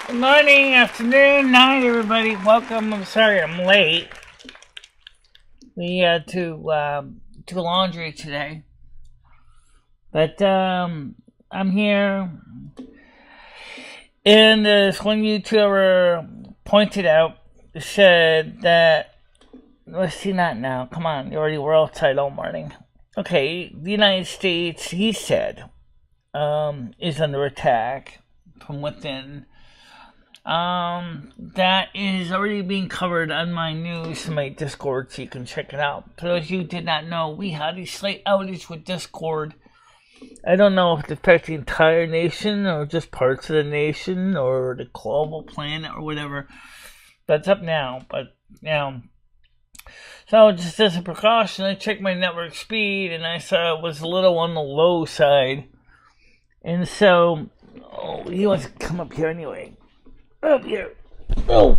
Good morning, afternoon, night, everybody. Welcome. I'm sorry I'm late. We had to do laundry today, but I'm here. And this one YouTuber pointed out, said that, let's see, not now. Come on, you already were outside all morning. Okay, the United States, he said, is under attack from within. That is already being covered on my news, my Discord, so you can check it out. For those of you who did not know, we had a slight outage with Discord. I don't know if it affects the entire nation or just parts of the nation or the global planet or whatever. That's up now, so just as a precaution, I checked my network speed and I saw it was a little on the low side. And so, he wants to come up here anyway. Up here. Oh.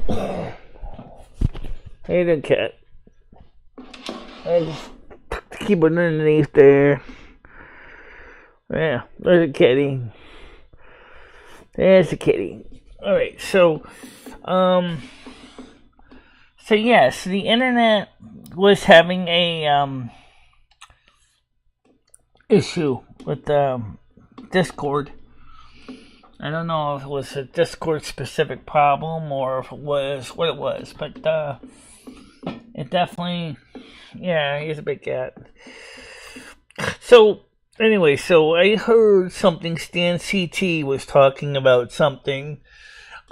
Hey there, cat. I just tuck the keyboard underneath there. Yeah, there's a kitty. There's a kitty. Alright, so yes, the internet was having a issue with Discord. I don't know if it was a Discord specific problem or if it was what it was, but it definitely, yeah, he's a big cat. So anyway, so I heard something. Stan CT was talking about something.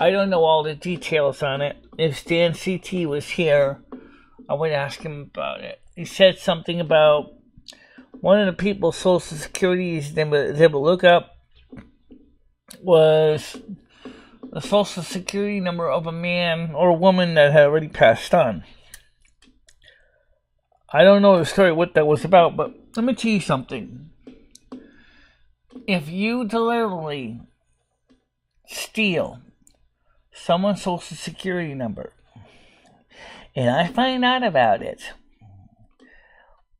I don't know all the details on it. If Stan CT was here, I would ask him about it. He said something about one of the people's social securities they were able to look up was the social security number of a man or a woman that had already passed on. I don't know the story what that was about, but let me tell you something. If you deliberately steal someone's social security number and I find out about it,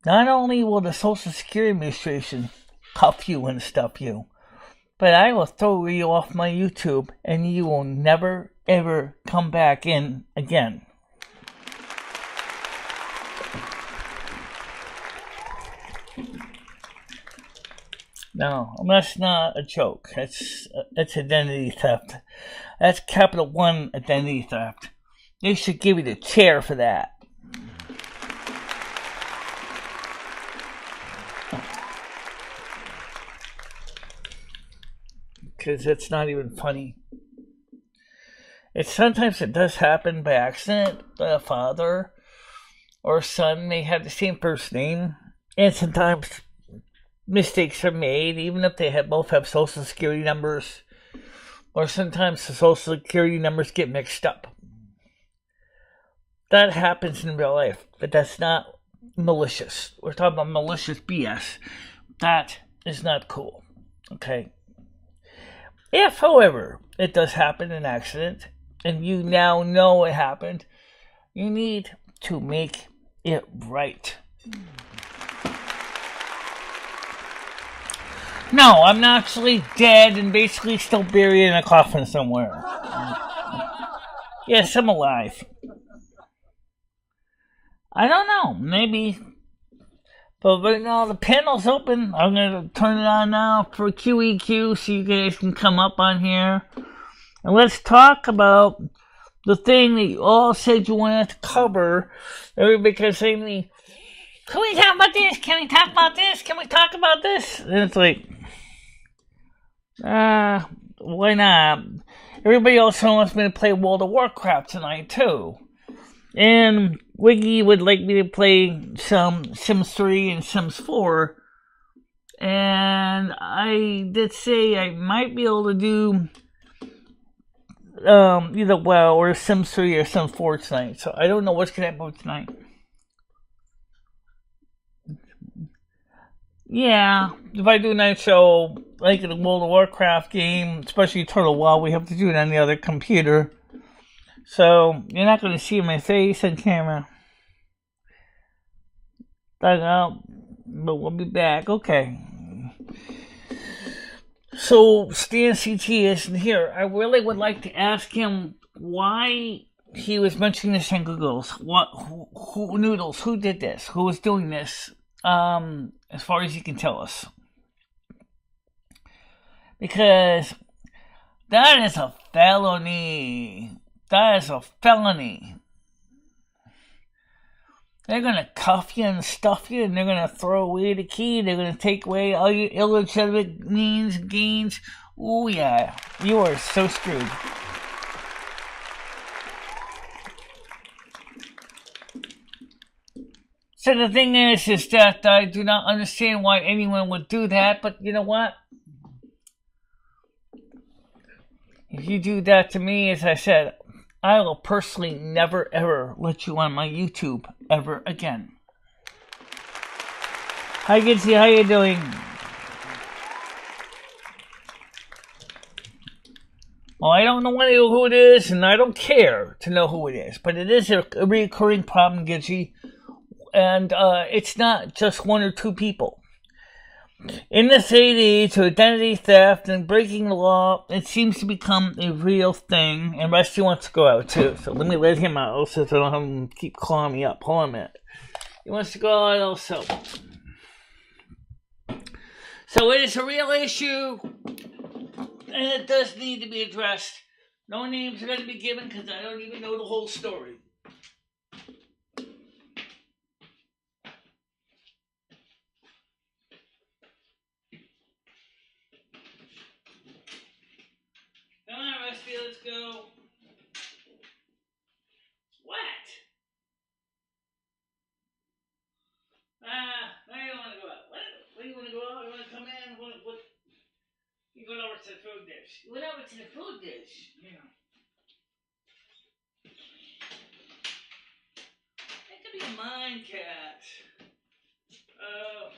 not only will the Social Security Administration cuff you and stuff you, but I will throw you off my YouTube and you will never ever come back in again. No, that's not a joke. That's identity theft. That's Capital One identity theft. They should give you the chair for that. Because it's not even funny. Sometimes it does happen by accident, but a father or son may have the same first name, and sometimes mistakes are made, even if they both have social security numbers, or sometimes the social security numbers get mixed up. That happens in real life, but that's not malicious. We're talking about malicious BS. That is not cool. Okay? If, however, it does happen in an accident, and you now know it happened, you need to make it right. No, I'm actually dead and basically still buried in a coffin somewhere. Yes, I'm alive. I don't know, maybe. But right now the panel's open. I'm going to turn it on now for QEQ so you guys can come up on here. And let's talk about the thing that you all said you wanted to cover. Everybody kept saying to me, can we talk about this? Can we talk about this? Can we talk about this? And it's like, why not? Everybody also wants me to play World of Warcraft tonight too. And Wiggy would like me to play some Sims 3 and Sims 4. And I did say I might be able to do either WoW or Sims 3 or Sims 4 tonight. So I don't know what's going to happen tonight. Yeah, if I do a night show, like in the World of Warcraft game, especially Turtle WoW, we have to do it on the other computer. So, you're not going to see my face on camera. Dug out, but we'll be back. Okay. So Stan CT isn't here. I really would like to ask him why he was mentioning the Googles. Who Noodles? Who did this? Who was doing this? As far as you can tell us, because that is a felony. That is a felony. They're gonna cuff you and stuff you, and they're gonna throw away the key. They're gonna take away all your illegitimate means and gains. Oh yeah, you are so screwed. So the thing is that I do not understand why anyone would do that, but you know what? If you do that to me, as I said, I will personally never ever let you on my YouTube ever again. Hi Gitsy, how you doing? Well, I don't know who it is, and I don't care to know who it is, but it is a recurring problem, Gitsy. And it's not just one or two people. In this age of identity theft and breaking the law, it seems to become a real thing. And Rusty wants to go out too, so let me let him out so I don't have him keep calling me up. Hold on a minute. He wants to go out also. So it is a real issue, and it does need to be addressed. No names are going to be given because I don't even know the whole story. Come on, Rusty, let's go. What? Now you don't want to go out. What do you want to go out? You want to come in? What? You go over to the food dish. You went over to the food dish. Yeah. That could be a mine cat. Oh.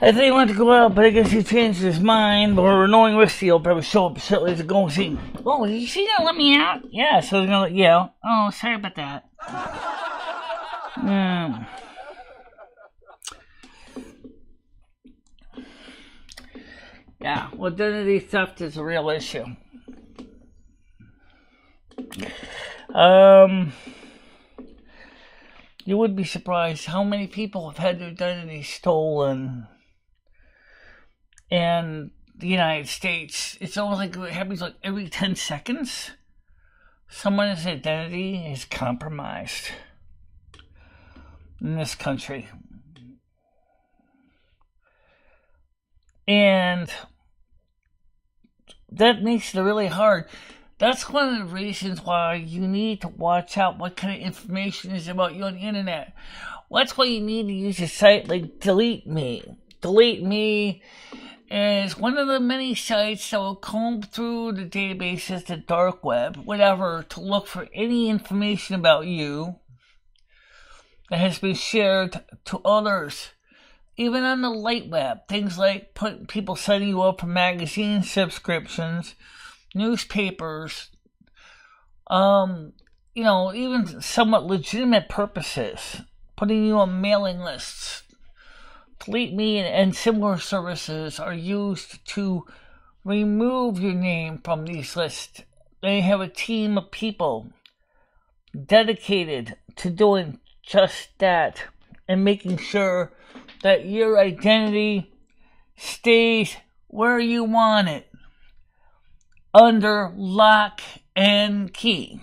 I think he wanted to go out, but I guess he changed his mind. Or knowing Rusty will probably show up shortly to go and see. Oh, is she gonna let me out? Yeah, so they're gonna let you out. Oh, sorry about that. Yeah, well, identity theft is a real issue. You would be surprised how many people have had their identity stolen in the United States. It's almost like it happens like every 10 seconds. Someone's identity is compromised in this country. And that makes it really hard. That's one of the reasons why you need to watch out what kind of information is about you on the internet. That's why you need to use a site like Delete Me. Delete Me is one of the many sites that will comb through the databases, the dark web, whatever, to look for any information about you that has been shared to others. Even on the light web, things like people setting you up for magazine subscriptions, newspapers, even somewhat legitimate purposes, putting you on mailing lists. Delete Me and similar services are used to remove your name from these lists. They have a team of people dedicated to doing just that and making sure that your identity stays where you want it, under lock and key.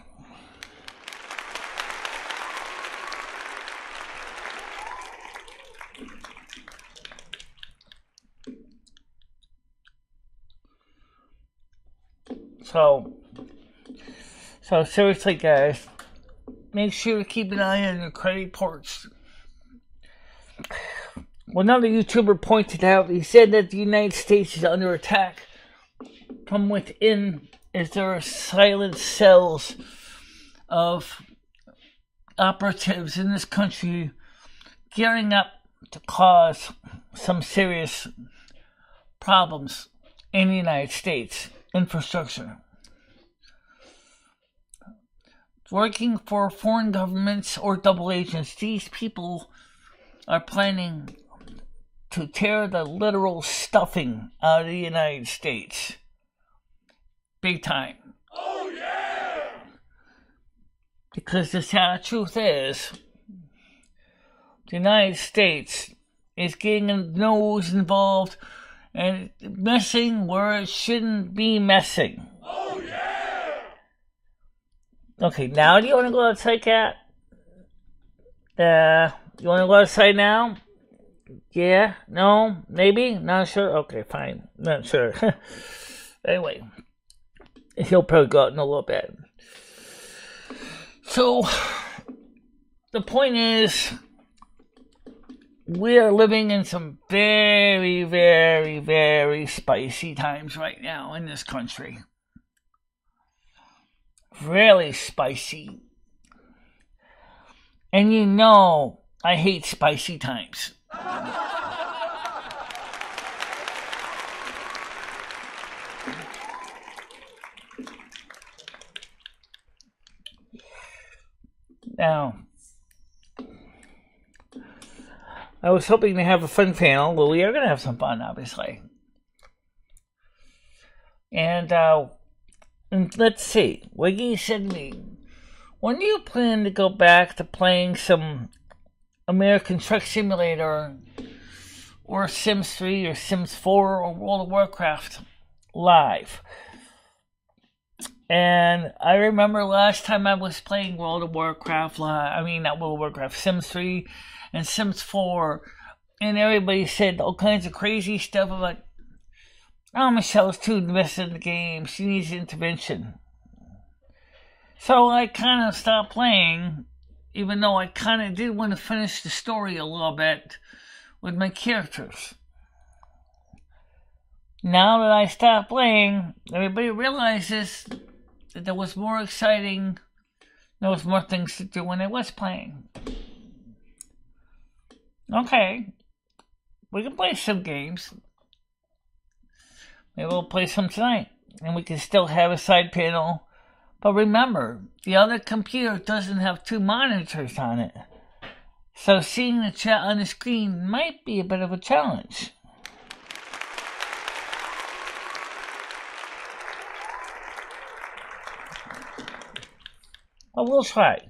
So seriously, guys, make sure to keep an eye on your credit reports. Well, another YouTuber pointed out, he said that the United States is under attack from within, as there are silent cells of operatives in this country gearing up to cause some serious problems in the United States infrastructure. Working for foreign governments or double agents, these people are planning to tear the literal stuffing out of the United States. Big time. Oh, yeah! Because the sad truth is, the United States is getting a nose involved and messing where it shouldn't be messing. Oh, yeah! Okay, now do you want to go outside, Cat? You want to go outside now? Yeah? No? Maybe? Not sure? Okay, fine. Not sure. Anyway, he'll probably go out in a little bit. So, the point is, we are living in some very, very, very spicy times right now in this country. Really spicy. And you know I hate spicy times. Now, I was hoping to have a fun panel. Well, we are going to have some fun, obviously. And let's see. Wiggy said to me, when do you plan to go back to playing some American Truck Simulator or Sims 3 or Sims 4 or World of Warcraft live? And I remember last time I was playing World of Warcraft live, not World of Warcraft, Sims 3 and Sims 4, and everybody said all kinds of crazy stuff about, oh, Michelle's too invested in the game, she needs intervention. So I kind of stopped playing, even though I kind of did want to finish the story a little bit with my characters. Now that I stopped playing, everybody realizes that there was more exciting, there was more things to do when I was playing. Okay, we can play some games. Maybe we'll play some tonight, and we can still have a side panel. But remember, the other computer doesn't have 2 monitors on it. So seeing the chat on the screen might be a bit of a challenge. But we'll try.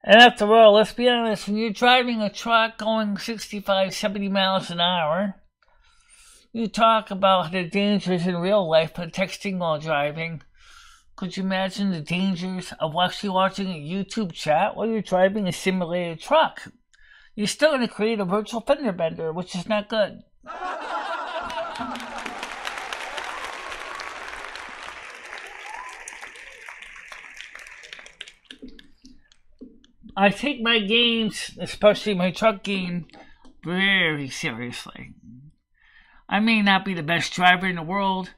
And after all, let's be honest, when you're driving a truck going 65, 70 miles an hour, you talk about the dangers in real life of texting while driving. Could you imagine the dangers of actually watching a YouTube chat while you're driving a simulated truck? You're still going to create a virtual fender bender, which is not good. I take my games, especially my truck game, very seriously. I may not be the best driver in the world.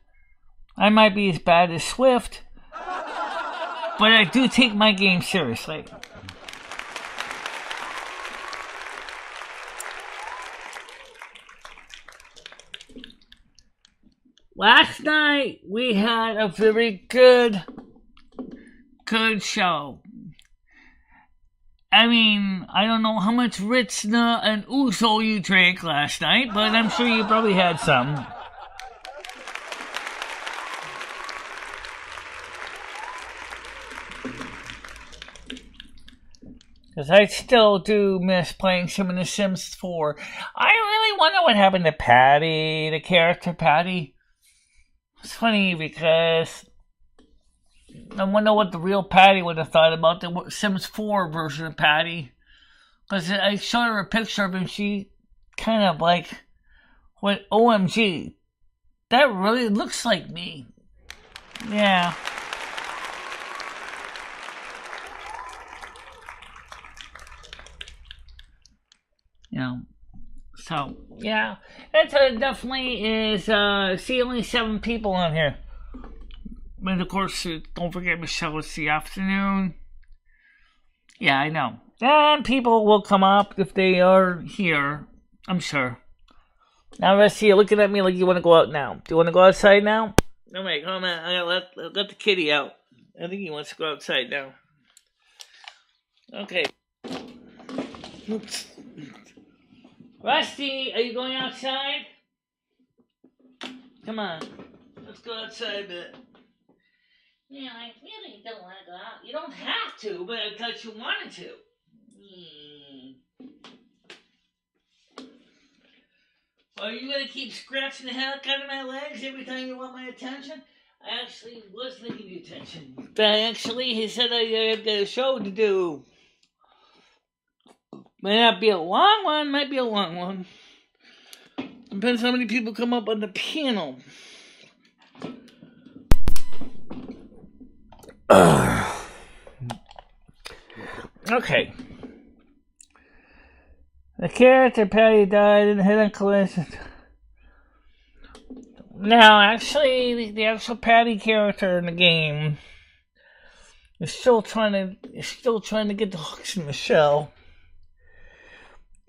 I might be as bad as Swift. But I do take my game seriously. Last night we had a very good show. I don't know how much Ritzna and Ouzo you drank last night, but I'm sure you probably had some. Because I still do miss playing some of The Sims 4. I really wonder what happened to Patty, the character Patty. It's funny because I wonder what the real Patty would have thought about the Sims 4 version of Patty. Because I showed her a picture of him, she kind of went, OMG, that really looks like me. Yeah. So, yeah, it definitely is, see only 7 people on here. And of course, don't forget, Michelle, it's the afternoon. Yeah, I know. And people will come up if they are here, I'm sure. Now, Rusty, you're looking at me like you want to go out now. Do you want to go outside now? No, wait, hold on. I gotta let the kitty out. I think he wants to go outside now. Okay. Oops. Rusty, are you going outside? Come on. Let's go outside a bit. Yeah, I really don't want to go out. You don't have to, but I thought you wanted to. Are you going to keep scratching the heck out of my legs every time you want my attention? I actually was giving you attention. But actually, he said I've got a show to do. Might not be a long one, might be a long one. Depends how many people come up on the panel. Okay. The character Patty died in a head-on collision. Now, actually, the actual Patty character in the game is still trying to get the hooks in Michelle.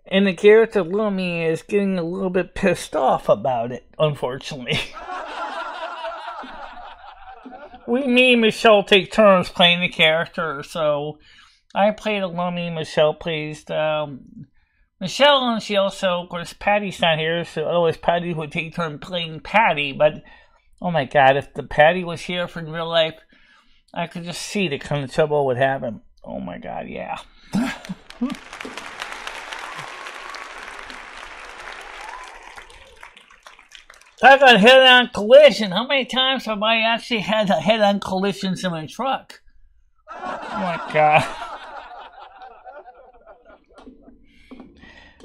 And the character Lumi is getting a little bit pissed off about it, unfortunately. Me and Michelle take turns playing the character, so I played Lumi, Michelle plays Michelle, and she also, of course, Patty's not here, so otherwise Patty would take turn playing Patty, but oh my god, if the Patty was here for real life, I could just see the kind of trouble would happen. Oh my god, yeah. Talk about head-on collision. How many times have I actually had head-on collisions in my truck? Oh my god.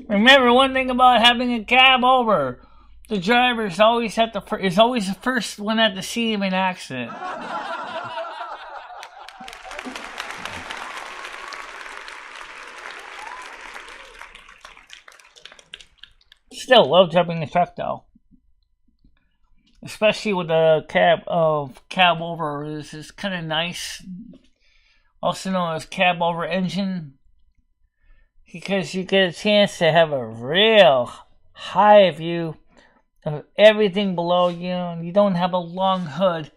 Remember one thing about having a cab over: the driver is always the first one at the scene of an accident. Still love driving the truck though, especially with the cab over. Is kind of nice. Also known as cab over engine. Because you get a chance to have a real high view of everything below you, and you don't have a long hood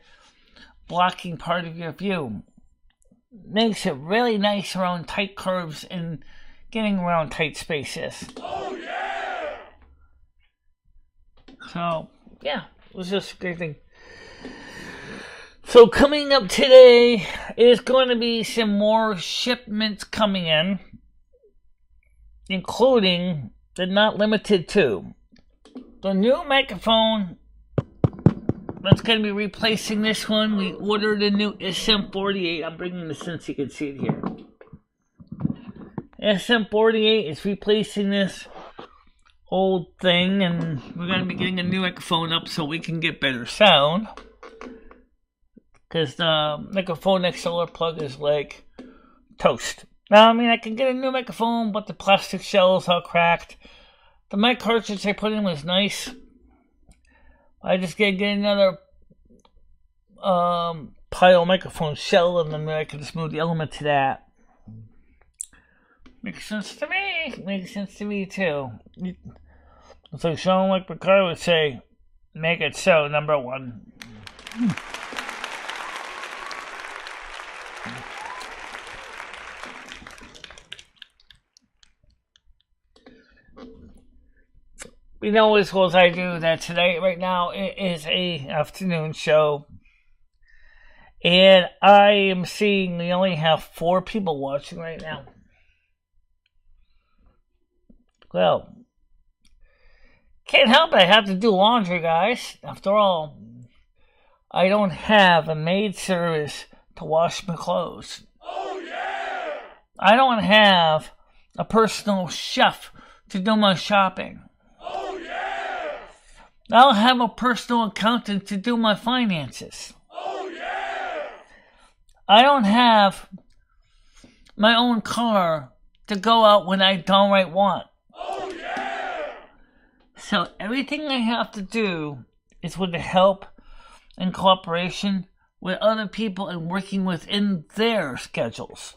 blocking part of your view. Makes it really nice around tight curves and getting around tight spaces. Oh yeah! So, yeah, it was just a great thing. So coming up today is going to be some more shipments coming in, including, but not limited to, the new microphone that's going to be replacing this one. We ordered a new SM48. I'm bringing this in so you can see it here. SM48 is replacing this old thing, and we're going to be getting a new microphone up so we can get better sound. Because the microphone XLR plug is like toast. Now, I mean, I can get a new microphone, but the plastic shell is all cracked. The mic cartridge I put in was nice. I just gotta get another pile microphone shell, and then I can just move the element to that. Makes sense to me. Makes sense to me, too. It's like Jean-Luc Picard would say, make it so, number one. We know as well as I do that today, right now, it is a afternoon show. And I am seeing we only have 4 people watching right now. Well, can't help it. I have to do laundry, guys. After all, I don't have a maid service to wash my clothes. Oh yeah! I don't have a personal chef to do my shopping. Oh yeah! I don't have a personal accountant to do my finances. Oh yeah! I don't have my own car to go out when I downright want. Oh yeah! So everything I have to do is with the help and cooperation with other people and working within their schedules.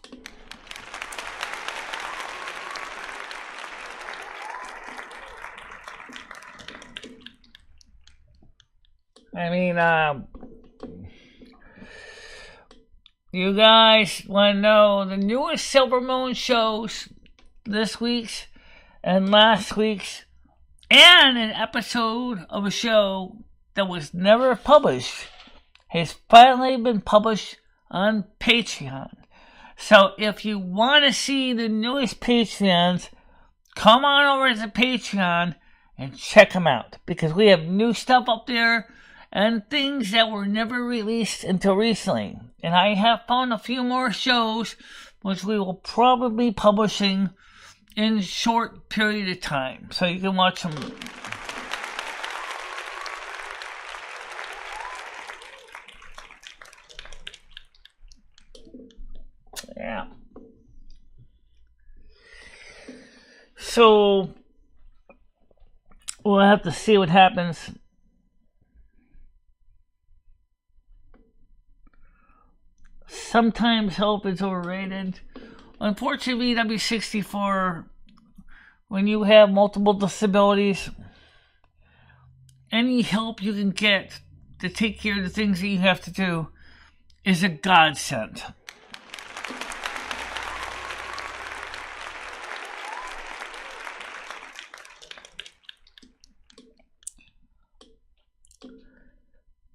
I mean, you guys want to know the newest Silvermoon shows this week's and last week's, and an episode of a show that was never published has finally been published on Patreon. So if you want to see the newest Patreons, come on over to Patreon and check them out, because we have new stuff up there and things that were never released until recently. And I have found a few more shows which we will probably be publishing in a short period of time, so you can watch them. Yeah. So we'll have to see what happens. Sometimes help is overrated. Unfortunately, W64, when you have multiple disabilities, any help you can get to take care of the things that you have to do is a godsend.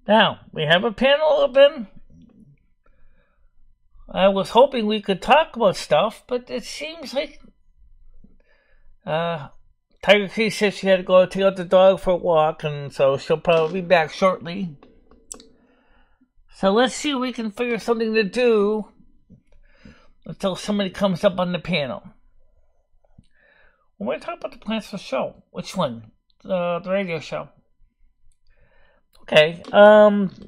Now, we have a panel open. I was hoping we could talk about stuff, but it seems like Tiger Cree said she had to go take out the dog for a walk, and so she'll probably be back shortly. So let's see if we can figure something to do until somebody comes up on the panel. We're going to talk about the plans for the show. Which one? The radio show. Okay.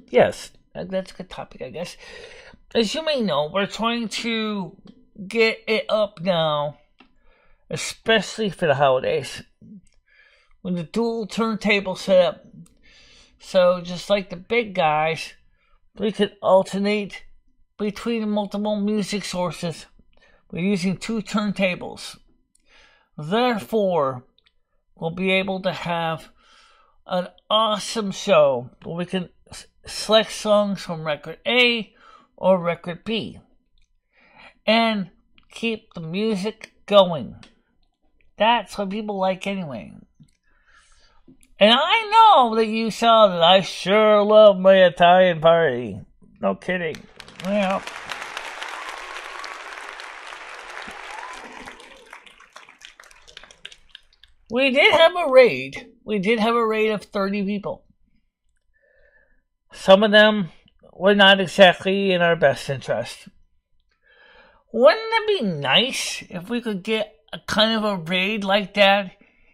Yes, that's a good topic, I guess. As you may know, we're trying to get it up now, especially for the holidays, with the dual turntable setup. So just like the big guys, we could alternate between multiple music sources. We're using 2 turntables. Therefore, we'll be able to have an awesome show where we can select songs from record A or record B and keep the music going. That's what people like anyway. And I know that you saw that I sure love my Italian party. No kidding. Yeah. We did have a raid. We did have a raid of 30 people. Some of them were not exactly in our best interest. Wouldn't it be nice if we could get a kind of a raid like that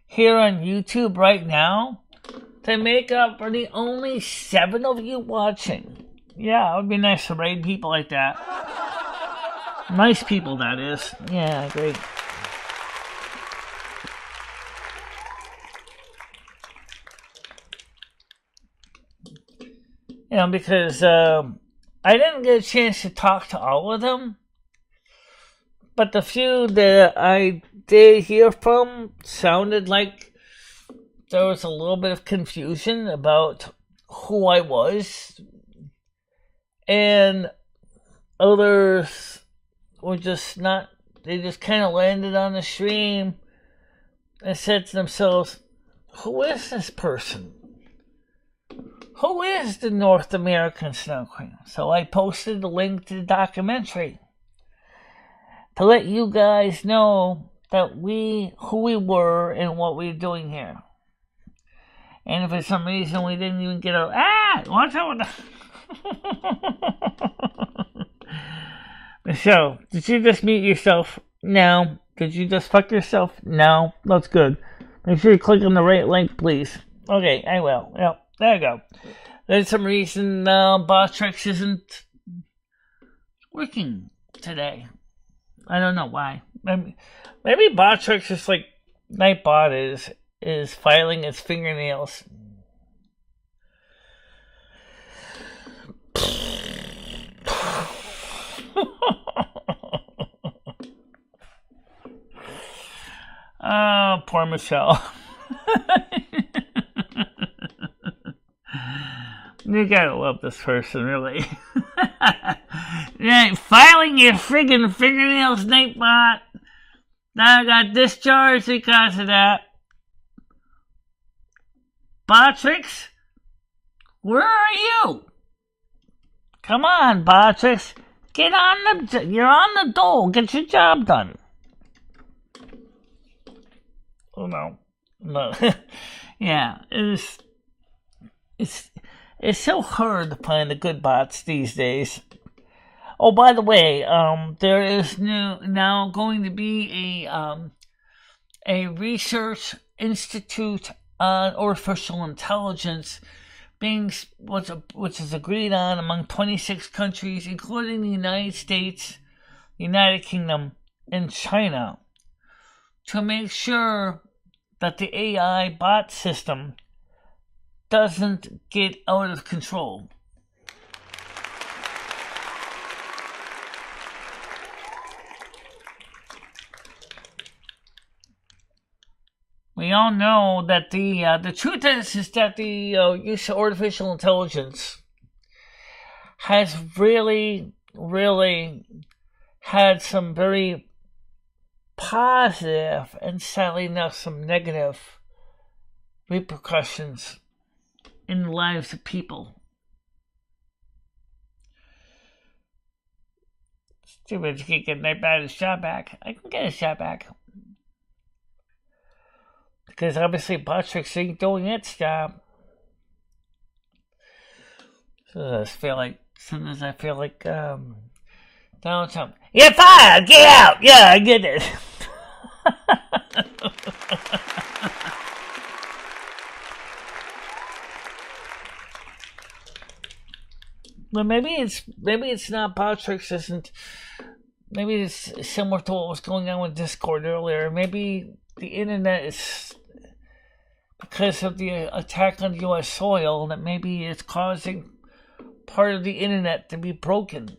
here on YouTube right now to make up for the only 7 of you watching? Yeah, it would be nice to raid people like that. Nice people, that is. Yeah, great. You know, because I didn't get a chance to talk to all of them, but the few that I did hear from sounded like there was a little bit of confusion about who I was, and others were just not, they just kind of landed on the stream and said to themselves, who is this person? Who is the North American Snow Queen? So I posted a link to the documentary to let you guys know that who we were and what we were doing here. And if for some reason we didn't even get watch out with So, did you just mute yourself? No. Did you just fuck yourself? No. That's good. Make sure you click on the right link, please. Okay, I will. Yep. There you go. There's some reason Bostrix isn't working today. I don't know why. Maybe Bostrix is like Nightbot is filing its fingernails. Oh, poor Michelle. You gotta love this person, really. Yeah, filing your friggin' fingernails, Nightbot. Now I got discharged because of that. Botrix, where are you? Come on, Botrix. Get on the... You're on the dole. Get your job done. Oh, no. No. Yeah, it's so hard to find the good bots these days. Oh, by the way, there is now going to be a research institute on artificial intelligence which is agreed on among 26 countries, including the United States, United Kingdom, and China, to make sure that the AI bot system doesn't get out of control. We all know that the truth is that the use of artificial intelligence has really, really had some very positive and sadly enough some negative repercussions in the lives of people. Stupid, you can't get Nightbot's shot back. I can get a shot back. Because obviously Botrix ain't doing its job. Sometimes I feel like Donald Trump. You're fired! Get out! Yeah, I get it. But maybe it's not Botrix isn't. Maybe it's similar to what was going on with Discord earlier. Maybe the internet is, because of the attack on U.S. soil, that maybe it's causing part of the internet to be broken.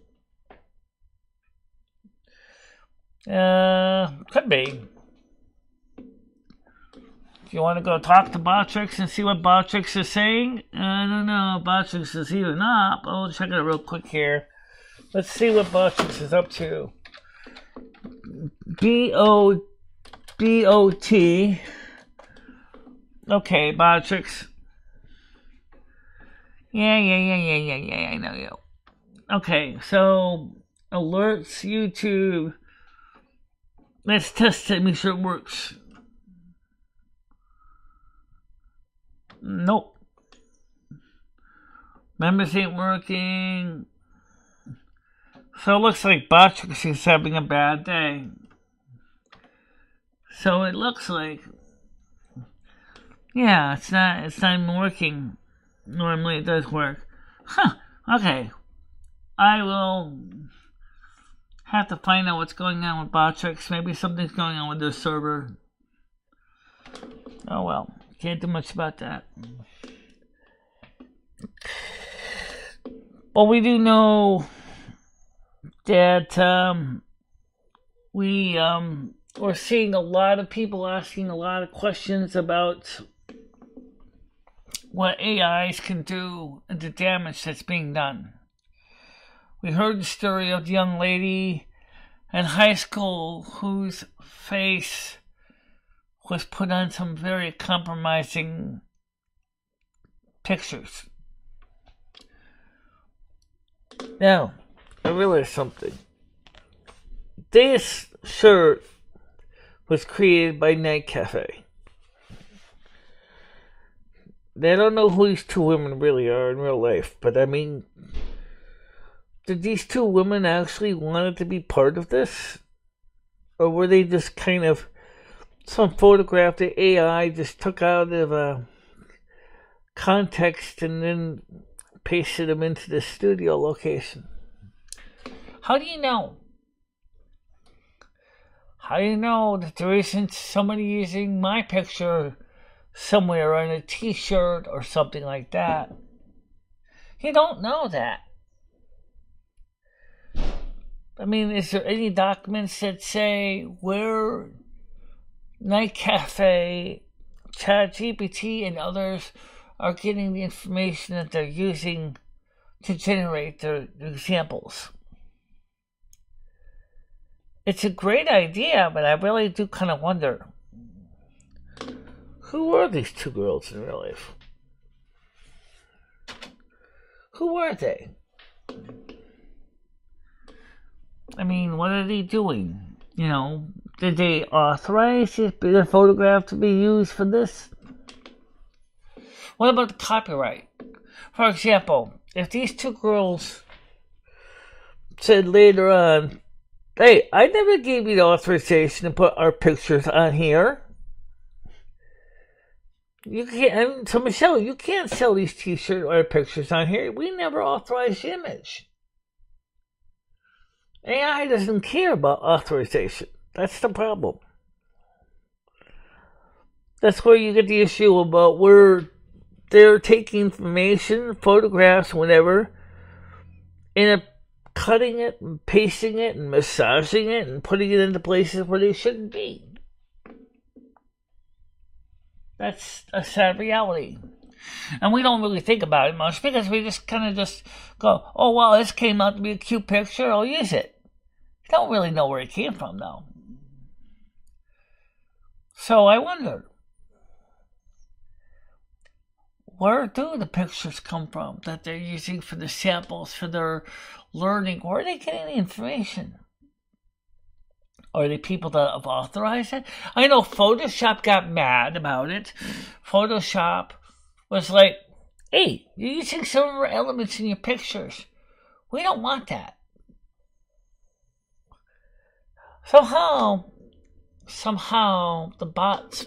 Could be. If you want to go talk to Botrix and see what Botrix is saying, I don't know if Botrix is here or not, but we'll check it out real quick here. Let's see what Botrix is up to. B-O-T. Okay, Botrix. Yeah, I know you. Okay, so alerts, YouTube. Let's test it, make sure it works. Nope. Members ain't working. So it looks like Botrix is having a bad day. So it looks like, yeah, it's not even working. Normally it does work. Huh, okay. I will have to find out what's going on with Botrix. Maybe something's going on with their server. Oh well, can't do much about that. Well, we do know that we're seeing a lot of people asking a lot of questions about what AIs can do and the damage that's being done. We heard the story of the young lady in high school whose face was put on some very compromising pictures. Now, I realized something. This shirt was created by Night Cafe. Now, I don't know who these two women really are in real life, but I mean, did these two women actually want to be part of this? Or were they just kind of some photograph that AI just took out of context and then pasted them into the studio location? How do you know? How do you know that there isn't somebody using my picture somewhere on a t-shirt or something like that? You don't know that. I mean, is there any documents that say where Night Cafe, ChatGPT, and others are getting the information that they're using to generate their examples. It's a great idea, but I really do kind of wonder, who are these two girls in real life? Who are they? I mean, what are they doing? You know, did they authorize their photograph to be used for this? What about the copyright? For example, if these two girls said later on, hey, I never gave you the authorization to put our pictures on here. You can't. So Michelle, you can't sell these T-shirts or pictures on here. We never authorized the image. AI doesn't care about authorization. That's the problem. That's where you get the issue about where they're taking information, photographs, whatever, and cutting it and pasting it and massaging it and putting it into places where they shouldn't be. That's a sad reality. And we don't really think about it much because we just kind of just go, oh, wow, this came out to be a cute picture, I'll use it. You don't really know where it came from, though. So I wonder, where do the pictures come from that they're using for the samples, for their learning? Where are they getting the information? Are they people that have authorized it? I know Photoshop got mad about it. Photoshop was like, hey, you're using some of our elements in your pictures. We don't want that. Somehow the bots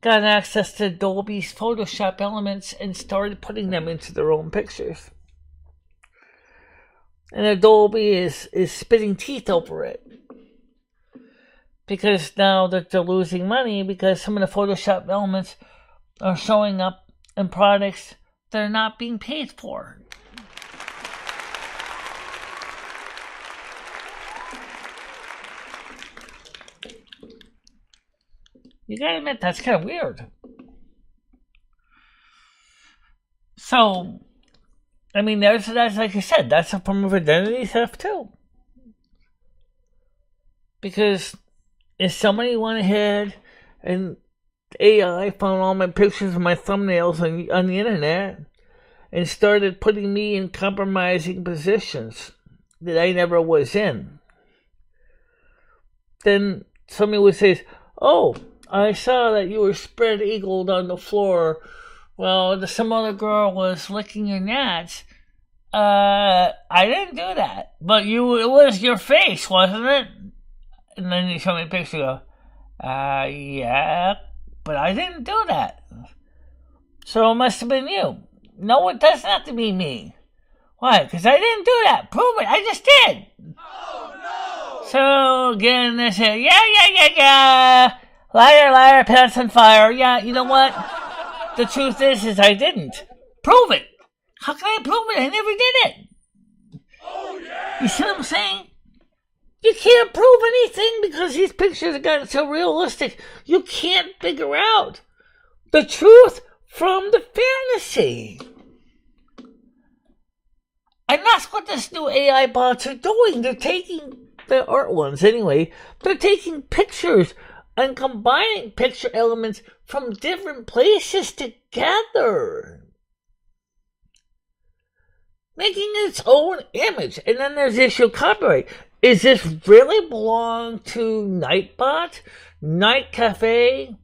got access to Adobe's Photoshop elements and started putting them into their own pictures. And Adobe is spitting teeth over it. Because now that they're losing money because some of the Photoshop elements are showing up in products they're not being paid for. You gotta admit, that's kind of weird. So, I mean, that's like I said, that's a form of identity theft too. Because if somebody went ahead and AI found all my pictures and my thumbnails on the internet and started putting me in compromising positions that I never was in, then somebody would say, oh, I saw that you were spread eagled on the floor while some other girl was licking your nuts. I didn't do that. But it was your face, wasn't it? And then you show me a picture and go, yeah, but I didn't do that. So it must have been you. No, it doesn't have to be me. Why? Because I didn't do that. Prove it. I just did. Oh, no! So again, they say, yeah. Liar, pants on fire. Yeah, you know what? The truth is I didn't. Prove it. How can I prove it? I never did it. Oh, yeah! You see what I'm saying? You can't prove anything because these pictures have gotten so realistic. You can't figure out the truth from the fantasy. And that's what this new AI bots are doing. They're taking, the art ones anyway, they're taking pictures and combining picture elements from different places together, making its own image. And then there's the issue of copyright. Is this really belong to Nightbot, Night Cafe,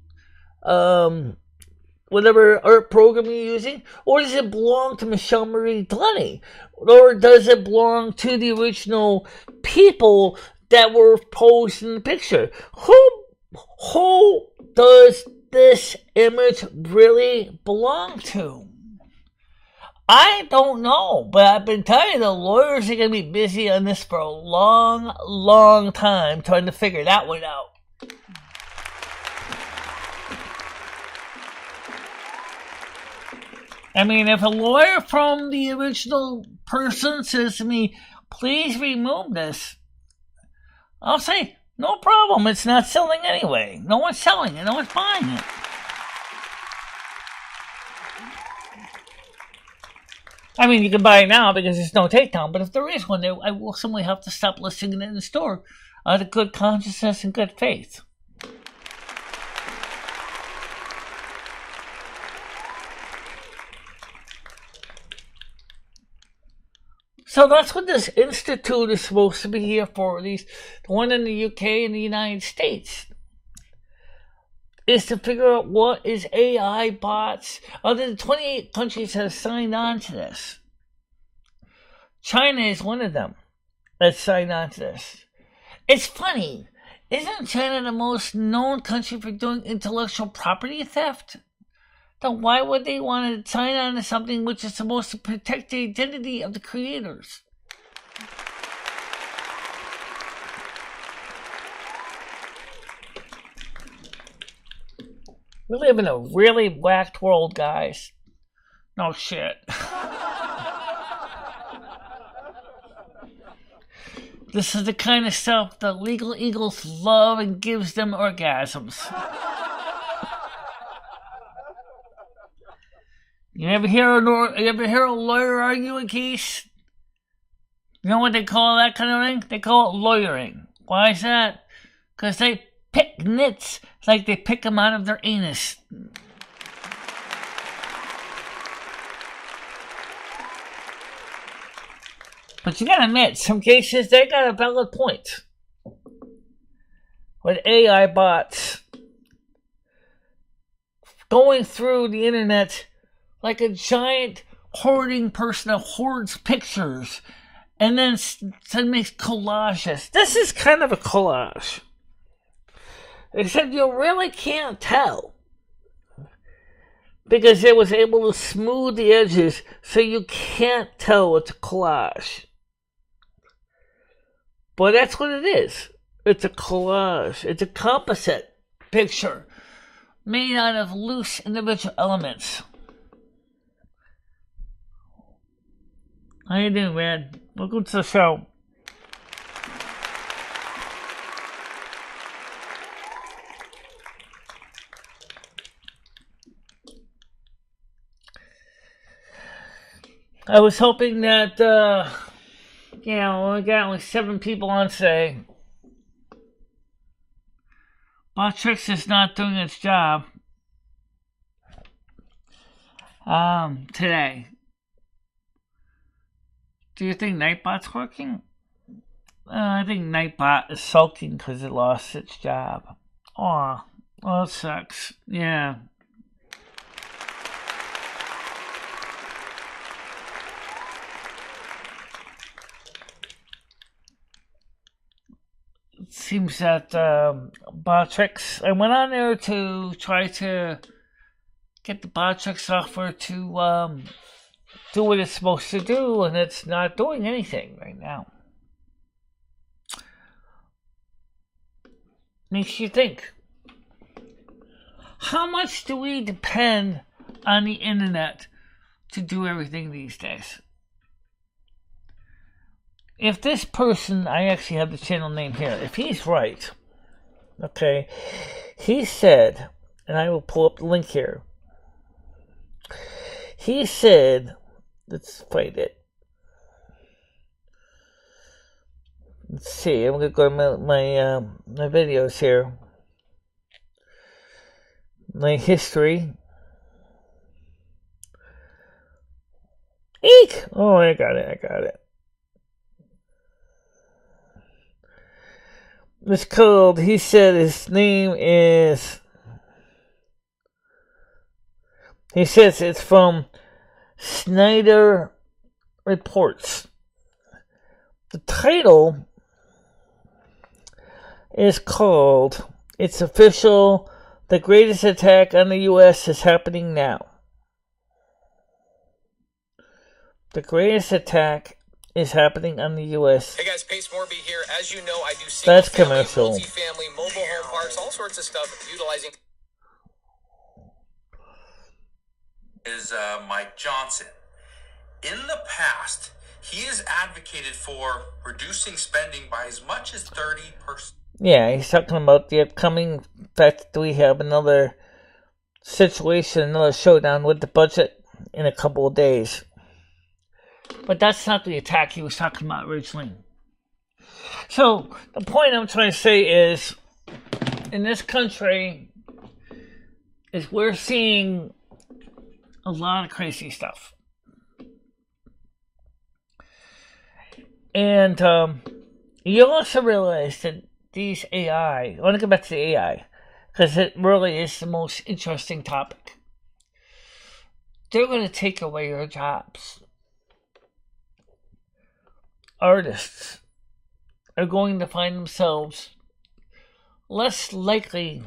whatever art program you're using? Or does it belong to MicheleMarieDalene? Or does it belong to the original people that were posed in the picture? Who does this image really belong to? I don't know, but I've been telling you the lawyers are going to be busy on this for a long, long time trying to figure that one out. I mean, if a lawyer from the original person says to me, please remove this, I'll say, No problem. It's not selling anyway. No one's selling it. No one's buying it. I mean, you can buy it now because there's no takedown, but if there is one, I will simply have to stop listing it in the store out of good consciousness and good faith. So that's what this institute is supposed to be here for, at least the one in the UK and the United States, is to figure out what is AI bots. Other than 28 countries have signed on to this. China is one of them that signed on to this. It's funny. Isn't China the most known country for doing intellectual property theft? Then why would they want to sign on to something which is supposed to protect the identity of the creators? We live in a really whacked world, guys. No shit. This is the kind of stuff that legal eagles love and gives them orgasms. You ever hear a lawyer argue a case? You know what they call that kind of thing? They call it lawyering. Why is that? Because they pick nits like they pick them out of their anus. But you gotta admit, some cases, they got a valid point. With AI bots going through the internet like a giant hoarding person that hoards pictures and then makes collages. This is kind of a collage. Except you really can't tell, because it was able to smooth the edges so you can't tell it's a collage. But that's what it is. It's a collage. It's a composite picture made out of loose individual elements. How you doing, man? Welcome to the show. I was hoping that, we got only 7 people on today. Botrix is not doing its job today. Do you think Nightbot's working? I think Nightbot is sulking because it lost its job. Aw, that sucks. Yeah. It seems that Botrix, I went on there to try to get the Botrix software to do what it's supposed to do, and it's not doing anything right now. Makes you think, how much do we depend on the internet to do everything these days? If this person, I actually have the channel name here, if he's right, okay, he said, and I will pull up the link here, he said, let's find it. Let's see. I'm gonna go to my videos here. My history. Eek! Oh, I got it. It's called. He said his name is. He says it's from Snyder Reports. The title is called, it's official, the greatest attack on the U.S. is happening now. The greatest attack is happening on the U.S. Hey guys, Pace Morby here. As you know, I do That's single-family, commercial. multi-family, mobile home parks, all sorts of stuff utilizing... Is Mike Johnson. In the past, he has advocated for reducing spending by as much as 30%. Yeah, he's talking about the upcoming fact that we have another situation, another showdown with the budget in a couple of days. But that's not the attack he was talking about originally. So, the point I'm trying to say is, in this country, is we're seeing a lot of crazy stuff. And you also realize that these AI, I want to go back to the AI, because it really is the most interesting topic. They're going to take away your jobs. Artists are going to find themselves less likely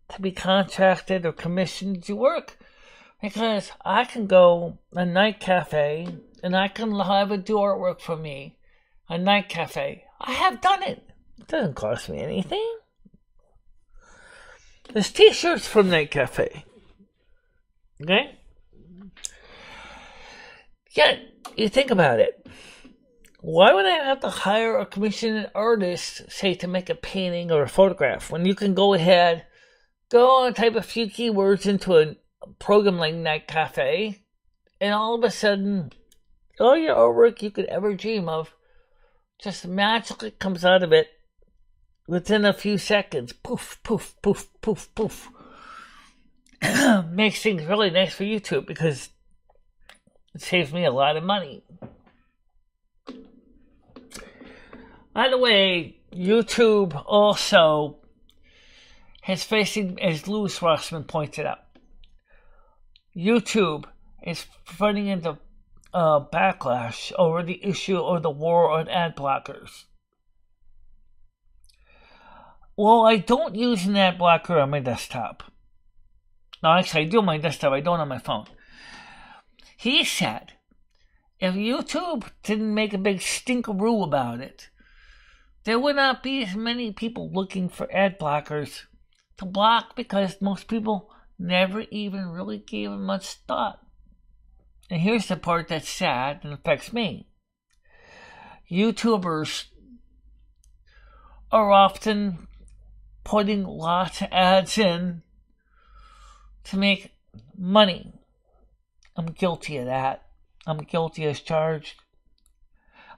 to be contracted or commissioned to work, because I can go a night cafe and I can have it do artwork for me. A night cafe. I have done it. It doesn't cost me anything. There's t-shirts from Night Cafe. Okay? Yet, you think about it. Why would I have to hire a commissioned artist, say, to make a painting or a photograph, when you can go ahead, go and type a few keywords into a program like Night Cafe, and all of a sudden, all your artwork you could ever dream of just magically comes out of it within a few seconds. Poof, poof, poof, poof, poof. Makes things really nice for YouTube because it saves me a lot of money. By the way, YouTube also is facing, as Louis Rossman pointed out, YouTube is running into backlash over the issue or the war on ad blockers. Well, I don't use an ad blocker on my desktop. No, actually, I do on my desktop. I don't on my phone. He said, if YouTube didn't make a big stinkeroo about it, there would not be as many people looking for ad blockers to block because most people never even really gave it much thought. And here's the part that's sad and affects me. YouTubers are often putting lots of ads in to make money. I'm guilty of that. I'm guilty as charged.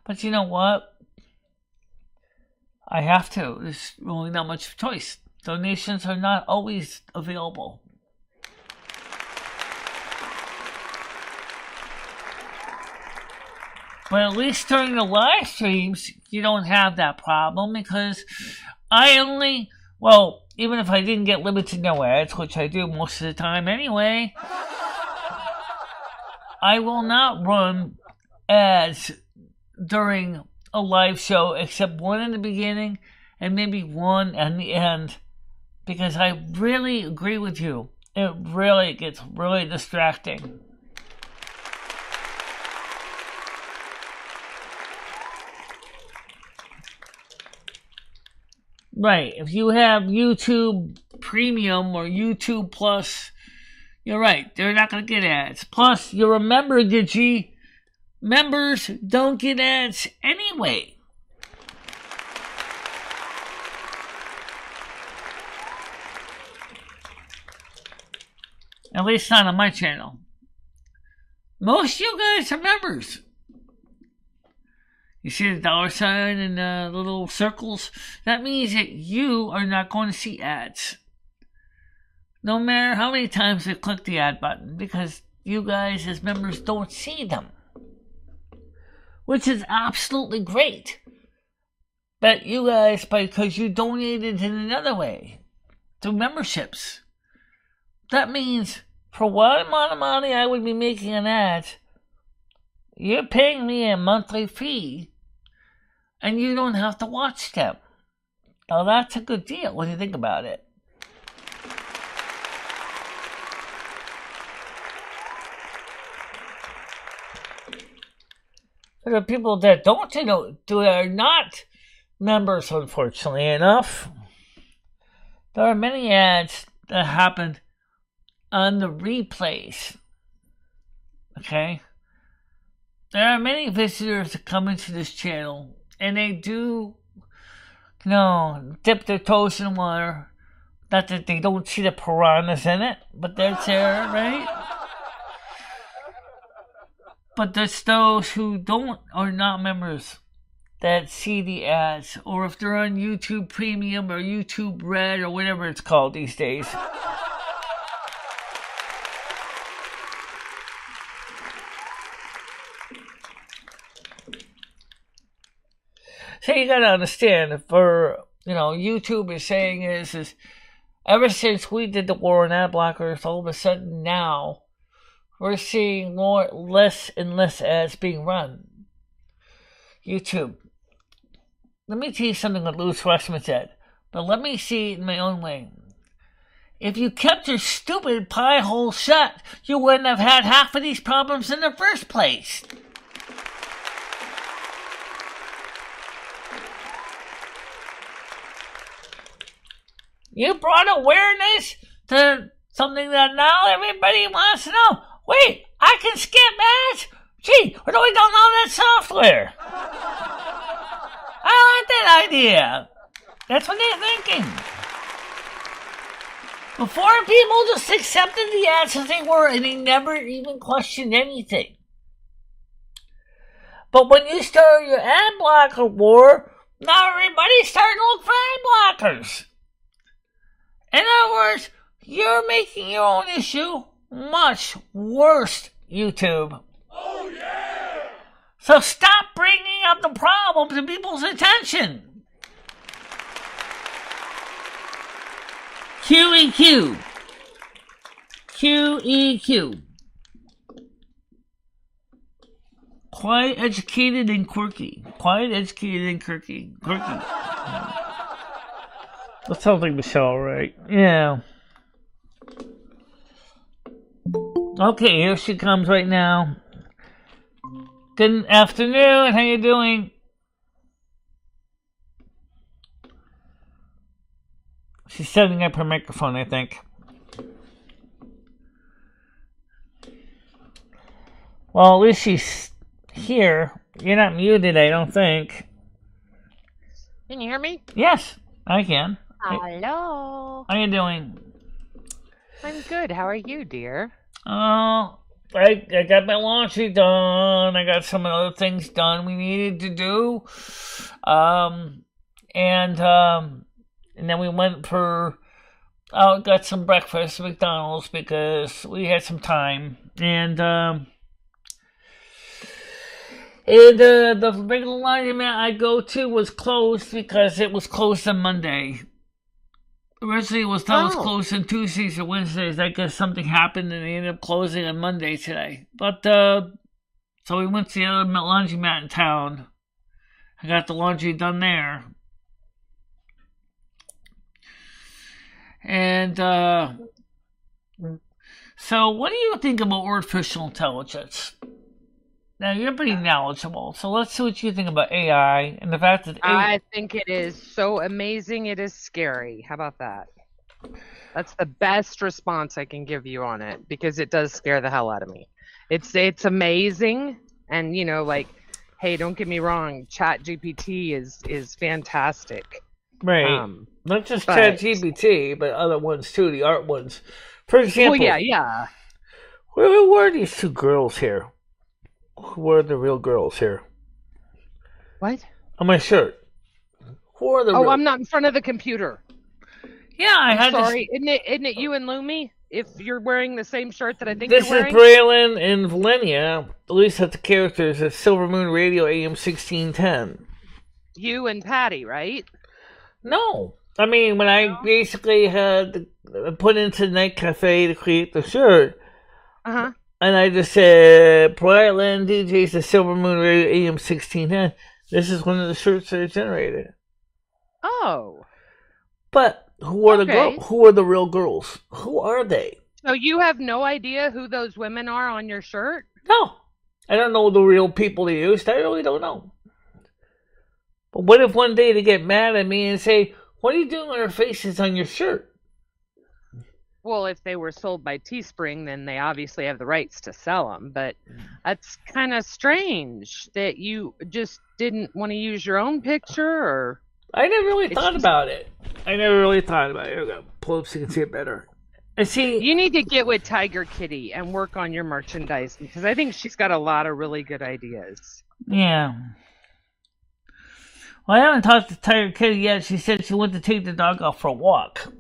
But you know what? I have to. There's really not much choice. Donations are not always available. But at least during the live streams, you don't have that problem because even if I didn't get limited no ads, which I do most of the time anyway, I will not run ads during a live show except one in the beginning and maybe one at the end, because I really agree with you. It really gets really distracting. Right, if you have YouTube Premium or YouTube Plus, you're right, they're not going to get ads. Plus, you're a member, Digi. Members don't get ads anyway. At least not on my channel. Most of you guys are members. You see the dollar sign and the little circles? That means that you are not going to see ads. No matter how many times you click the ad button, because you guys as members don't see them. Which is absolutely great. But you guys, because you donated in another way, through memberships, that means for what amount of money I would be making on ads, you're paying me a monthly fee, and you don't have to watch them. Now that's a good deal when you think about it. For the people that are not members, unfortunately enough, there are many ads that happened on the replays. Okay? There are many visitors that come into this channel, and they do dip their toes in water. Not that they don't see the piranhas in it, but that's there, right? But there's those who are not members that see the ads, or if they're on YouTube Premium or YouTube Red or whatever it's called these days. So you gotta understand, for YouTube is saying is ever since we did the war on ad blockers, all of a sudden now we're seeing less and less ads being run. YouTube. Let me tell you something that Louis Rushman said, but let me see it in my own way. If you kept your stupid pie hole shut, you wouldn't have had half of these problems in the first place. You brought awareness to something that now everybody wants to know. Wait, I can skip ads? Gee, or do we don't know that software? I like that idea. That's what they're thinking. Before, people just accepted the ads as they were, and they never even questioned anything. But when you start your ad blocker war, now everybody's starting to look for ad blockers. In other words, you're making your own issue much worse, YouTube. Oh, yeah! So stop bringing up the problem to people's attention. QEQ. QEQ. Quiet, educated, and quirky. Quiet, educated, and quirky. That sounds like Michelle, right? Yeah. Okay, here she comes right now. Good afternoon. How you doing? She's setting up her microphone, I think. Well, at least she's here. You're not muted, I don't think. Can you hear me? Yes, I can. Hello. How you doing? I'm good. How are you, dear? I got my laundry done. I got some other things done we needed to do. And then we went got some breakfast at McDonald's because we had some time. And the regular laundromat I go to was closed because it was closed on Monday. Originally, it was closed on Tuesdays or Wednesdays. I guess something happened and they ended up closing on Monday today. But, so we went to the other laundromat in town. I got the laundry done there. And, so what do you think about artificial intelligence? Now, you're pretty knowledgeable, so let's see what you think about AI and the fact that I think it is so amazing, it is scary. How about that? That's the best response I can give you on it, because it does scare the hell out of me. It's amazing, and, hey, don't get me wrong, ChatGPT is fantastic. Right. Not just ChatGPT, but other ones too, the art ones. For example, yeah. Where were these two girls here? Who are the real girls here? What? On my shirt. Who are the real... I'm not in front of the computer. Yeah, I'm sorry. Isn't it you and Lumi? If you're wearing the same shirt that I think this you're wearing? This is Braylon and Valenia. At least that's the characters at Silvermoon Radio AM 1610. You and Patty, right? No. I mean, when I basically had put into the night cafe to create the shirt, and I just said, Braylon DJs the Silvermoon Radio AM 1610. This is one of the shirts that I generated. Oh. But who are who are the real girls? Who are they? So you have no idea who those women are on your shirt? No. I don't know the real people they used. I really don't know. But what if one day they get mad at me and say, what are you doing on our faces on your shirt? Well, if they were sold by Teespring, then they obviously have the rights to sell them. But that's kind of strange that you just didn't want to use your own picture, or... I never really thought about it. Here we go. Pull up so you can see it better. I see. You need to get with Tiger Kitty and work on your merchandise because I think she's got a lot of really good ideas. Yeah. Well, I haven't talked to Tiger Kitty yet. She said she went to take the dog out for a walk.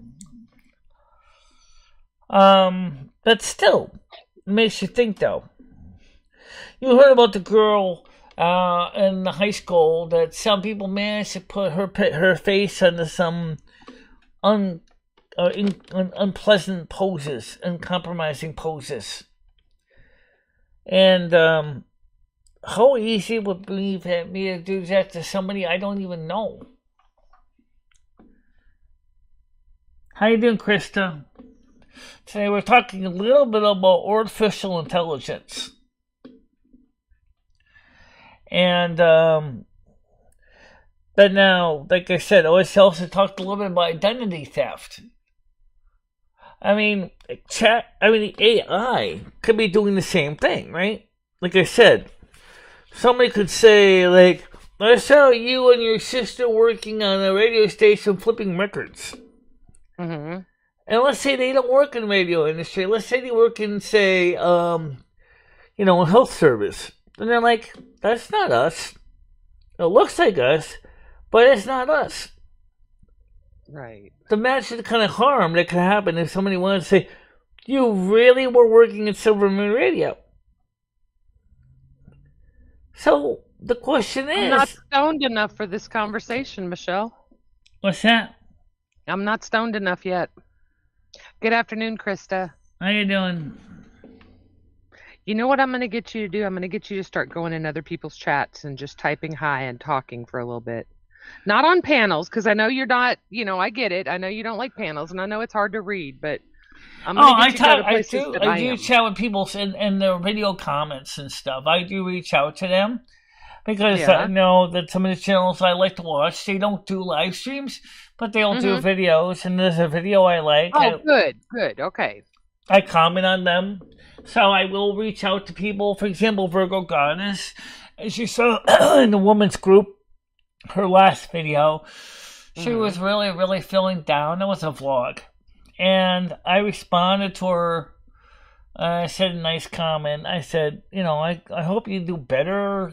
But still, it makes you think, though. You heard about the girl in the high school that some people managed to put her face under some unpleasant poses, uncompromising poses. And how easy it would be for me to do that to somebody I don't even know. How you doing, Krista? Today we're talking a little bit about artificial intelligence. And, but now, like I said, I also talked a little bit about identity theft. I mean, the AI could be doing the same thing, right? Like I said, somebody could say, like, I saw you and your sister working on a radio station flipping records. Mm-hmm. And let's say they don't work in the radio industry. Let's say they work in, say, a health service. And they're like, that's not us. It looks like us, but it's not us. Right. Imagine the kind of harm that could happen if somebody wanted to say, you really were working at Silvermoon Radio. So the question is... I'm not stoned enough for this conversation, Michelle. What's that? I'm not stoned enough yet. Good afternoon, Krista. How you doing? You know what I'm going to get you to do? I'm going to get you to start going in other people's chats and just typing hi and talking for a little bit. Not on panels, because I know you're not, I get it. I know you don't like panels, and I know it's hard to read, but I'm going to get you to places that I do chat with people in their video comments and stuff. I do reach out to them because I know that some of the channels I like to watch, they don't do live streams, but they'll do videos, and there's a video I like. Oh, good, okay. I comment on them. So I will reach out to people. For example, Virgo Goddess, as you saw in the woman's group, her last video, she was really, really feeling down. It was a vlog. And I responded to her. I said a nice comment. I said, I hope you do better.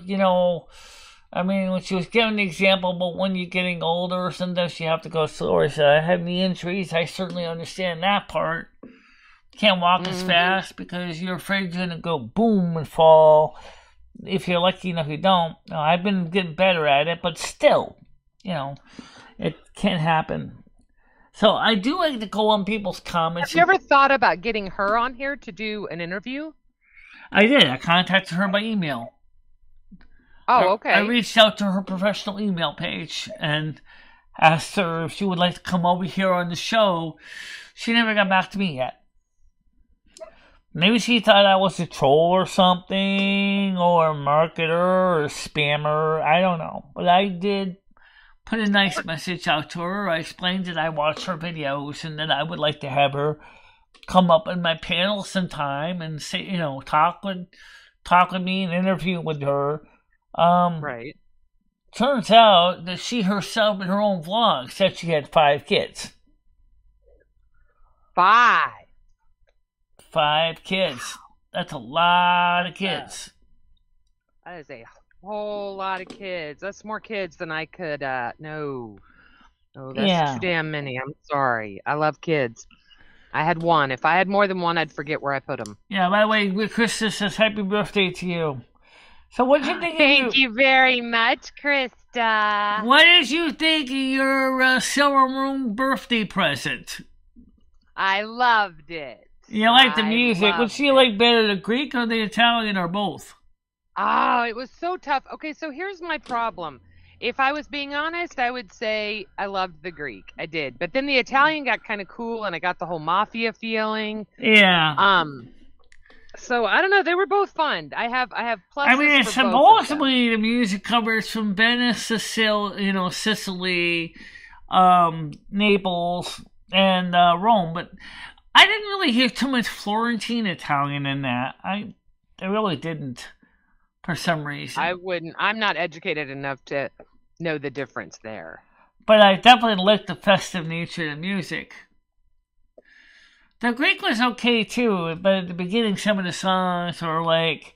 I mean, when she was giving the example about when you're getting older, sometimes you have to go slower. So I had knee injuries. I certainly understand that part. Can't walk as fast because you're afraid you're going to go boom and fall. If you're lucky enough, you don't. I've been getting better at it, but still, it can happen. So I do like to go on people's comments. Have you ever thought about getting her on here to do an interview? I did. I contacted her by email. Oh, okay. I reached out to her professional email page and asked her if she would like to come over here on the show. She never got back to me yet. Maybe she thought I was a troll or something, or a marketer, or a spammer. I don't know. But I did put a nice message out to her. I explained that I watch her videos and that I would like to have her come up in my panel sometime and say, talk with me and interview with her. Right. Turns out that she herself in her own vlog said she had 5 kids. 5 kids. That's a lot of kids. That is a whole lot of kids. That's more kids than I could, no. Oh, that's too damn many. I'm sorry. I love kids. I had 1. If I had more than 1, I'd forget where I put them. Yeah, by the way, Krista says happy birthday to you. So what did you think Thank you very much, Krista. What did you think of your Silvermoon birthday present? I loved it. You like the music. Would you like better the Greek or the Italian or both? Oh, it was so tough. Okay, so here's my problem. If I was being honest, I would say I loved the Greek. I did. But then the Italian got kind of cool and I got the whole mafia feeling. Yeah. So I don't know, they were both fun. I have pluses. I mean, it's supposedly the music covers from Venice, Sicily, Naples, and Rome, but I didn't really hear too much Florentine Italian in that. I really didn't, for some reason. I wouldn't. I'm not educated enough to know the difference there. but I definitely liked the festive nature of the music. The Greek was okay too, but at the beginning, some of the songs were like,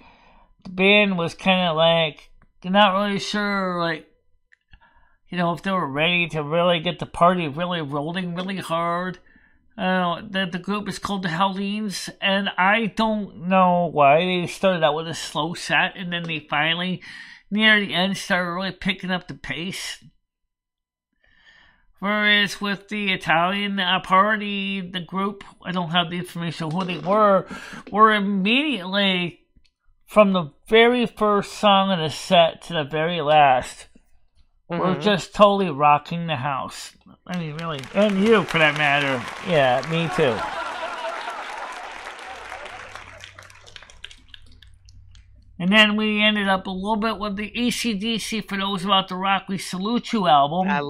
the band was kind of like, they're not really sure, like, you know, if they were ready to really get the party really rolling really hard. The group is called the Hellenes, and I don't know why they started out with a slow set, and then they finally, near the end, started really picking up the pace. Whereas with the Italian party, the group, I don't have the information who they were immediately, from the very first song of the set to the very last, we're just totally rocking the house. I mean, really. And you, for that matter. Yeah, me too. And then we ended up a little bit with the AC/DC For Those About to Rock We Salute You album. I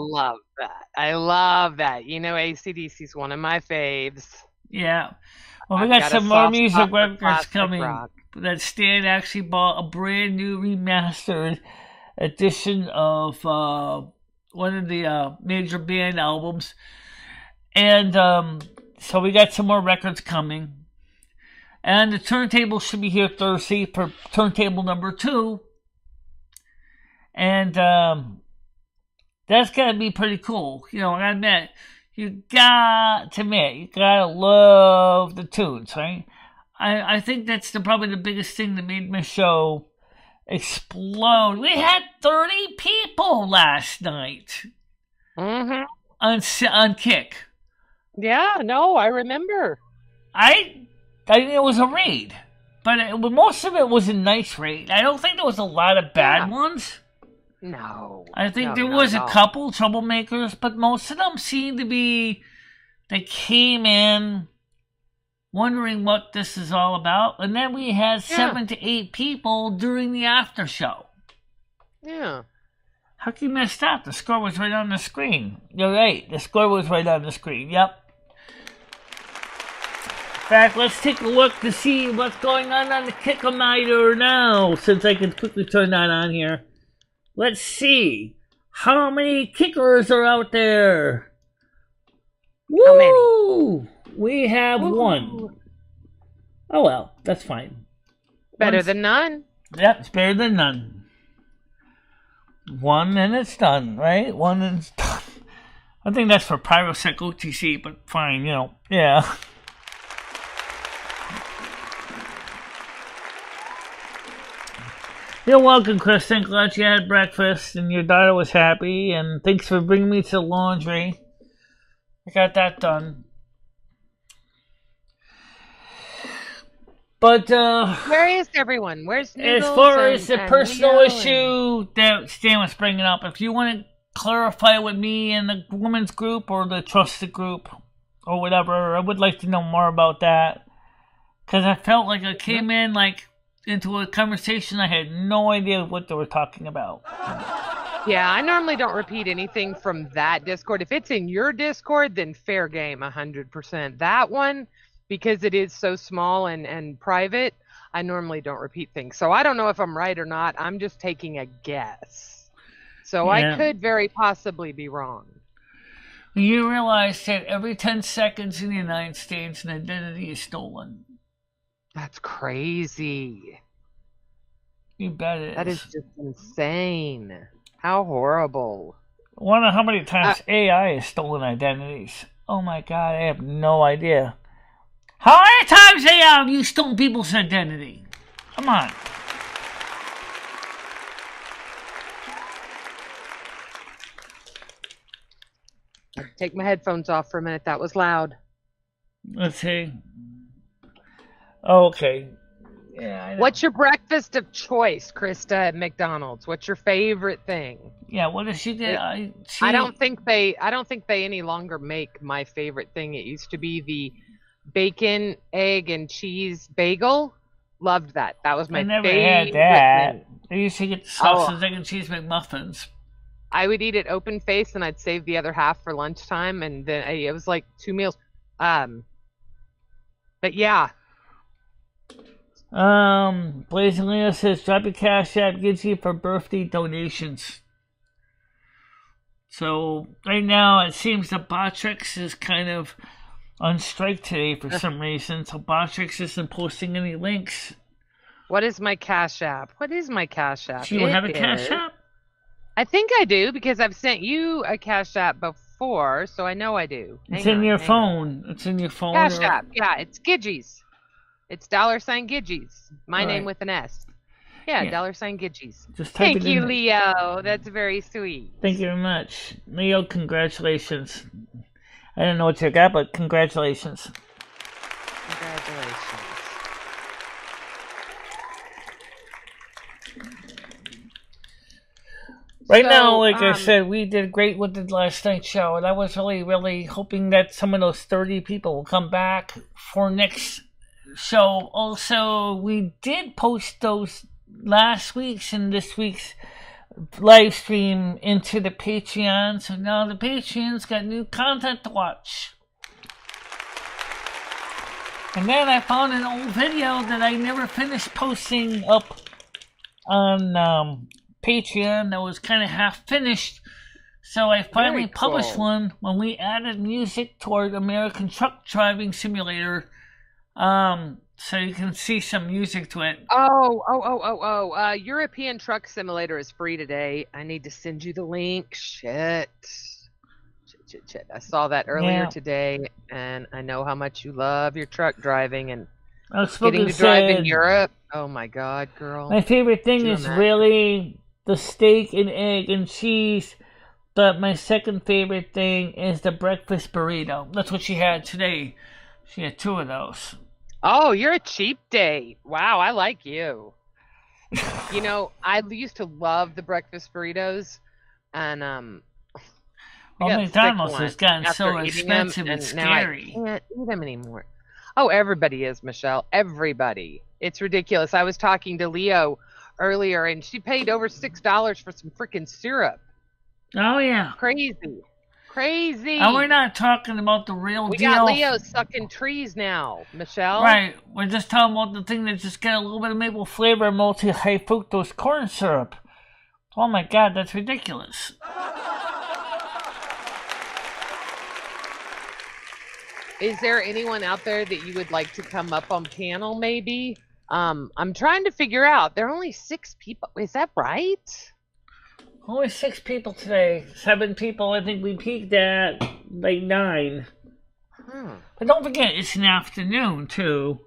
love that. You know, AC/DC is one of my faves. Yeah. Well, we got some more music records coming. Rock. That Stan actually bought a brand new remastered edition of one of the major band albums. And so we got some more records coming. And the turntable should be here Thursday for turntable number 2. And that's going to be pretty cool. You know, I admit, you gotta love the tunes, right? I think that's probably the biggest thing that made my show explode. We had 30 people last night on Kick. Yeah, no, I remember. I think it was a raid, but most of it was a nice raid. I don't think there was a lot of bad ones. No. I think there was a couple troublemakers, but most of them seemed to be, they came in wondering what this is all about, and then we had 7 to 8 people during the after show. Yeah. How can you miss that? The score was right on the screen. You're right, the score was right on the screen, yep. In fact, let's take a look to see what's going on the Kick-O-Meter now, since I can quickly turn that on here. Let's see how many kickers are out there. Woo! How many? We have 1. Oh well, that's fine. Better than none. Yep, it's better than none. 1 and it's done, right? 1 and it's done. I think that's for Pyrosec OTC, but fine, you know, yeah. You're welcome, Kristen. Glad you had breakfast and your daughter was happy. And thanks for bringing me to the laundry. I got that done. But, where is everyone? Where's Noodles? As far as the personal issue that Stan was bringing up, if you want to clarify with me and the women's group or the trusted group or whatever, I would like to know more about that. Because I felt like I came in like into a conversation I had no idea what they were talking about. Yeah, I normally don't repeat anything from that Discord. If it's in your Discord, then fair game, 100%. That one, because it is so small and private, I normally don't repeat things. So I don't know if I'm right or not. I'm just taking a guess. So I could very possibly be wrong. You realize that every 10 seconds in the United States, an identity is stolen. That's crazy. You bet it is. That is just insane. How horrible. I wonder how many times AI has stolen identities. Oh my god, I have no idea. How many times AI have you stolen people's identity? Come on. Take my headphones off for a minute. That was loud. Let's see. Okay. Yeah, I know. What's your breakfast of choice, Krista, at McDonald's? What's your favorite thing? Yeah, what does she get? I don't think they any longer make my favorite thing. It used to be the bacon, egg, and cheese bagel. Loved that. That was my favorite. I never had that. Thing. I used to get the sausage, egg, and cheese McMuffins. I would eat it open faced, and I'd save the other half for lunchtime, and then it was like 2 meals. But yeah. Blazing Leo says, drop your cash app, gives you for birthday donations. So right now it seems that Botrix is kind of on strike today for some reason. So Botrix isn't posting any links. What is my Cash App? What is my Cash App? Do you have a Cash App? I think I do because I've sent you a Cash App before, so I know I do. It's in your phone. It's in your phone. Cash App. Yeah, it's Gidgies. It's $ Gidgies. My name with an S. Yeah, $ Gidgies. Thank you, Leo. That's very sweet. Thank you very much. Leo, congratulations. I don't know what you got, but congratulations. Congratulations. Right now, like I said, we did great with the last night's show, and I was really, really hoping that some of those 30 people will come back for next show. Also, we did post those last week's and this week's live stream into the Patreon, so now the Patreon's got new content to watch. And then I found an old video that I never finished posting up on Patreon that was kind of half finished, so I finally published one when we added music toward American Truck Driving Simulator, so you can see some music to it. European Truck Simulator is free today. I need to send you the link. Shit. I saw that earlier today, and I know how much you love your truck driving and getting to drive in Europe. Oh my God, girl. My favorite thing is really the steak and egg and cheese, but my second favorite thing is the breakfast burrito. That's what she had today. She had 2 of those. Oh, you're a cheap date. Wow, I like you. You know, I used to love the breakfast burritos, and McDonald's has gotten so expensive and scary. Now I can't eat them anymore. Oh, everybody is, Michelle. Everybody. It's ridiculous. I was talking to Leo earlier, and she paid over $6 for some freaking syrup. Oh, yeah. Crazy. And we're not talking about the real deal. We got Leo sucking trees now, Michelle. Right. We're just talking about the thing that just got a little bit of maple flavor and multi-high fructose corn syrup. Oh, my God, that's ridiculous. Is there anyone out there that you would like to come up on panel, maybe? I'm trying to figure out. There are only 6 people. Is that right? Only 6 people today. 7 people. I think we peaked at like 9. But don't forget, it's an afternoon too.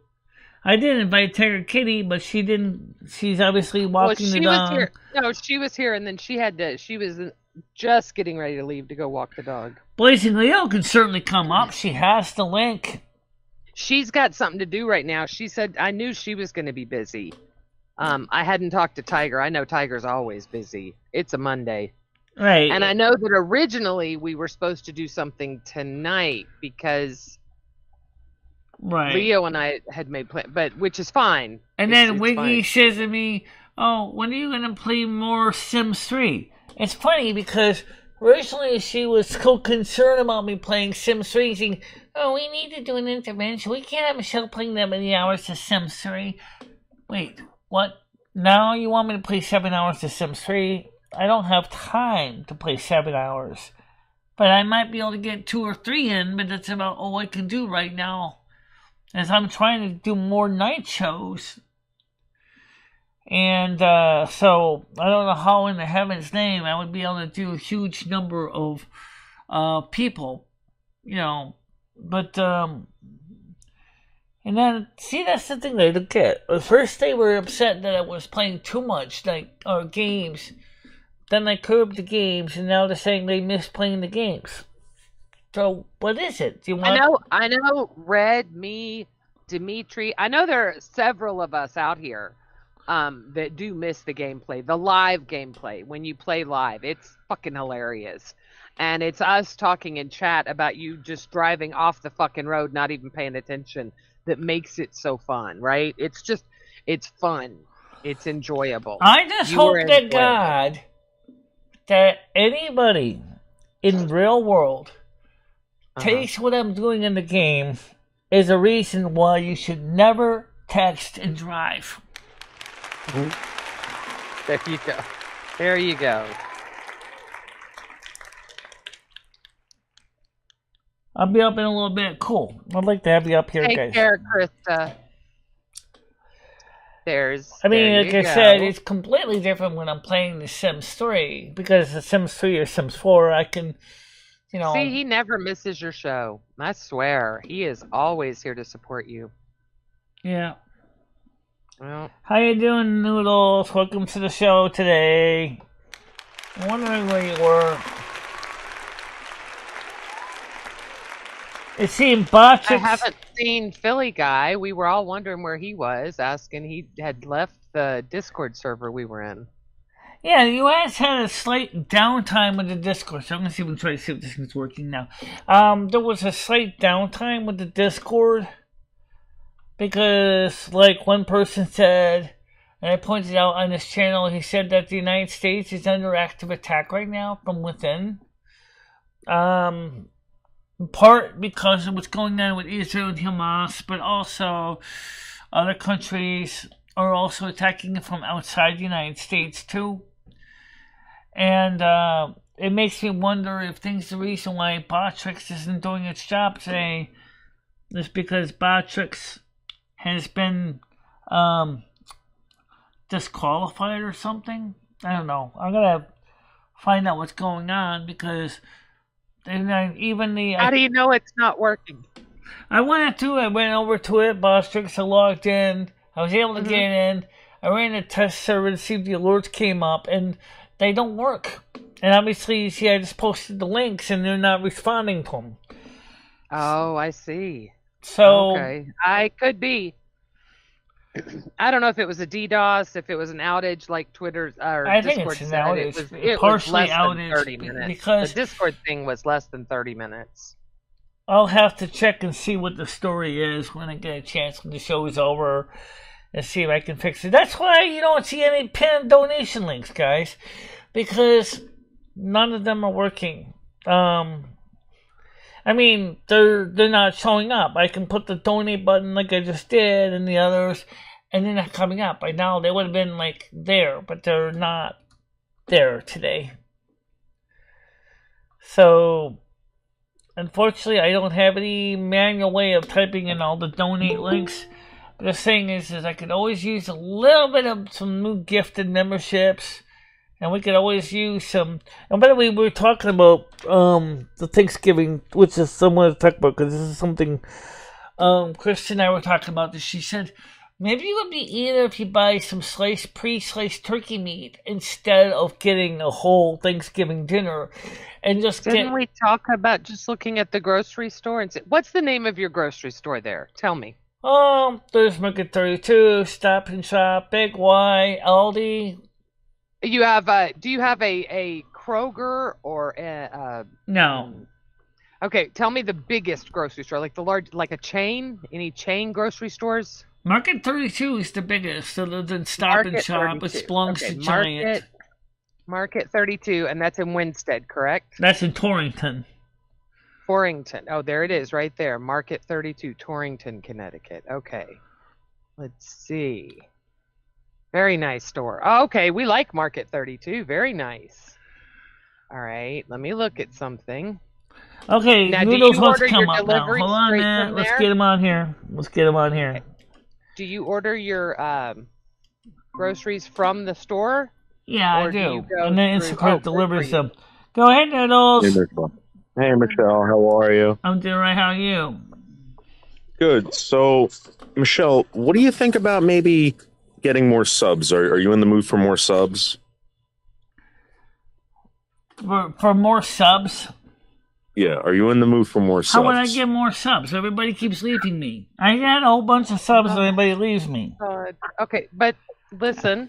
I did invite Tiger Kitty, but she didn't. She's obviously walking the dog. Was here. No, she was here, and then she had to. She was just getting ready to leave to go walk the dog. Blazing Leo can certainly come up. She has the link. She's got something to do right now. She said, I knew she was going to be busy. I hadn't talked to Tiger. I know Tiger's always busy. It's a Monday. Right. And I know that originally we were supposed to do something tonight because Leo and I had made plans, which is fine. And then Wiggy says to me, oh, when are you going to play more Sims 3? It's funny because originally she was so concerned about me playing Sims 3, saying, oh, we need to do an intervention. We can't have Michelle playing that many hours of Sims 3. Wait, what? Now you want me to play 7 hours of Sims 3? I don't have time to play 7 hours. But I might be able to get 2 or 3 in, but that's about all I can do right now. As I'm trying to do more night shows. And so I don't know how in the heaven's name I would be able to do a huge number of people, you know. But and then see, that's the thing they don't get. At first they were upset that I was playing too much, like games. Then I curbed the games, and now they're saying they miss playing the games. So what is it? Do you want? I know. Red, me, Dimitri. I know there are several of us out here. That do miss the gameplay, the live gameplay. When you play live, it's fucking hilarious. And it's us talking in chat about you just driving off the fucking road, not even paying attention, that makes it so fun, right? It's fun. It's enjoyable. I just hope to God that anybody in real world takes what I'm doing in the game as a reason why you should never text and drive. There you go. There you go. I'll be up in a little bit. Cool. I'd like to have you up here, Take guys. care, Krista. I mean, like I said, it's completely different when I'm playing The Sims 3. Because The Sims 3 or Sims 4, I can, you know... See, he never misses your show. I swear. He is always here to support you. Yeah. Well, How you doing, Noodles? Welcome to the show today. I'm wondering where you were. It seemed Botchix... I haven't seen Philly Guy. We were all wondering where he was, asking he had left the Discord server we were in. Yeah, the U.S. had a slight downtime with the Discord, so I'm going to see if we can try to see if this thing's working now. There was a slight downtime with the Discord because, like, one person said, and I pointed out on this channel, he said that the United States is under active attack right now from within. In part because of what's going on with Israel and Hamas, but also other countries are also attacking it from outside the United States too. And it makes me wonder if the reason why Botchix isn't doing its job today is because Botchix has been disqualified or something. I don't know. I'm gonna find out what's going on because even the... How do you know it's not working? I went over to it, Botchix, I logged in, I was able to get in, I ran a test server to see if the alerts came up, and they don't work. And obviously, you see, I just posted the links, and they're not responding to them. Oh, I see. So... Okay. I could be. I don't know if it was a DDoS, if it was an outage like Twitter's or I think Discord it's an said. outage. It partially was less outage than 30 minutes. because The Discord thing was less than 30 minutes. I'll have to check and see what the story is when I get a chance when the show is over and see if I can fix it. That's why you don't see any pinned donation links, guys, because none of them are working. I mean, they're not showing up. I can put the donate button like I just did and the others, and they're not coming up. By now, they would have been, like, there, but they're not there today. So, unfortunately, I don't have any manual way of typing in all the donate links. But the thing is I could always use a little bit of some new gifted memberships, and we could always use some... And by the way, we were talking about the Thanksgiving, which is someone to talk about, because this is something Kristen and I were talking about this. She said, maybe it would be easier if you buy some pre-sliced turkey meat instead of getting a whole Thanksgiving dinner, and just Didn't we talk about just looking at the grocery store and say, what's the name of your grocery store there? Tell me. There's Market 32, Stop and Shop, Big Y, Aldi. You have do you have a Kroger or a No. Okay, tell me the biggest grocery store, like the large, like a chain. Any chain grocery stores? Market 32 is the biggest, other than Stop and Shop, which belongs to Giant. Market 32, and that's in Winstead, correct? That's in Torrington. Torrington. Oh, there it is, right there. Market 32, Torrington, Connecticut. Okay. Let's see. Very nice store. Oh, okay, we like Market 32. Very nice. All right, let me look at something. Okay, now, Noodles wants to come up now. Hold on a minute. Let's get him on here. Okay. Do you order your groceries from the store? Yeah, I do. And then Instacart delivers them. Go ahead, Noodles. Hey, Michelle. How are you? I'm doing right. How are you? Good. So, Michelle, what do you think about maybe getting more subs? Are you in the mood for more subs? For more subs? Yeah. Are you in the mood for more subs? How would I get more subs? Everybody keeps leaving me. I got a whole bunch of subs and everybody leaves me. Okay, but listen.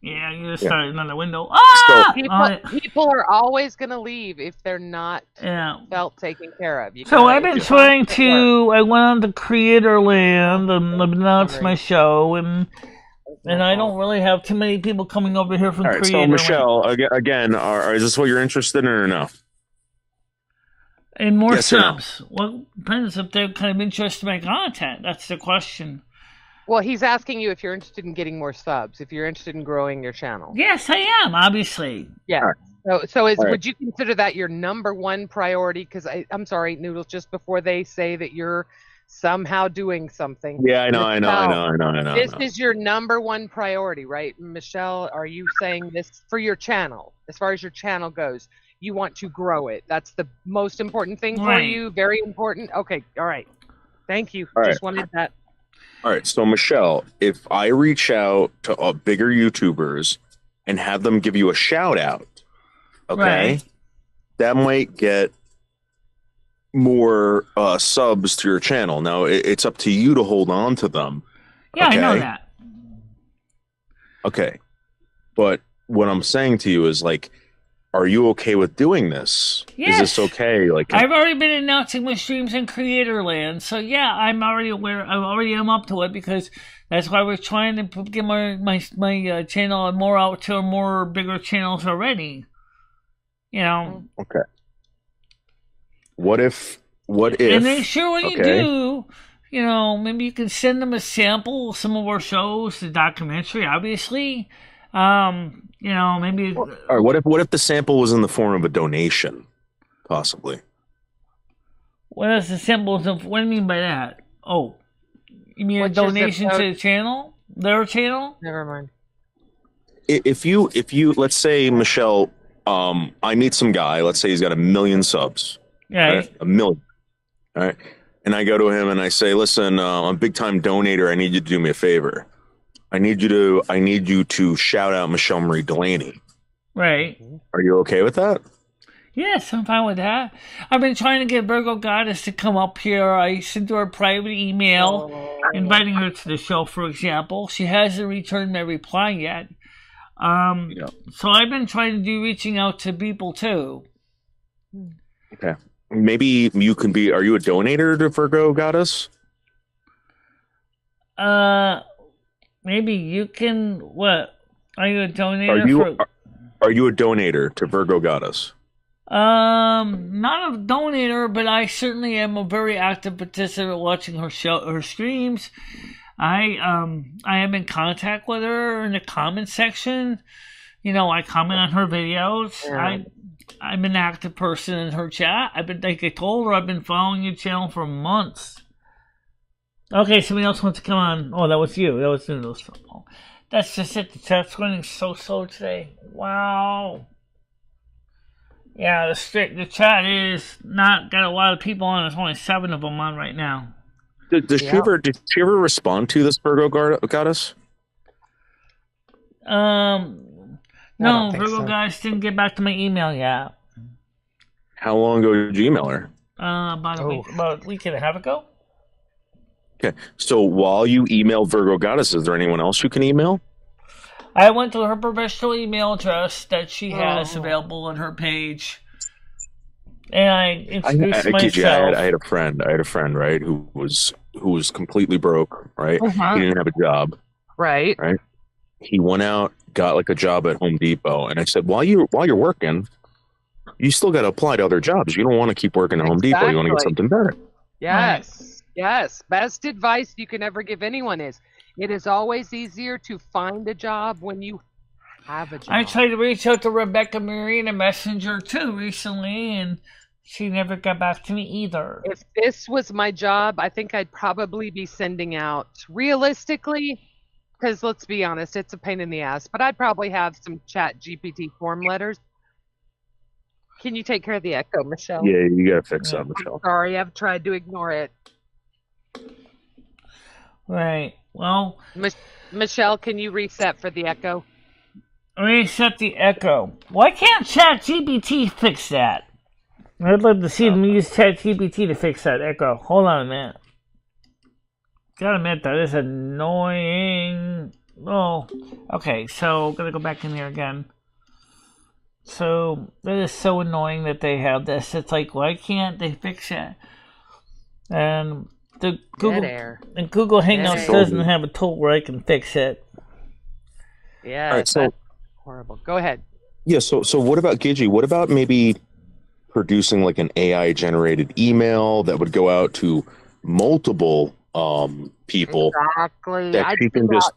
Yeah, you just started another window. Ah! People are always going to leave if they're not felt taken care of. So I've been trying to... I went on to Creator Land and announced my show, and I don't really have too many people coming over here from Creator Land. So Michelle, again, is this what you're interested in or no? And more subs. No? Well, depends if they're kind of interested in my content. That's the question. Well, he's asking you if you're interested in getting more subs, if you're interested in growing your channel. Yes, I am, obviously. Yeah. So All right. would you consider that your number one priority? Because I'm sorry, Noodles, just before they say that you're somehow doing something. Yeah, I know. This is your number one priority, right? Michelle, are you saying this for your channel? As far as your channel goes, you want to grow it. That's the most important thing for Right. you. Very important. Okay. All right. Thank you. All right. Just wanted that. All right. So, Michelle, if I reach out to bigger YouTubers and have them give you a shout out, okay, Right. that might get more subs to your channel. Now, it's up to you to hold on to them. Yeah, okay? I know that. Okay. But what I'm saying to you is, like, are you okay with doing this? Yes. Is this okay? Like, I've already been announcing my streams in Creator Land, so yeah, I'm already aware. I already am up to it because that's why we're trying to get my channel more out to more bigger channels already. You know. okay. What if? And then sure, when you okay. do, you know, maybe you can send them a sample of some of our shows, the documentary, obviously. You know, maybe. All right. What if the sample was in the form of a donation, possibly? What is the symbols of? What do you mean by that? Oh, you mean What's a your donation zip to code? the channel, their channel? Never mind. If you let's say, Michelle, I meet some guy. Let's say he's got 1 million subs. Right. 1 million. All right. And I go to him and I say, listen, I'm a big time donator. I need you to do me a favor. I need you to shout out MicheleMarieDalene. Right. Are you okay with that? Yes, I'm fine with that. I've been trying to get Virgo Goddess to come up here. I sent her a private email inviting her to the show, for example. She hasn't returned my reply yet. So I've been trying to do reaching out to people too. Okay. Maybe you can be. Are you a donator to Virgo Goddess? Maybe you can. What? Are you a donator? Are you a donator to Virgo Goddess? Not a donator, but I certainly am a very active participant watching her streams. I am in contact with her in the comment section. You know, I comment on her videos. Yeah. I'm an active person in her chat. Like I told her, I've been following your channel for months. Okay, somebody else wants to come on. Oh, that was you. That was Noodles. Oh, that's just it. The chat's running so slow today. Wow. Yeah, the chat is not got a lot of people on. There's only 7 of them on right now. Did she ever respond to this Virgo Goddess? No, think Virgo so. guys didn't get back to my email yet. How long ago did you email her? About a week and a half ago. Okay, so while you email Virgo Goddess, is there anyone else you can email? I went to her professional email address that she has available on her page, and I introduced myself. I had a friend, right, who was completely broke, right? He didn't have a job, Right. right? He went out, got like a job at Home Depot, and I said, while you're working, you still got to apply to other jobs. You don't want to keep working at Home Depot. You want to get something better. Yes. Yes. Best advice you can ever give anyone is it is always easier to find a job when you have a job. I tried to reach out to Rebecca Marie in a messenger too recently, and she never got back to me either. If this was my job, I think I'd probably be sending out, realistically, because let's be honest, it's a pain in the ass, but I'd probably have some Chat GPT form letters. Can you take care of the echo, Michelle? Yeah, you got to fix that, Michelle. Sorry, I've tried to ignore it. Right. Well, Michelle, can you reset for the echo? reset the echo. Why can't ChatGPT fix that? I'd love to see them use ChatGPT to fix that echo. Hold on a minute. Gotta admit, that is annoying. Oh, okay, so gonna go back in there again. So, that is so annoying that they have this. It's like, why can't they fix it? And the Google and Google Hangouts doesn't have a tool where I can fix it. Yeah, All right, so that's horrible. Go ahead. yeah, so what about Gigi? What about maybe producing like an AI generated email that would go out to multiple people Exactly. that she can just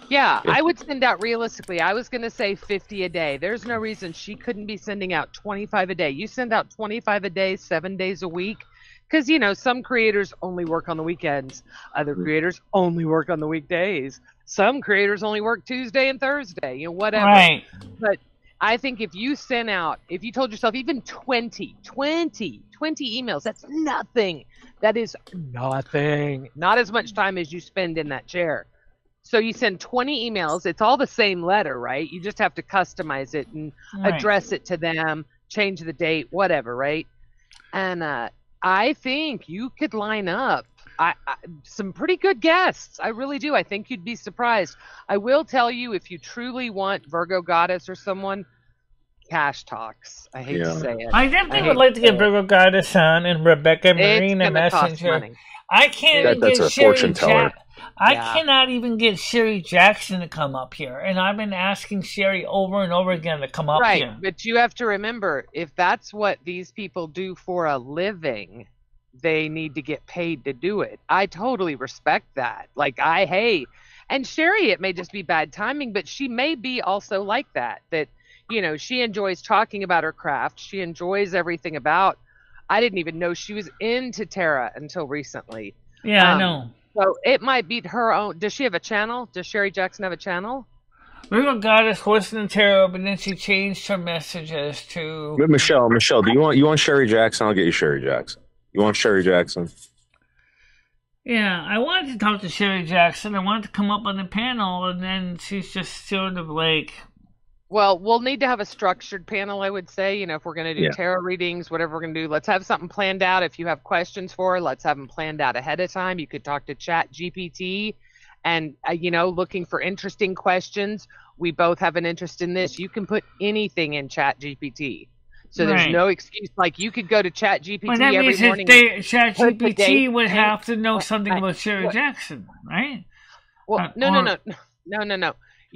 Yeah, I would send out realistically. I was going to say 50 a day. There's no reason she couldn't be sending out 25 a day. You send out 25 a day, 7 days a week. Because, some creators only work on the weekends. Other creators only work on the weekdays. Some creators only work Tuesday and Thursday, whatever. Right. But I think if you told yourself even 20 emails, that's nothing. That is nothing. Not as much time as you spend in that chair. So you send 20 emails. It's all the same letter, right? You just have to customize it and address it to them, change the date, whatever, right? And I think you could line up some pretty good guests. I really do. I think you'd be surprised. I will tell you, if you truly want Virgo Goddess or someone, Cash Talks. I hate to say it. I definitely would like to get Virgo Goddess on and Rebecca Marina Messenger. I can't even get Sherry Jackson. I cannot even get Sherry Jackson to come up here, and I've been asking Sherry over and over again to come up here. Right, but you have to remember, if that's what these people do for a living, they need to get paid to do it. I totally respect that. And Sherry, it may just be bad timing, but she may be also like that she enjoys talking about her craft. She enjoys everything about. I didn't even know she was into Terra until recently. Yeah, I know. So it might be her own. Does she have a channel? Does Sherry Jackson have a channel? Virgo Goddess Horse and Tarot, but then she changed her messages to Michelle, do you want Sherry Jackson? I'll get you Sherry Jackson. You want Sherry Jackson? Yeah, I wanted to talk to Sherry Jackson. I wanted to come up on the panel, and then she's just sort of like. Well, we'll need to have a structured panel, I would say. If we're going to do tarot readings, whatever we're going to do, let's have something planned out. If you have questions for her, let's have them planned out ahead of time. You could talk to ChatGPT and, looking for interesting questions. We both have an interest in this. You can put anything in ChatGPT. So there's no excuse. Like, you could go to ChatGPT every morning. ChatGPT would have to know something about Sherry Jackson, right? Well, no.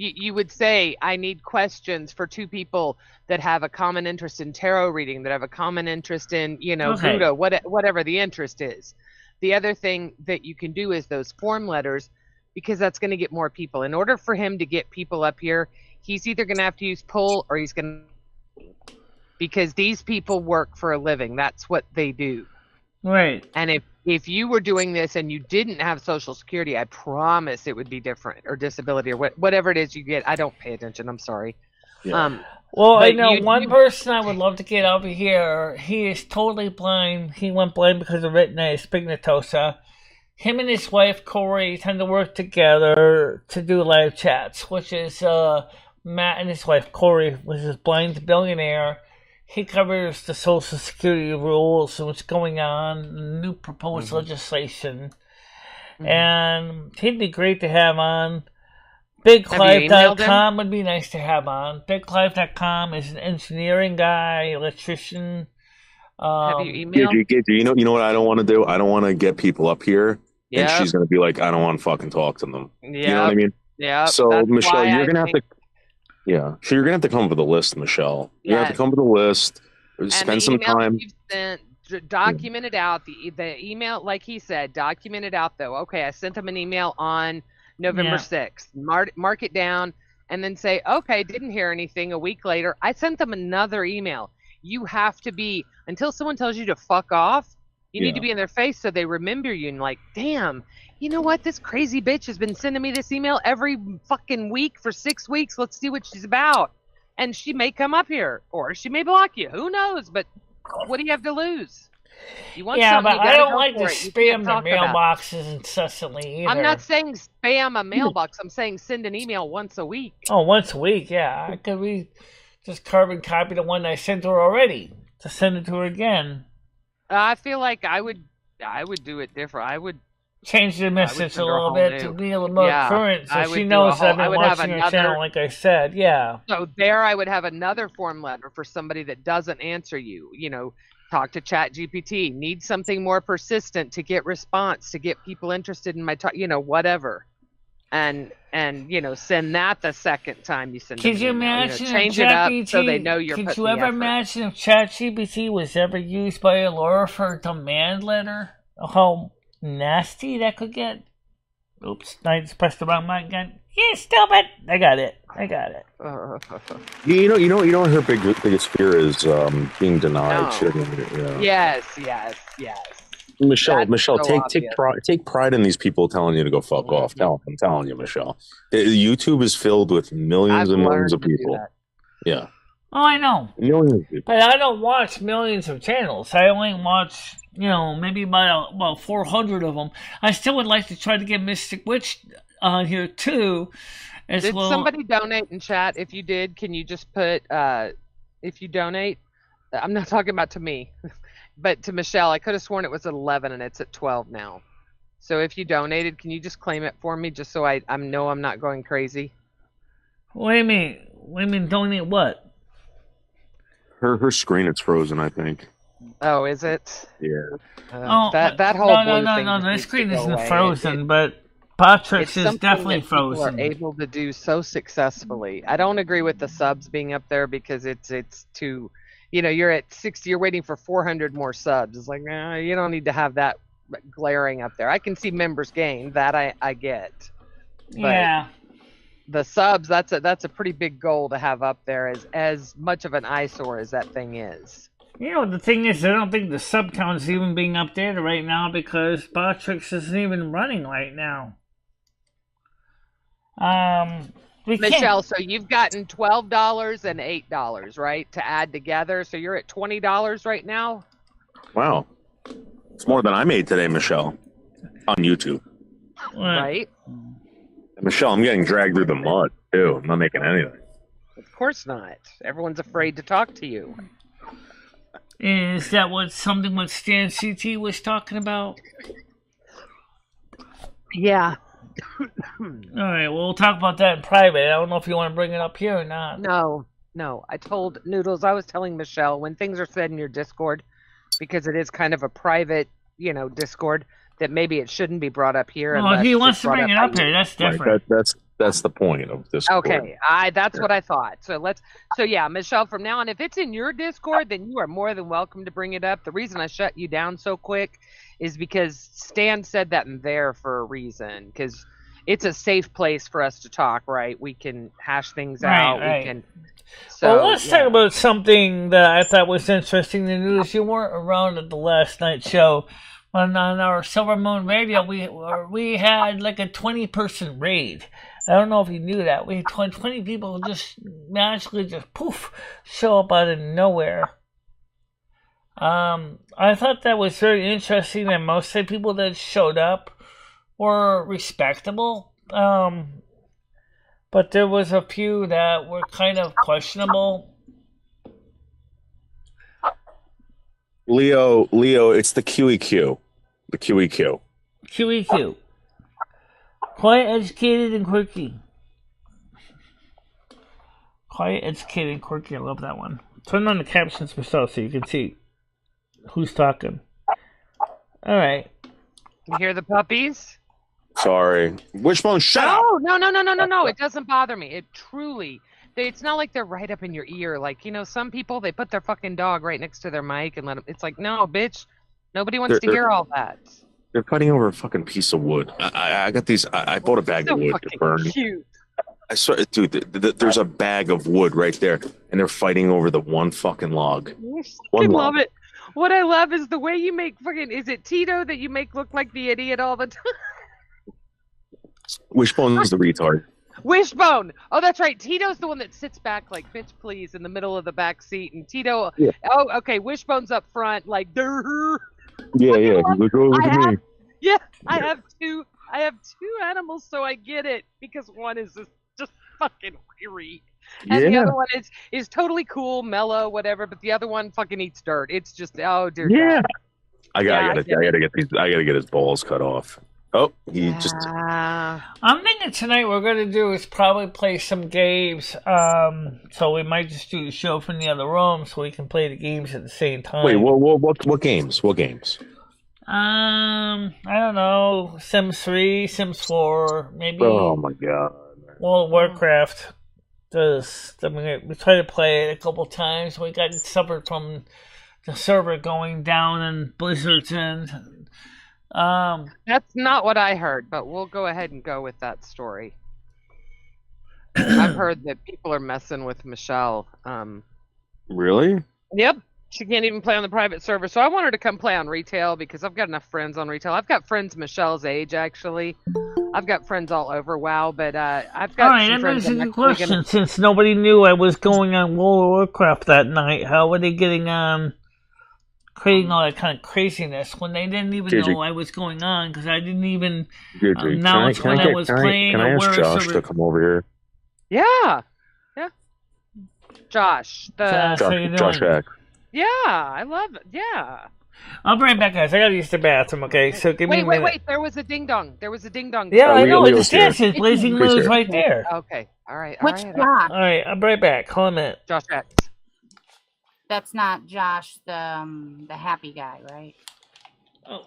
You would say, I need questions for two people that have a common interest in tarot reading, that have a common interest in, Buddha, whatever the interest is. The other thing that you can do is those form letters, because that's going to get more people. In order for him to get people up here, he's either going to have to use pull or he's going to, because these people work for a living. That's what they do. Right. And if you were doing this and you didn't have Social Security, I promise it would be different, or disability, or whatever it is you get. I don't pay attention. I'm sorry. Yeah. Well, I know one person I would love to get over here. He is totally blind. He went blind because of retinitis pigmentosa. Him and his wife, Corey, tend to work together to do live chats, which is Matt and his wife, Corey, which is blind billionaire. He covers the Social Security rules and what's going on, new proposed legislation. And he'd be great to have on. BigClive.com would be nice to have on. BigClive.com is an engineering guy, electrician. Have you emailed? You know what I don't want to do? I don't want to get people up here, and she's going to be like, I don't want to fucking talk to them. You know what I mean? Yeah. So, Michelle, you're going to have to... Yeah, so you're gonna have to come up with a list, Michelle. You have to come up with a list. Spend some time. You've sent, document it out. The email, like he said, document it out though. Okay, I sent him an email on November 6th. Mark it down, and then say, okay, didn't hear anything. A week later, I sent them another email. You have to be, until someone tells you to fuck off, you need to be in their face so they remember you and like, damn. You know what? This crazy bitch has been sending me this email every fucking week for 6 weeks. Let's see what she's about. And she may come up here, or she may block you. Who knows? But what do you have to lose? You want but I don't like to spam the mailboxes incessantly either. I'm not saying spam a mailbox. I'm saying send an email once a week. Oh, once a week, yeah. I could just carbon copy the one I sent her already to send it to her again. I feel like I would do it different. I would change the message a little bit to be a little more current, so she knows I've been watching her channel, like I said. So there I would have another form letter for somebody that doesn't answer you. Talk to ChatGPT. Need something more persistent to get response, to get people interested in my talk. Whatever. And send that the second time you send it. Could you imagine change it up so they know you're putting the effort. Could you ever imagine if ChatGPT was ever used by a lawyer for a demand letter? How nasty that could get? Oops, I just pressed the wrong button again. You stupid! I got it. You know what her biggest fear is being denied. No. She doesn't- Yes. Michelle, That's so take obvious. take pride in these people telling you to go fuck off. I'm telling you, Michelle. YouTube is filled with millions I've and millions of learned to do people. that. Yeah, Oh, I know. millions of people. But I don't watch millions of channels. I only watch, maybe about 400 of them. I still would like to try to get Mystic Witch on here too. As Did well. somebody donate in chat? If you did, can you just put if you donate? I'm not talking about to me, but to Michelle. I could have sworn it was at 11 and it's at 12 now. So if you donated, can you just claim it for me, just so I know I'm not going crazy? What do you mean? What do you mean donate what? Her screen is frozen, I think. Oh, is it? Yeah. That whole no, blue thing no. just The needs screen to go isn't away. frozen, but Patrick's It's is something definitely that people frozen. are able to do so successfully. I don't agree with the subs being up there because it's too, you're at 60, you're waiting for 400 more subs. It's like, nah, you don't need to have that glaring up there. I can see members gain, that I get. But Yeah. the subs, that's a pretty big goal to have up there, as much of an eyesore as that thing is. The thing is, I don't think the sub count is even being updated right now because Patrick's isn't even running right now. Michelle, so you've gotten $12 and $8, right, to add together. So you're at $20 right now. Wow, it's more than I made today, Michelle, on YouTube. Right. Michelle, I'm getting dragged through the mud too. I'm not making anything. Of course not. Everyone's afraid to talk to you. Is that something what Stan CT was talking about? Yeah. All right, well, we'll talk about that in private. I don't know if you want to bring it up here or not. No. I told Noodles, I was telling Michelle, when things are said in your Discord, because it is kind of a private, Discord, that maybe it shouldn't be brought up here. Well, if he wants to bring it up here, that's different. Right, that's the point of this. Okay, that's what I thought. So yeah, Michelle, from now on, if it's in your Discord, then you are more than welcome to bring it up. The reason I shut you down so quick is because Stan said that in there for a reason, because it's a safe place for us to talk, right? We can hash things out. Right. We can. So, well, let's talk about something that I thought was interesting. The news, you weren't around at the last night show. On our Silvermoon radio, we had like a 20-person raid. I don't know if you knew that. We had 20 people just magically just poof show up out of nowhere. I thought that was very interesting, and most of the people that showed up were respectable. But there was a few that were kind of questionable. Leo, it's the QEQ. The QEQ. QEQ. Quiet, educated, and quirky. Quiet, educated, and quirky. I love that one. Turn on the captions myself so you can see who's talking. Alright. You hear the puppies? Sorry. Wishbone, shut up! No. It doesn't bother me. It truly... It's not like they're right up in your ear. Like, some people, they put their fucking dog right next to their mic and let them... It's like, no, bitch. Nobody wants to hear all that. They're fighting over a fucking piece of wood. I got these... I bought a bag of wood to burn. Cute. I saw, dude, there's a bag of wood right there, and they're fighting over the one fucking log. I love it. What I love is the way you make fucking... Is it Tito that you make look like the idiot all the time? Wishbone's the retard. Wishbone. Oh, that's right. Tito's the one that sits back like, bitch, please, in the middle of the back seat. And Tito, yeah. Oh, okay. Wishbone's up front, like, durr. Yeah. Look over to me. Yeah, I have two animals, so I get it, because one is just fucking weary. And the other one is totally cool, mellow, whatever, but the other one fucking eats dirt. It's just, oh, dear God. I gotta get his balls cut off. Oh, just... I'm thinking tonight what we're going to do is probably play some games. So we might just do the show from the other room so we can play the games at the same time. Wait, what games? What games? I don't know. Sims 3, Sims 4, maybe. Oh, my God. World of Warcraft. We tried to play it a couple times. We got suffered from the server going down and blizzards and That's not what I heard, but we'll go ahead and go with that story. I've heard that people are messing with Michelle. Really? Yep. She can't even play on the private server. So I want her to come play on retail because I've got enough friends on retail. I've got friends Michelle's age, actually. I've got friends all over WoW, but I've got All right, some that friends raises I'm a actually question. gonna... Since nobody knew I was going on World of Warcraft that night, how were they getting creating all that kind of craziness when they didn't even JJ. know I was going on because I didn't even JJ, announce when I was playing can I or ask where Josh server. to come over here? Yeah. Josh, How you doing? Josh Ack. Yeah, I love it. Yeah. I'll be right back, guys. I gotta use the bathroom, okay? So give me a minute. Wait. There was a ding dong. Yeah, I know. Leo's It's dancing. Blazing Leo's Moon's here. right there. Okay. All right. Which Josh? All right, I'll be right back. Hold on a minute. Josh X. That's not Josh, the happy guy, right? Oh.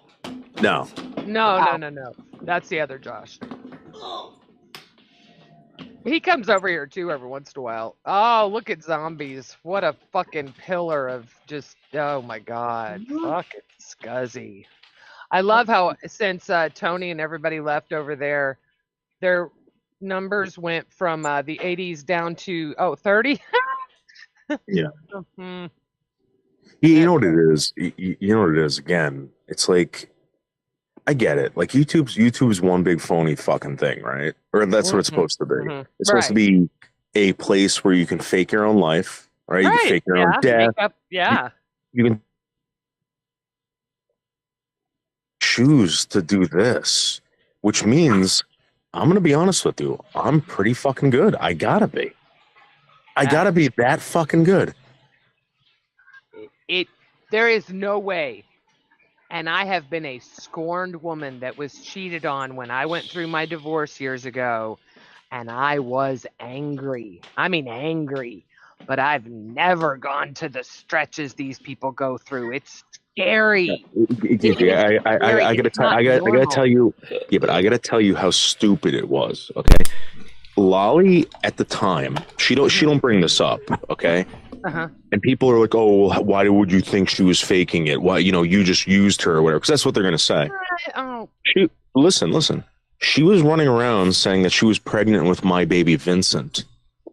No. No. That's the other Josh. He comes over here too every once in a while. Oh, look at zombies. What a fucking pillar of just, oh my God. Fucking scuzzy. I love how since Tony and everybody left over there, their numbers went from the 80s down to, 30? Yeah. Mm-hmm. You know what it is? You know what it is, again? It's like, I get it. Like, YouTube's one big phony fucking thing, right? Or that's what it's supposed to be. It's supposed to be a place where you can fake your own life, right? You can fake your own death. You can choose to do this, which means, I'm going to be honest with you, I'm pretty fucking good. I gotta be. I gotta be that fucking good. There is no way. And I have been a scorned woman that was cheated on when I went through my divorce years ago, and I was angry. I mean, angry. But I've never gone to the stretches these people go through. It's scary. I gotta tell you. Yeah, but I gotta tell you how stupid it was. Okay, Lolly at the time, she don't bring this up. Okay. And people are like, "Oh, well, why would you think she was faking it? Why, you just used her or whatever?" Because that's what they're gonna say. Listen. She was running around saying that she was pregnant with my baby Vincent.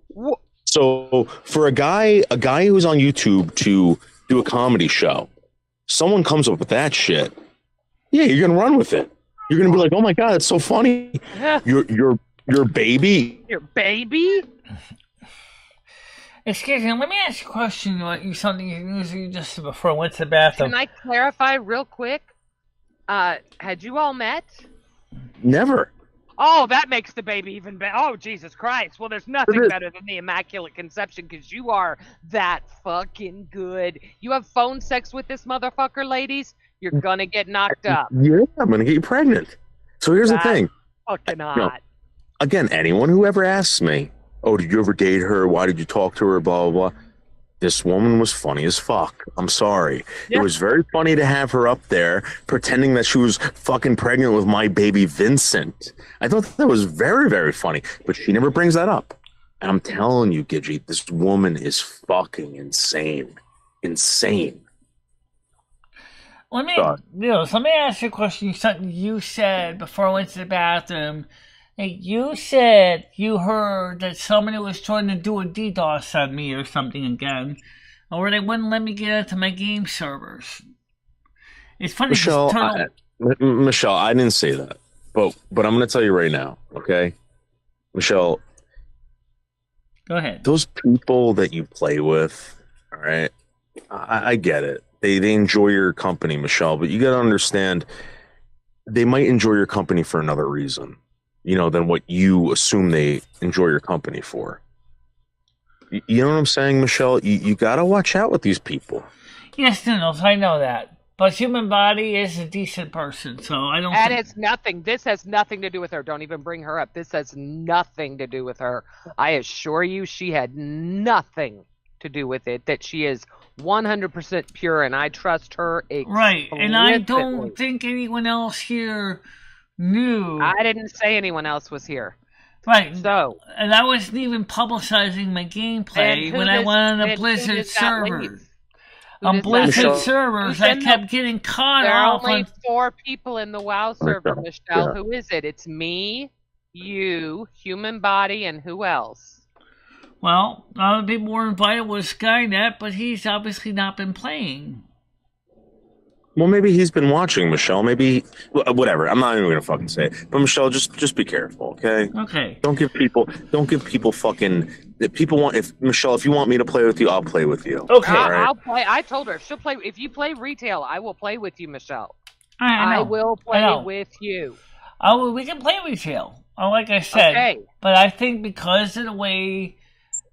What? So for a guy who's on YouTube to do a comedy show, someone comes up with that shit. Yeah, you're gonna run with it. You're gonna be like, "Oh my God, it's so funny." Your baby. Your baby. Excuse me, let me ask you a question. Something you just before I went to the bathroom. Can I clarify real quick? Had you all met? Never. Oh, that makes the baby even better. Oh, Jesus Christ. Well, there's nothing better than the Immaculate Conception because you are that fucking good. You have phone sex with this motherfucker, ladies, you're gonna get knocked up. Yeah, I'm gonna get you pregnant. So here's the thing. Fucking hot. Again, anyone who ever asks me, "Oh, did you ever date her? Why did you talk to her?" Blah, blah, blah. This woman was funny as fuck. I'm sorry. Yeah. It was very funny to have her up there pretending that she was fucking pregnant with my baby Vincent. I thought that was very, very funny, but she never brings that up. And I'm telling you, Gidgey, this woman is fucking insane. Insane. Let me ask you a question. Something you said before I went to the bathroom. You said you heard that somebody was trying to do a DDoS on me or something again, or they wouldn't let me get into my game servers. It's funny. Michelle, I didn't say that, but I'm going to tell you right now, okay? Michelle, go ahead. Those people that you play with, all right, I get it. They enjoy your company, Michelle, but you got to understand, they might enjoy your company for another reason. Than what you assume they enjoy your company for. You know what I'm saying, Michelle? You got to watch out with these people. Yes, Noodles, I know that. But human body is a decent person, so I don't... And it's nothing. This has nothing to do with her. Don't even bring her up. This has nothing to do with her. I assure you she had nothing to do with it. That she is 100% pure, and I trust her explicitly. Right, and I don't think anyone else here... knew. I didn't say anyone else was here. Right. So, and I wasn't even publicizing my gameplay when I went on the Blizzard server. on Blizzard Michelle. servers. I kept getting caught There are off only on. 4 people in the WoW server, Yeah. Michelle. Who is it? It's me, you, Human Body, and who else? Well, other people were invited with Skynet, but he's obviously not been playing. Well, maybe he's been watching, Michelle. Maybe whatever. I'm not even gonna fucking say it. But Michelle, just be careful, okay? Okay. Don't give people fucking. If people want, if Michelle, if you want me to play with you, I'll play with you. Okay. all right? I'll play. I told her she'll play. If you play retail, I will play with you, Michelle. I know. I will I know. play with you. Oh, we can play retail. Like I said. Okay. But I think because of the way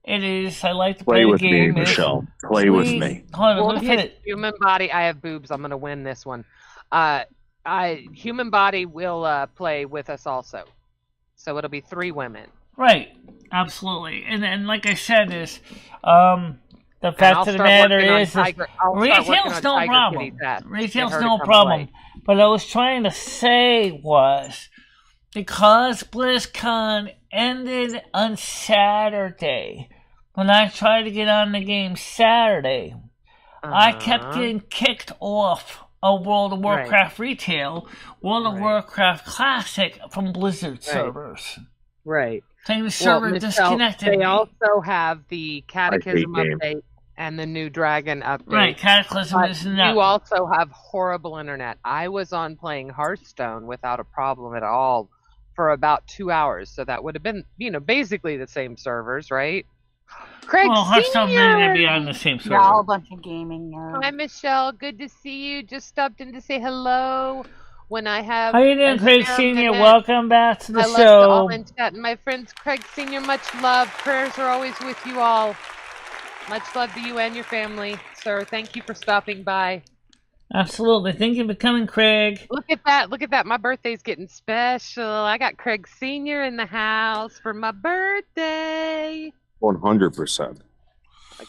it is, I like to play Play with the me, game. Michelle. Play with me. Hold on, We'll look at hit it. Human Body. I have boobs. I'm gonna win this one. Human Body will play with us also. So it'll be 3 women. Right. Absolutely. And like I said, is the fact of the matter is retail's no problem. Retail's no problem. But I was trying to say was because BlizzCon ended on Saturday, when I tried to get on the game Saturday, I kept getting kicked off of World of Warcraft retail, World of Warcraft Classic from Blizzard servers. Right. Saying the server Michelle, disconnected they me. also have the Cataclysm I hate update and the new Dragon update. Right, Cataclysm But is you not. also have horrible internet. I was on playing Hearthstone without a problem at all for about 2 hours. So that would have been, basically the same servers, right? Craig Well, Hearthstone may Senior! not be on the same server. Yeah, a whole bunch of gaming nerds. Hi, Michelle. Good to see you. Just stopped in to say hello. When I have How you doing, a Craig spare Senior? minute, Welcome back to the I love show. to all in chat. And my friends, Craig Senior, much love. Prayers are always with you all. Much love to you and your family, sir. Thank you for stopping by. Absolutely. Thank you for coming, Craig. Look at that. Look at that. My birthday's getting special. I got Craig Senior in the house for my birthday. 100%.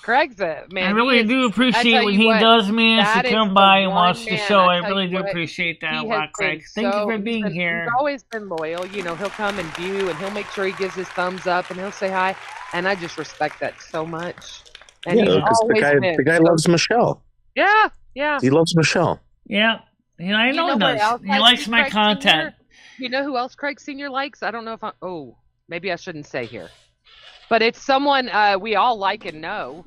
Craig's a man. I really do appreciate when he does manage to come by and watch the show. I really do appreciate that a lot, Craig. Thank you for being here. He's always been loyal. He'll come and view, and he'll make sure he gives his thumbs up, and he'll say hi. And I just respect that so much. And Yeah, because the guy loves Michelle. Yeah, yeah. He loves Michelle. Yeah, I know he does. He likes my content. You know who else Craig Senior likes? I don't know if maybe I shouldn't say here. But it's someone we all like and know.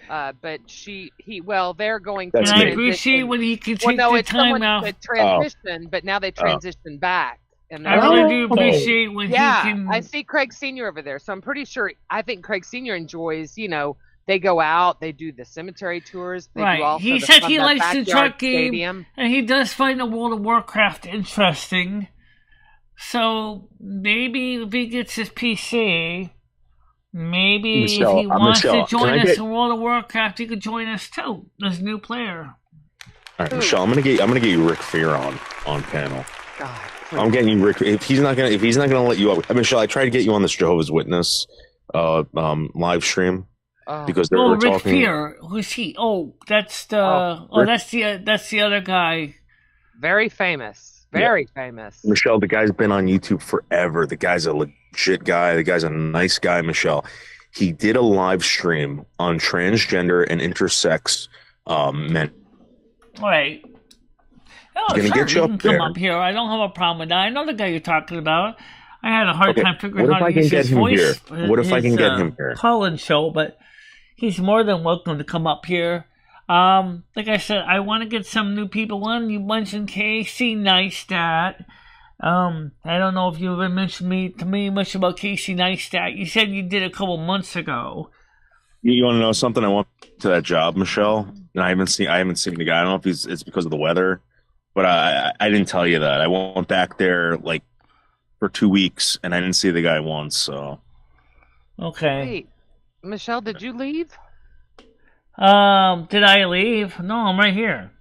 But they're going That's to And I me. appreciate when he can take no, the it's time someone out. that transitioned, but now they transition back. And I really do appreciate when he yeah, can. I see Craig Senior over there, so I'm pretty sure. I think Craig Senior enjoys. They go out, they do the cemetery tours. They do also He the said fun- he that likes the backyard truck game, stadium. and he does find the World of Warcraft interesting. So maybe if he gets his PC, maybe Michelle, if he wants Michelle, to join can I us get- in World of Warcraft, he could join us too. This new player. All right, Michelle, I'm gonna get you Rick Fear on panel. God, I'm getting you Rick. If he's not gonna let you up, Michelle, I tried to get you on this Jehovah's Witness live stream because they were Rick talking. Fear. Who's he? Oh, that's the. That's the other guy. very famous, very famous. Michelle, the guy's been on YouTube forever. The guy's a legit guy. The guy's a nice guy, Michelle. He did a live stream on transgender and intersex men. Right. Oh, He's gonna sure, get you he up can come there. up here. I don't have a problem with that. I know the guy you're talking about. I had a hard Okay, time figuring what out if how I to can use get his him voice. here? What if I can get him here? Call-in show, but he's more than welcome to come up here. Like I said, I want to get some new people on. You mentioned Casey Neistat. I don't know if you ever mentioned to me much about Casey Neistat. You said you did a couple months ago. You want to know something? I went to that job, Michelle, and I haven't seen the guy. I don't know if it's because of the weather, but I didn't tell you that. I went back there like for 2 weeks, and I didn't see the guy once. So Okay. Wait, Michelle, did you leave? Did I leave? No, I'm right here.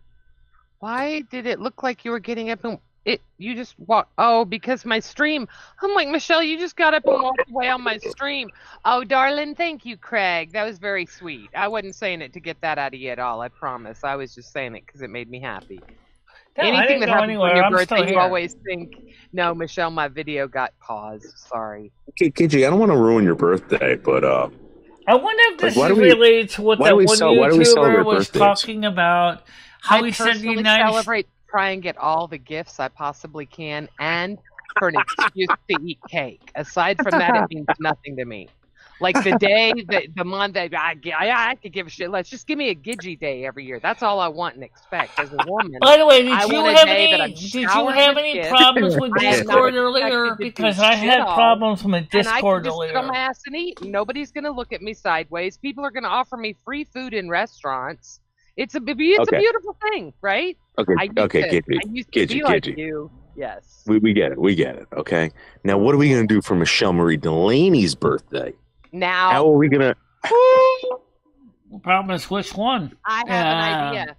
Why did it look like you were getting up and you just walked? Oh, because my stream. I'm like, Michelle, you just got up and walked away on my stream. Oh, darling, thank you, Craig. That was very sweet. I wasn't saying it to get that out of you at all. I promise. I was just saying it because it made me happy. No, I Anything didn't that go happens anywhere. on your I'm still birthday, you here. always think, no, Michelle, my video got paused. Sorry. KJ, I don't want to ruin your birthday, but I I wonder if this Like, why is do we- related to what why that do we one cel- why do we YouTuber celebrate was birthdays? talking about. How I he said the personally United celebrate, try and get all the gifts I possibly can, and for an excuse to eat cake. Aside from that, it means nothing to me. Like the day, the month that I could give a shit. Let's just give me a Gidgee day every year. That's all I want and expect as a woman. By the way, I did you want a have day that I'm any? Did you showered have with any gifts. problems with I am not Discord expected earlier? to do Because I shit had all, problems with and I Discord can just sit on my earlier. ass and eat. Nobody's gonna look at me sideways. People are gonna offer me free food in restaurants. It's a beautiful thing, right? Okay, I used okay, to, Gidgee, I used to be Gidgee, like Gidgee. you. Yes. We get it. Okay. Now, what are we gonna do for MicheleMarieDalene's birthday? Now How are we gonna? The problem is which one? I have an idea.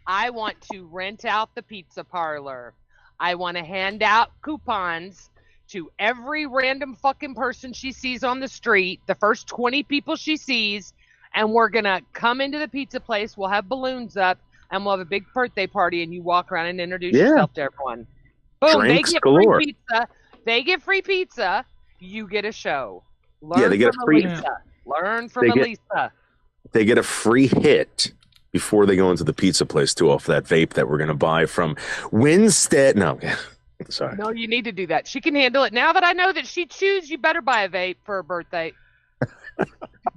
I want to rent out the pizza parlor. I want to hand out coupons to every random fucking person she sees on the street, the first 20 people she sees, and we're going to come into the pizza place. We'll have balloons up, and we'll have a big birthday party, and you walk around and introduce yourself to everyone. Boom, Drinks they get galore. free pizza. They get free pizza. You get a show. Learn they get from a free- Elisa. Learn from They get- Elisa. They get a free hit before they go into the pizza place too, off that vape that we're gonna buy from Winstead. No, sorry. No, you need to do that. She can handle it. Now that I know that she chews, you better buy a vape for her birthday.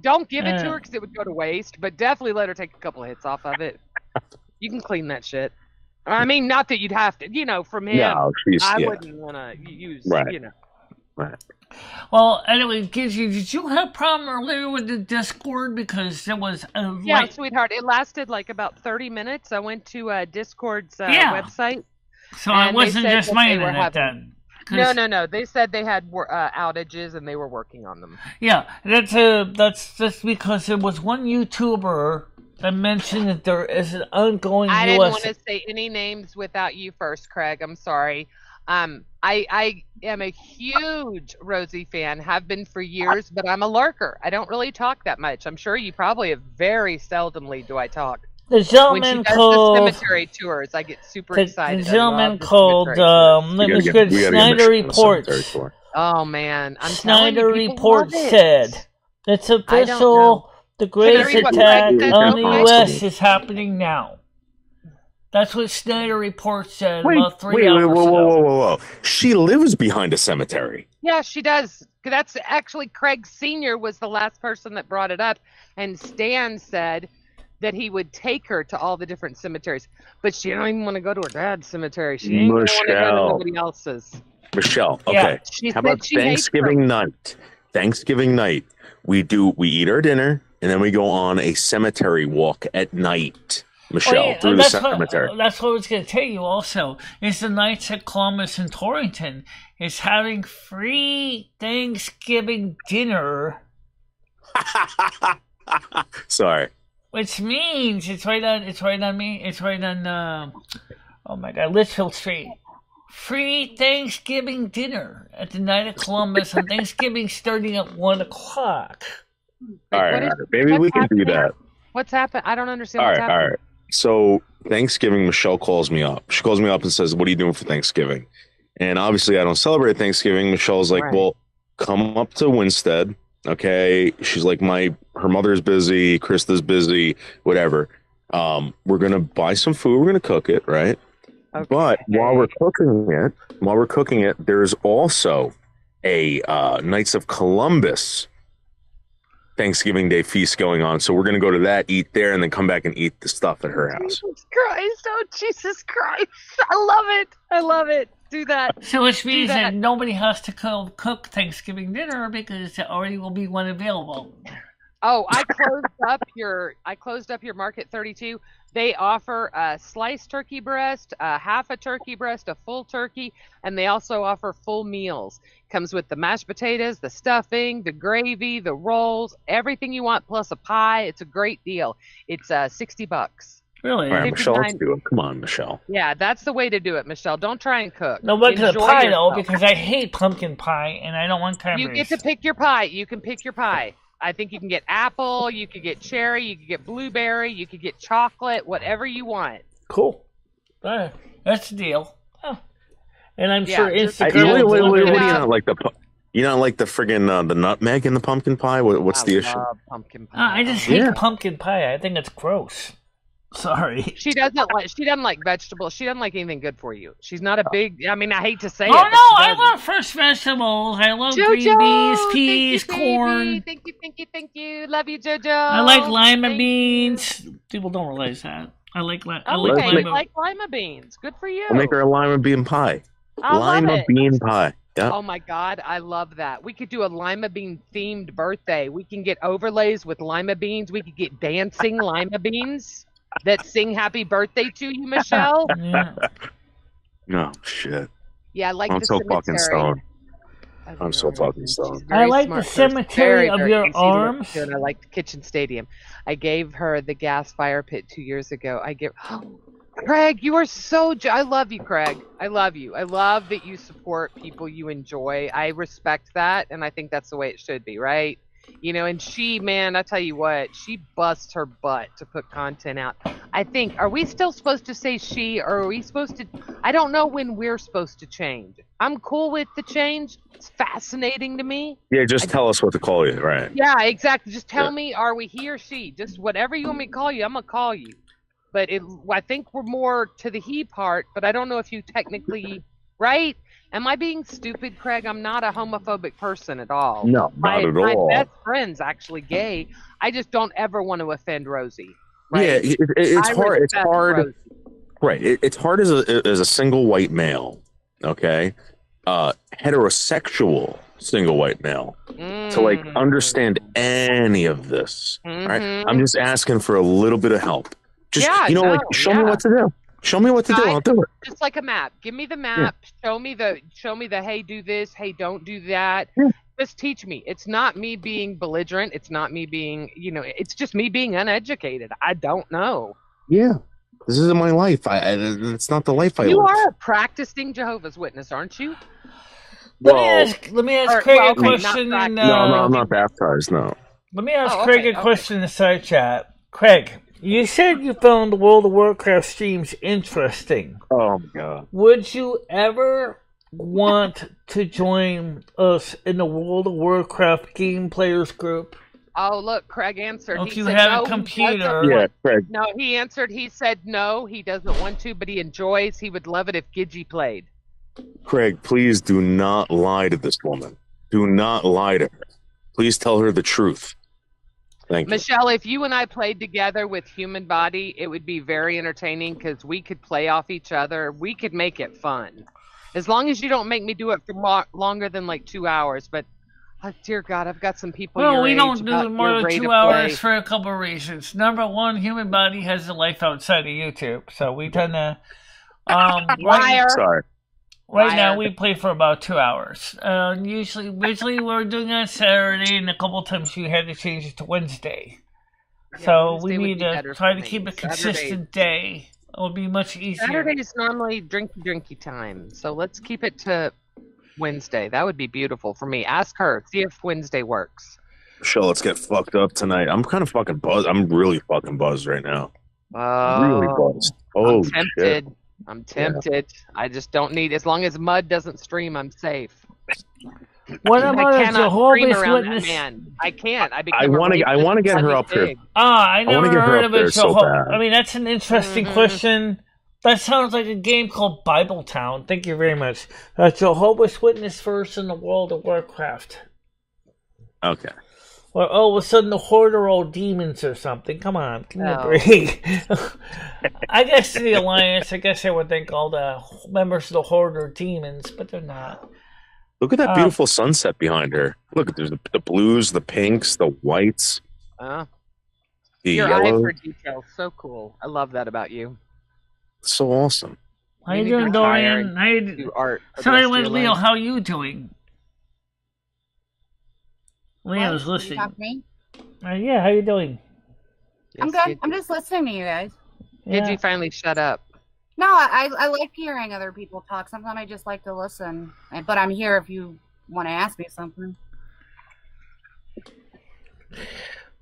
Don't give it to her because it would go to waste, but definitely let her take a couple of hits off of it. You can clean that shit. I mean, not that you'd have to, from him. No, I wouldn't want to use, Right. Right. Well, anyway, Gidgee, did you have a problem earlier with the Discord? Because there was a Yeah, sweetheart. It lasted like about 30 minutes. I went to Discord's website. So and it wasn't they said just that my they were internet having- then. No. They said they had outages and they were working on them. Yeah, that's just because there was one YouTuber that mentioned that there is an ongoing I didn't U.S. want to say any names without you first, Craig. I'm sorry. I am a huge Rosie fan, have been for years, but I'm a lurker. I don't really talk that much. I'm sure you probably have very seldomly do I talk. The When she gentleman does the called cemetery tours, I get super excited. the I gentleman love the called cemetery tours. let me We get gotta get Snyder Michelle on the cemetery Reports. tour. Oh man, I'm telling Snyder you, people Report love it. said it's know. official. The greatest read what attack Craig said on the real quick? U.S. is happening now. That's what Snyder Report said about 3 hours ago. Whoa. She lives behind a cemetery. Yeah, she does. That's actually Craig Sr. was the last person that brought it up, and Stan said that he would take her to all the different cemeteries, but she don't even want to go to her dad's cemetery. She ain't want to go to Michelle. nobody else's. Michelle, Yeah. okay. She How said about she hates Thanksgiving night? Thanksgiving night, we eat our dinner, and then we go on a cemetery walk at night. Michelle, through the cemetery. That's what I was going to tell you also, is the Knights at Columbus and Torrington is having free Thanksgiving dinner, Sorry. which means it's right on oh my God, Litchfield Street. Free Thanksgiving dinner at the Knight of Columbus on Thanksgiving starting at 1 o'clock. All right. Maybe what's we can do happening? that. What's happened? I don't understand All what's right. happening. So Thanksgiving, Michelle calls me up. She calls me up and says, "What are you doing for Thanksgiving?" And obviously, I don't celebrate Thanksgiving. Michelle's like, Right. "Well, come up to Winstead." Okay. She's like, her mother's busy, Krista's busy, whatever. We're gonna buy some food. We're gonna cook it, right? Okay. But while we're cooking it, there's also a Knights of Columbus Thanksgiving Day feast going on. So we're going to go to that, eat there, and then come back and eat the stuff at her house. Jesus Christ! Oh, Jesus Christ! I love it. Do that. So which means that. that nobody has to cook Thanksgiving dinner because there already will be one available. Oh, I closed up your Market 32. They offer a sliced turkey breast, a half a turkey breast, a full turkey, and they also offer full meals. Comes with the mashed potatoes, the stuffing, the gravy, the rolls, everything you want, plus a pie. It's a great deal. It's $60. Really? All right, Michelle, let's 59. do it. Come on, Michelle. Yeah, that's the way to do it, Michelle. Don't try and cook. No, look at the Enjoy pie though, yourself. because I hate pumpkin pie and I don't want You cranberries. get to pick your pie. You can pick your pie. I think you can get apple, you could get cherry, you could get blueberry, you could get chocolate, whatever you want. Cool. All right. That's the deal. Huh. And I'm Yeah, sure just- Instagram will What do deliver you that. not like You don't like the friggin' the nutmeg in the pumpkin pie? What's the issue? Pumpkin pie. I just hate pumpkin pie. I think it's gross. Sorry. She doesn't like vegetables. She doesn't like anything good for you. She's not a big. I mean, I hate to say it. Oh but no, she I doesn't. love fresh vegetables. I love Jojo, green beans, thank peas, you, corn. baby. Thank you. Love you, Jojo. I like lima Thank beans. People don't realize that. I like Oh, lima. okay, you like lima beans. Good for you. We'll make her a lima bean pie. I love Lima it. bean pie. Yeah. Oh my God, I love that. We could do a lima bean themed birthday. We can get overlays with lima beans. We could get dancing lima beans that sing happy birthday to you, Michelle. Yeah. No shit. Yeah, I like I'm the so cemetery. fucking stoned. I I'm so love her. fucking stoned. She's very I like smart the person. cemetery of Very your easy to listen arms. to, and I like the kitchen stadium. I gave her the gas fire pit 2 years ago. Craig, you are so. I love you, Craig. I love you. I love that you support people you enjoy. I respect that, and I think that's the way it should be, right? You know, and she, man, I tell you what, she busts her butt to put content out. I think, are we still supposed to say she, or are we supposed to? I don't know when we're supposed to change. I'm cool with the change. It's fascinating to me. Yeah, just tell us what to call you, right? Yeah, exactly. Just tell me, are we he or she? Just whatever you want me to call you, I'm going to call you. But I think we're more to the he part, but I don't know if you technically, right? Am I being stupid, Craig? I'm not a homophobic person at all. No, not at all. My best friend's actually gay. I just don't ever want to offend Rosie. Right? Yeah, it's hard. It's respect hard. Rosie. Right. It's hard as a single white male. Okay. Heterosexual single white male to like understand any of this. Right. I'm just asking for a little bit of help. Just show me what to do. Show me what to do. I'll do it. Just like a map. Give me the map. Yeah. Show me the hey, do this, hey, don't do that. Yeah. Just teach me. It's not me being belligerent. It's not me being, it's just me being uneducated. I don't know. Yeah. This isn't my life. It's not the life I live. You are a practicing Jehovah's Witness, aren't you? Let me ask Craig a question. No, I'm not baptized, no. Let me ask Craig a question in the side chat. Craig, you said you found the World of Warcraft streams interesting. Oh, my God. Would you ever want to join us in the World of Warcraft game players group? Oh, look, Craig answered. If you have a computer. Yeah, Craig. No, he answered. He said no, he doesn't want to, but he enjoys. He would love it if Gidgey played. Craig, please do not lie to this woman. Do not lie to her. Please tell her the truth. Thank you. Michelle, if you and I played together with Human Body, it would be very entertaining because we could play off each other. We could make it fun. As long as you don't make me do it for longer than like 2 hours. But, dear God, I've got some people we don't do more than 2 hours for a couple of reasons. Number one, Human Body has a life outside of YouTube. So we tend to... Liar. Right now, we play for about 2 hours. Originally, we were doing it on Saturday, and a couple of times we had to change it to Wednesday. Yeah, so we need to try to keep a consistent day. It would be much easier. Saturday is normally drinky time, so let's keep it to Wednesday. That would be beautiful for me. Ask her, see if Wednesday works. Michelle, let's get fucked up tonight. I'm kind of fucking buzzed. I'm really fucking buzzed right now. Really buzzed. Oh, shit. I'm tempted. Yeah. I just don't need. As long as mud doesn't stream, I'm safe. What about a Jehovah's Witness? I can't. I want to get her up here. I never heard of it. I mean, that's an interesting question. That sounds like a game called Bible Town. Thank you very much. Jehovah's Witness first in the World of Warcraft. Okay. Well, all of a sudden the Horde are all demons or something. Come on, give me a break. I guess the Alliance, I would think all the members of the Horde are demons, but they're not. Look at that beautiful sunset behind her. Look, there's the blues, the pinks, the whites. The your yellow. eye for detail, so cool. I love that about you. So awesome. How you doing, Dorian? Sorry, Leo, how are you doing? Leo's listening. Yeah, how you doing? I'm good. I'm just listening to you guys. Did you finally shut up? No, I like hearing other people talk. Sometimes I just like to listen. But I'm here if you want to ask me something.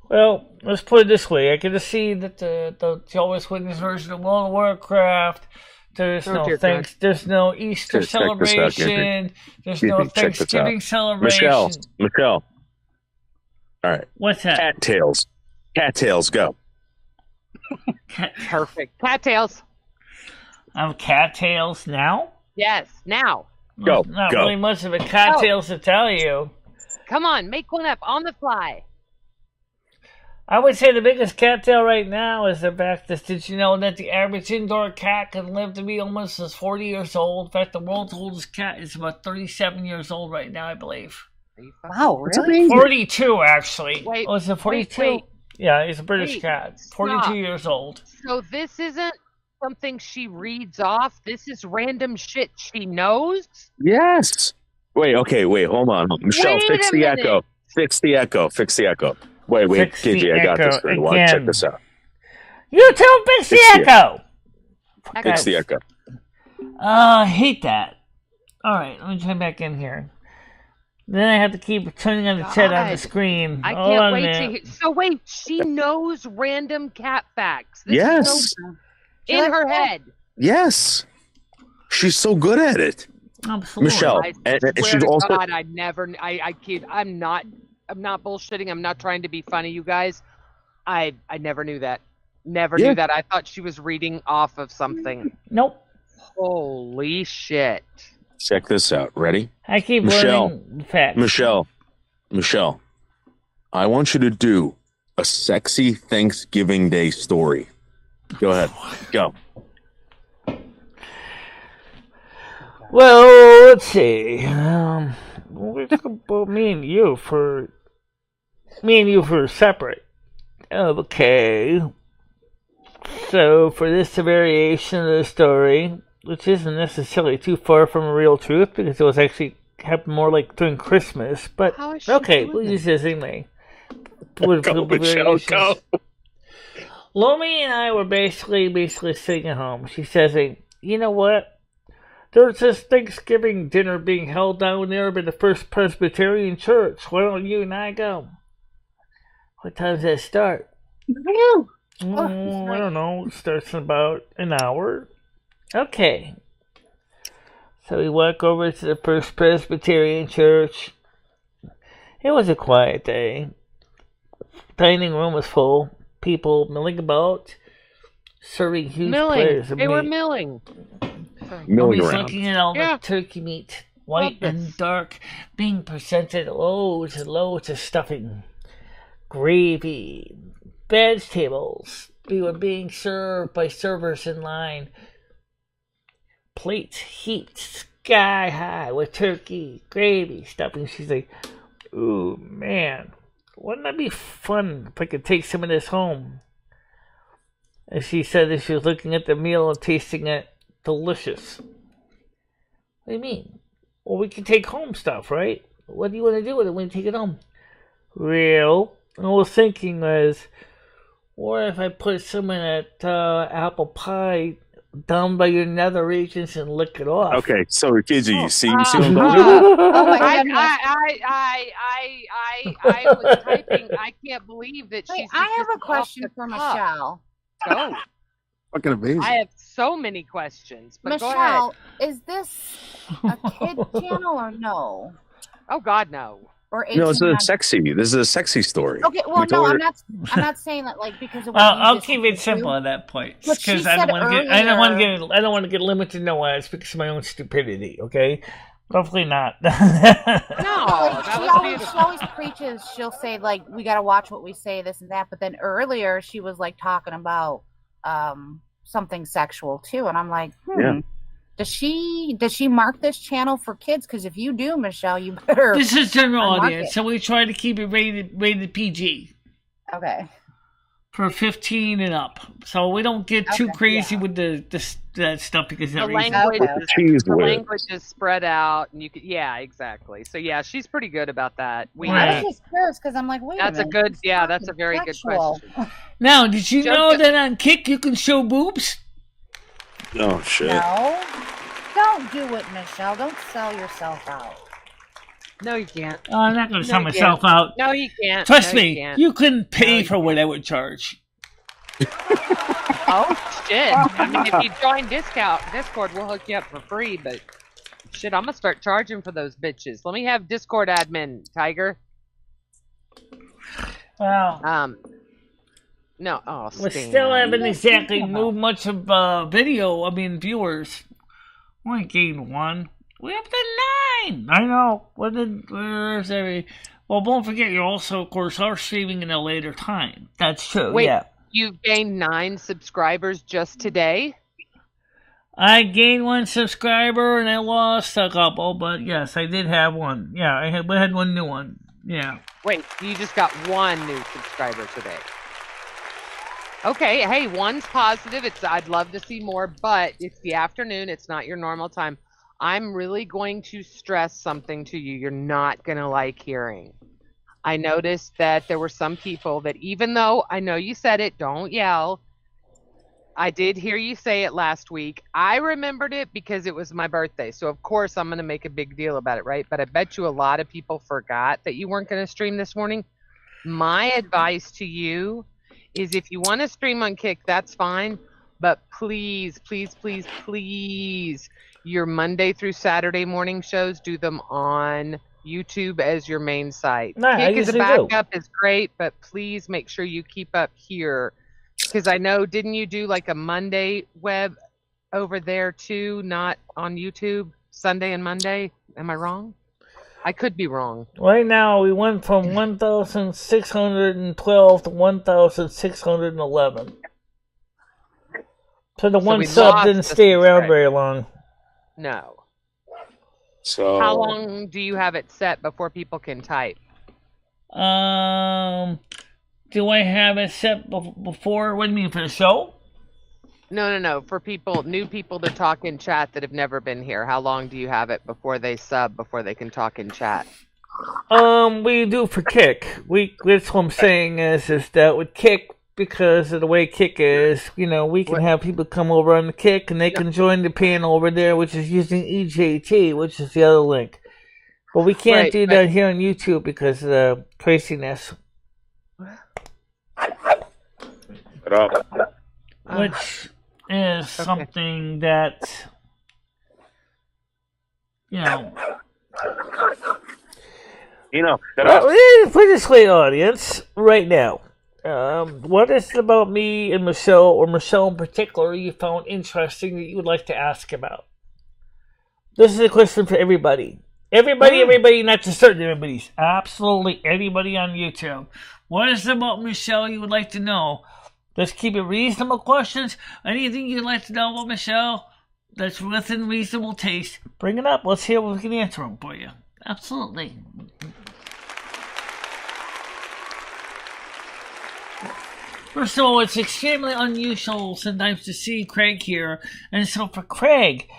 Well, let's put it this way. I can see that the Jehovah's Witness version of World of Warcraft There's Oh, no dear thanks. There's no Easter Check this out, Andrew. celebration. There's Excuse no me, check this out. Thanksgiving celebration. Michelle. All right. What's that? Cattails. Cattails, go. Perfect. Cattails. I'm cattails now? Yes, now. Go. Not Go. really much of a cattails to tell you. Come on, make one up on the fly. I would say the biggest cattail right now is the fact that did you know that the average indoor cat can live to be almost as 40 years old? In fact, the world's oldest cat is about 37 years old right now, I believe. Wow, really? 42, actually. Wait, oh, is it 42? wait. Yeah, he's a British Wait, cat. stop. 42 years old. So this isn't something she reads off. This is random shit she knows. Yes. Wait, hold on. Michelle, Wait fix a the minute. echo. Fix the echo. Wait, Fix the KJ, I got this echo for you. Watch, again. check this out. You tell fix the Fix the echo! Fix the echo. I hate that. Alright, let me turn back in here. Then I have to keep turning on the chat on the God. screen. I Hold can't on a wait to minute. hear. So wait, she knows random cat facts. This Yes. is so in her head. Yes. She's so good at it. Absolutely. Michelle, I and swear she's to also God, I kid. I'm not bullshitting. I'm not trying to be funny, you guys. I never knew that. Never Yeah. knew that. I thought she was reading off of something. Nope. Holy shit. check this out. Ready? I keep Michelle. learning facts. Michelle, I want you to do a sexy Thanksgiving Day story. Go ahead. Go. Well, let's see. We're talking about me and you for separate. Okay. So for this variation of the story, which isn't necessarily too far from a real truth because it was actually happened more like during Christmas, but How is she okay, doing we'll this? use this anyway. Go, Michelle, go. Lomi and I were basically sitting at home. She says, "Hey, you know what? There's this Thanksgiving dinner being held down there by the First Presbyterian Church. Why don't you and I go?" What time does that start? I don't know. It starts in about an hour. Okay. So we walk over to the First Presbyterian Church. It was a quiet day. Dining room was full. People milling about, serving huge platters of They were meat. milling. Milling He's around. looking at all Yeah. the turkey meat, white Love and this. dark, being presented loads and loads of stuffing, gravy, vegetables. We were being served by servers in line. Plates heaped sky high with turkey, gravy, stuffing. She's like, "Ooh, man, wouldn't that be fun if I could take some of this home?" And she said that she was looking at the meal and tasting it. Delicious. What do you mean? Well, we can take home stuff, right? What do you want to do with it when you take it home? Well, I was thinking was, what if I put some in that apple pie down by your nether regions and lick it off? Okay, so KJ, you see what I'm going Oh my I goodness. was typing. I can't believe that Wait, she's. I have just a question off the for cuff. Michelle. Go. Fucking amazing. I have so many questions, but go ahead. Michelle, is this a kid channel or no? Oh God, no. Or No, it's 18 a sexy. This is a sexy story. Okay, well, We no, told I'm her- not saying that like because of what Well, you I'll just keep it said, simple too. at that point, But she because I said don't want earlier- to get limited no ads because of my own stupidity. Okay, hopefully not. No, Like, that she was always beautiful. preaches. She'll say like, "We got to watch what we say," this and that. But then earlier she was like talking about something sexual too, and I'm like, Yeah. Does she mark this channel for kids? Because if you do, Michelle, you better. This is general Unmark audience, it. so we try to keep it rated PG Okay. for 15 and up. So we don't get too Okay, crazy yeah. with that stuff because The that reason. language, Okay. is, Cheese the with it. language is spread out, and you could, yeah, exactly. So yeah, she's pretty good about that. We Right. I was just curious because I'm like, wait. That's a a minute, good, it's yeah, not that's a very good sexual. question. Now, did you Joke know it. that on Kick you can show boobs? Oh shit. No, don't do it, Michelle. Don't sell yourself out. No, you can't. Oh, I'm not going to sell you myself can't. out. No, you can't. Trust No, me, can't. you couldn't pay No, for what I would charge. Oh shit! I mean, if you join Discord, we'll hook you up for free. But shit, I'm gonna start charging for those bitches. Let me have Discord admin, Tiger. Well, no. Oh, we Stan. still haven't exactly moved much of video. I mean, viewers. We only gained 1. We're up to 9. I know. Where's every? Well, don't forget, you also, of course, are streaming in a later time. That's true. Wait, yeah. You've gained 9 subscribers just today? I gained 1 subscriber and I lost a couple, but yes, I did have 1. Yeah, I had 1 new one. Yeah. Wait, you just got 1 new subscriber today. Okay, hey, 1's positive. I'd love to see more, but it's the afternoon. It's not your normal time. I'm really going to stress something to you you're not going to like hearing. I noticed that there were some people that, even though I know you said it, don't yell. I did hear you say it last week. I remembered it because it was my birthday. So, of course, I'm going to make a big deal about it, right? But I bet you a lot of people forgot that you weren't going to stream this morning. My advice to you is if you want to stream on Kick, that's fine. But please, please, please, please, your Monday through Saturday morning shows, do them on YouTube as your main site. Kick as a backup is great, but please make sure you keep up here. Because I know, didn't you do like a Monday web over there too, not on YouTube, Sunday and Monday? Am I wrong? I could be wrong. Right now, we went from 1,612 to 1,611. So the one sub didn't stay around very long. No. So how long do you have it set before people can type? Do I have it set before? What do you mean, for the show? No. For new people to talk in chat that have never been here. How long do you have it before they sub, before they can talk in chat? We do for Kick. That's what I'm saying is that with Kick, because of the way Kick is, we can have people come over on the Kick and they can join the panel over there, which is using EJT, which is the other link. But we can't do that here on YouTube because of the craziness. Which is something that, put this way, audience, right now. What is it about me and Michelle, or Michelle in particular, you found interesting that you would like to ask about? This is a question for everybody. Everybody, not just certain everybody's. Absolutely anybody on YouTube. What is it about Michelle you would like to know? Let's keep it reasonable questions. Anything you'd like to know about Michelle that's within reasonable taste, bring it up. Let's hear what we can answer them for you. Absolutely. First of all, it's extremely unusual sometimes to see Craig here. And so for Craig,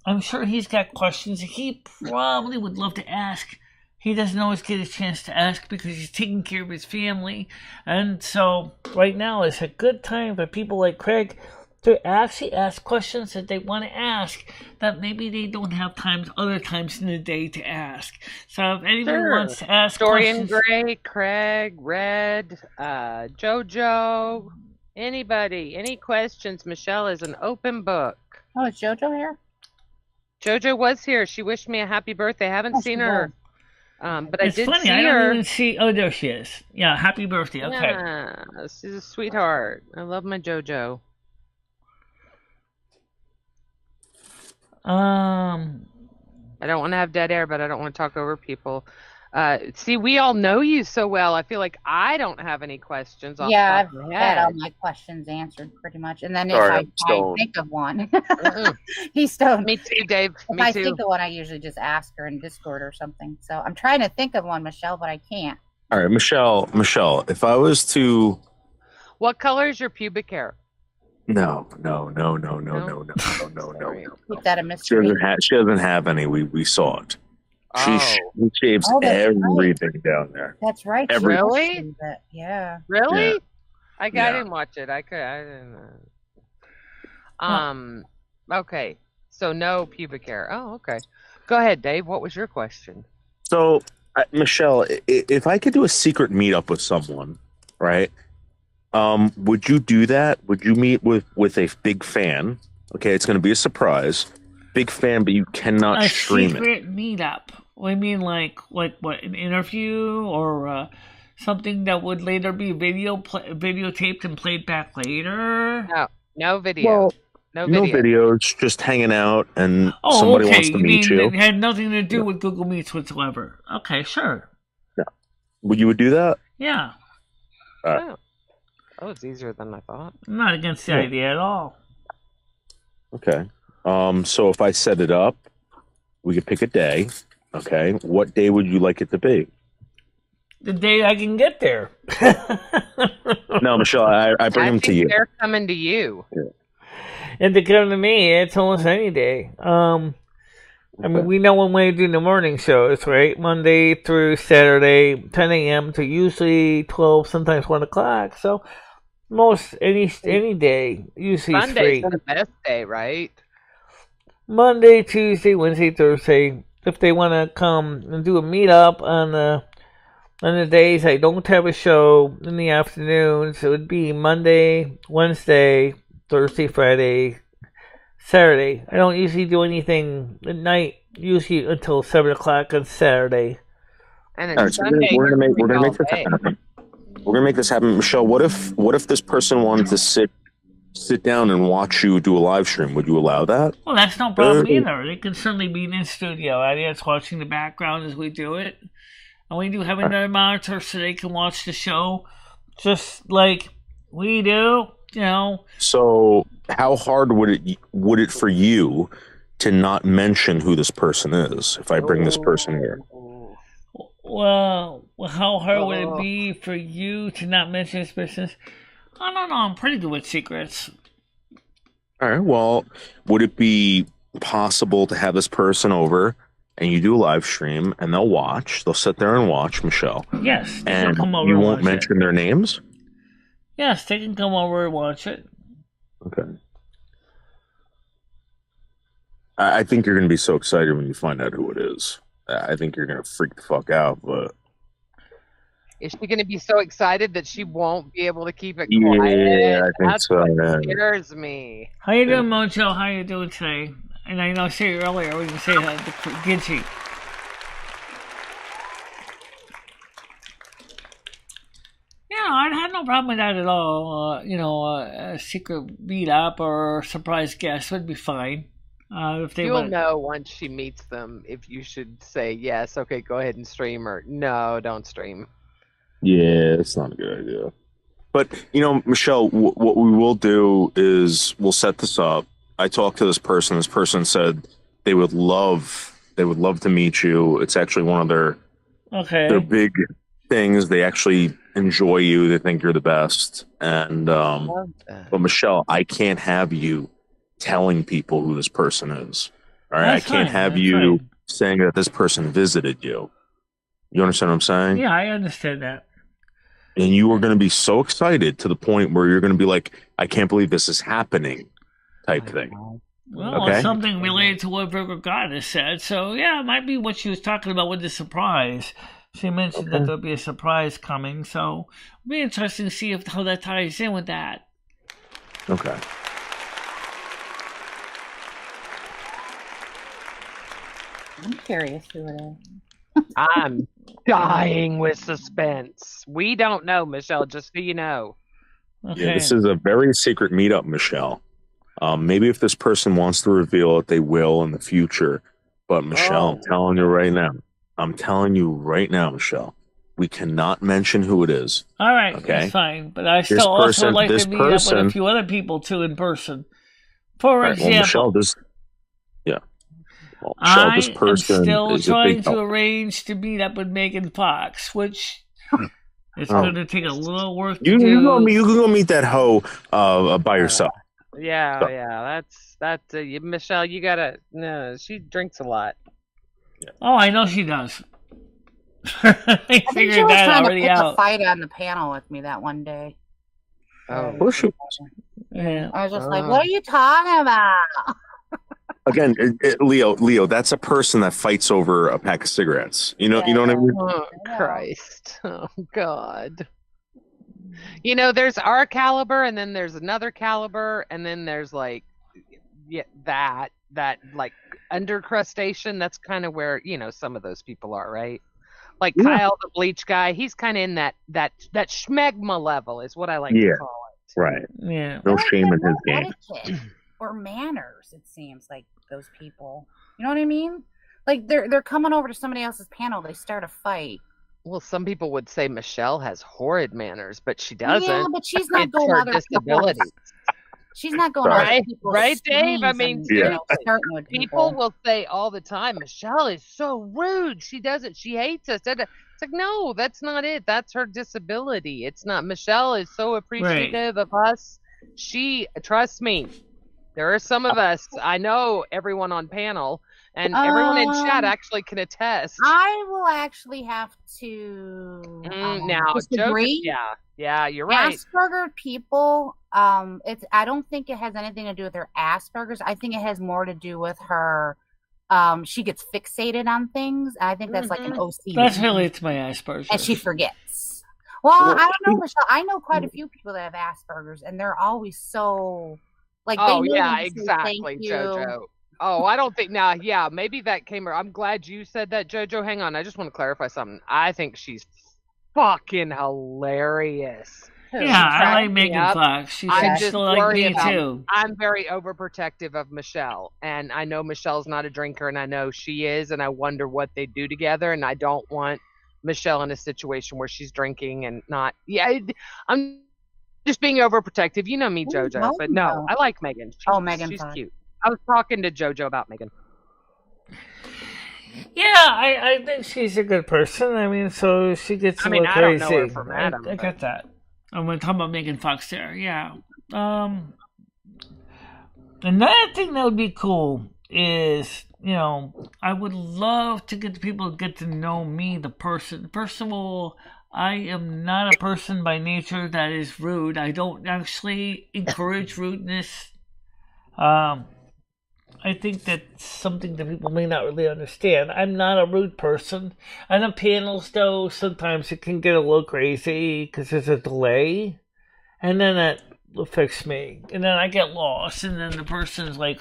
I'm sure he's got questions that he probably would love to ask. He doesn't always get a chance to ask because he's taking care of his family. And so right now is a good time for people like Craig to actually ask questions that they want to ask that maybe they don't have other times in the day to ask. So if anyone wants to ask Dorian questions... Gray, Craig, Red, JoJo, anybody, any questions? Michelle is an open book. Oh, is JoJo here? JoJo was here. She wished me a happy birthday. I haven't seen her. But it's funny, I don't even see... Oh, there she is. Yeah, happy birthday. Okay. Yeah, she's a sweetheart. I love my JoJo. I don't want to have dead air, but I don't want to talk over people. See, we all know you so well. I feel like I don't have any questions. I've had all my questions answered pretty much. And then if I try and think of one, he's stoned. Me too, Dave. If I think of one, I usually just ask her in Discord or something. So I'm trying to think of one, Michelle, but I can't. All right, Michelle, if I was to... What color is your pubic hair? No. Keep that a mystery. She doesn't have any. We saw it. She shaves everything down there. That's right. Really? Yeah. Really? Yeah. I didn't watch it. I didn't. Okay. So no pubic hair. Oh, okay. Go ahead, Dave. What was your question? So, Michelle, if I could do a secret meetup with someone, right? Would you do that? Would you meet with a big fan? Okay, it's going to be a surprise. Big fan, but you cannot stream it. A secret meetup. What do you mean, like what? An interview or something that would later be videotaped and played back later? No video. Well, no videos, just hanging out, and somebody wants to meet you. It had nothing to do with Google Meets whatsoever. Okay, sure. Yeah. You would do that? Yeah. Oh, it's easier than I thought. I'm not against the idea at all. Okay. So if I set it up, we could pick a day. Okay. What day would you like it to be? The day I can get there. No, Michelle, I bring them to you. They're coming to you. Yeah. And to come to me, it's almost any day. I mean, we know when we do the morning shows, right? Monday through Saturday, 10 a.m. to usually 12, sometimes 1 o'clock. So most any day usually is free. Monday's the best day, right? Monday, Tuesday, Wednesday, Thursday. If they want to come and do a meetup on the days I don't have a show in the afternoons, it would be Monday, Wednesday, Thursday, Friday, Saturday. I don't usually do anything at night, usually until 7 o'clock on Saturday. And then Sunday, we're gonna make this happen. We're gonna make this happen, Michelle. What if this person wanted to sit down and watch you do a live stream? Would you allow that? Well, that's no problem either. They can certainly be in the studio audience watching the background as we do it. And we do have another monitor so they can watch the show just like we do, you know. So how hard would it for you to not mention who this person is if I bring this person here? Well, how hard would it be for you to not mention this person? I don't know. I'm pretty good with secrets. All right. Well, would it be possible to have this person over and you do a live stream and they'll watch? They'll sit there and watch, Michelle. Yes. And come over you won't mention their names? Yes, they can come over and watch it. Okay. I think you're going to be so excited when you find out who it is. I think you're going to freak the fuck out, but... Is she going to be so excited that she won't be able to keep it quiet? Yeah, I think That's so. what scares me. How you doing, Mojo? How you doing today? And I know I said earlier, we can say that to Gitchy. Yeah, I had no problem with that at all. A secret meetup or surprise guest would be fine. If they You'll know once she meets them if you should say yes, okay, go ahead and stream, or no, don't stream. Yeah, it's not a good idea. But, Michelle, what we will do is we'll set this up. I talked to this person. This person said they would love to meet you. It's actually one of their big things. They actually enjoy you. They think you're the best. And but Michelle, I can't have you telling people who this person is. All right, I can't have you saying that this person visited you. You understand what I'm saying? Yeah, I understand that. And you are going to be so excited to the point where you're going to be like, I can't believe this is happening type thing. Well, it's something related to what Virgo Goddess said. So, yeah, it might be what she was talking about with the surprise. She mentioned that there'll be a surprise coming. So, it'll be interesting to see how that ties in with that. Okay. I'm curious who it is. I'm dying with suspense. We don't know, Michelle, just so you know. Okay. Yeah, this is a very secret meetup, Michelle. Maybe if this person wants to reveal it, they will in the future. But Michelle, I'm telling you right now, Michelle, we cannot mention who it is. All right, okay? that's fine. But I still also would like to meet up with a few other people, too, in person. For example... Well, Michelle, I am still trying to arrange to meet up with Megan Fox, which is going to take a little work to do. You can go meet that hoe by yourself. Yeah, that's Michelle, you gotta, no, she drinks a lot. Oh, I know she does. I think figured she was that trying already to pick out. a fight on the panel with me that one day. Oh, of course she was. Yeah. I was just like, what are you talking about? Again, Leo, that's a person that fights over a pack of cigarettes. You know what I mean? Oh, Christ. Oh, God. You know, there's our caliber, and then there's another caliber, and then there's like that like undercrustation. That's kind of where some of those people are, right? Like Kyle, the bleach guy, he's kind of in that schmegma level, is what I like to call it. Right. Yeah. No shame in his game. Etiquette or manners. It seems like those people. You know what I mean? Like they're coming over to somebody else's panel. They start a fight. Well, some people would say Michelle has horrid manners, but she doesn't. Yeah, but she's not It's going her other disability. She's not going Right, other people's right, Dave? I streams mean, and, seriously, starting with people will say all the time, Michelle is so rude. She hates us. It's like, no, that's not it. That's her disability. It's not. Michelle is so appreciative of us. Trust me, there are some of us, I know everyone on panel, and everyone in chat actually can attest. I will actually have to now, disagree. Yeah, you're right. Asperger people, I don't think it has anything to do with her Asperger's. I think it has more to do with her. She gets fixated on things. And I think that's like an OCD. That's related to my Asperger's. And she forgets. Well, I don't know, Michelle. I know quite a few people that have Asperger's, and they're always so like. Oh they yeah, say, exactly, "Thank you." JoJo. Oh, I don't think now. Yeah, maybe that came. I'm glad you said that, JoJo. Hang on, I just want to clarify something. I think she's fucking hilarious. Yeah, I like Megan Fox. She's just like me too. I'm very overprotective of Michelle, and I know Michelle's not a drinker, and I know she is, and I wonder what they do together, and I don't want Michelle in a situation where she's drinking and not. Yeah, I'm just being overprotective. You know me, JoJo, but no, I like Megan. She's cute. I was talking to JoJo about Megan. Yeah, I think she's a good person. I mean, so she gets a little crazy. I don't know her from Adam. I get that. I'm going to talk about Megan Fox there. Yeah. Another thing that would be cool is, I would love to get people to get to know me, the person. First of all, I am not a person by nature that is rude. I don't actually encourage rudeness. I think that's something that people may not really understand. I'm not a rude person. On the panels, though, sometimes it can get a little crazy because there's a delay. And then that affects me. And then I get lost. And then the person's like,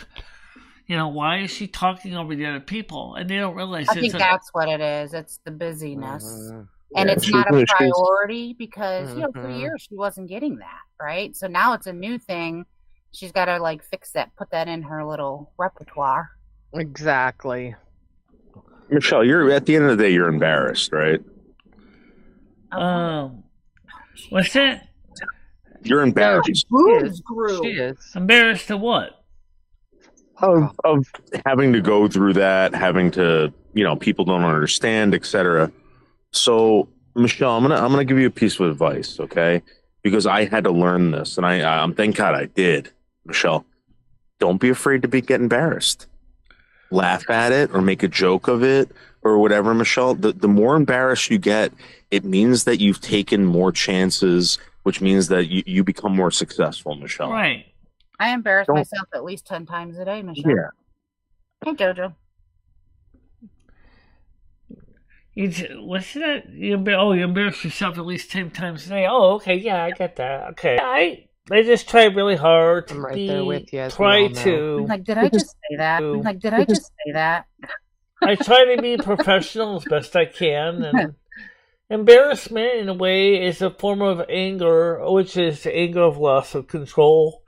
why is she talking over the other people? And they don't realize I think that's what it is. It's the busyness. And it's not a priority because, for years she wasn't getting that, right? So now it's a new thing. She's got to fix that, put that in her little repertoire. Exactly. Michelle, you're at the end of the day, you're embarrassed, right? What's that? You're embarrassed. She is. Embarrassed to what? Of having to go through that, having to, people don't understand, etc. So, Michelle, I'm gonna give you a piece of advice, okay? Because I had to learn this, and I'm thank God I did. Michelle, don't be afraid to get embarrassed. Laugh at it or make a joke of it or whatever, Michelle. The more embarrassed you get, it means that you've taken more chances, which means that you become more successful, Michelle. Right. I embarrass myself at least 10 times a day, Michelle. Yeah. Hey, JoJo. What's that? You embarrass yourself at least 10 times a day. Oh, okay. Yeah, I get that. Okay. I just try really hard to I'm right there with you. Try to. Did I just say that? Did I just say that? I try to be professional as best I can, and embarrassment, in a way, is a form of anger, which is the anger of loss of control.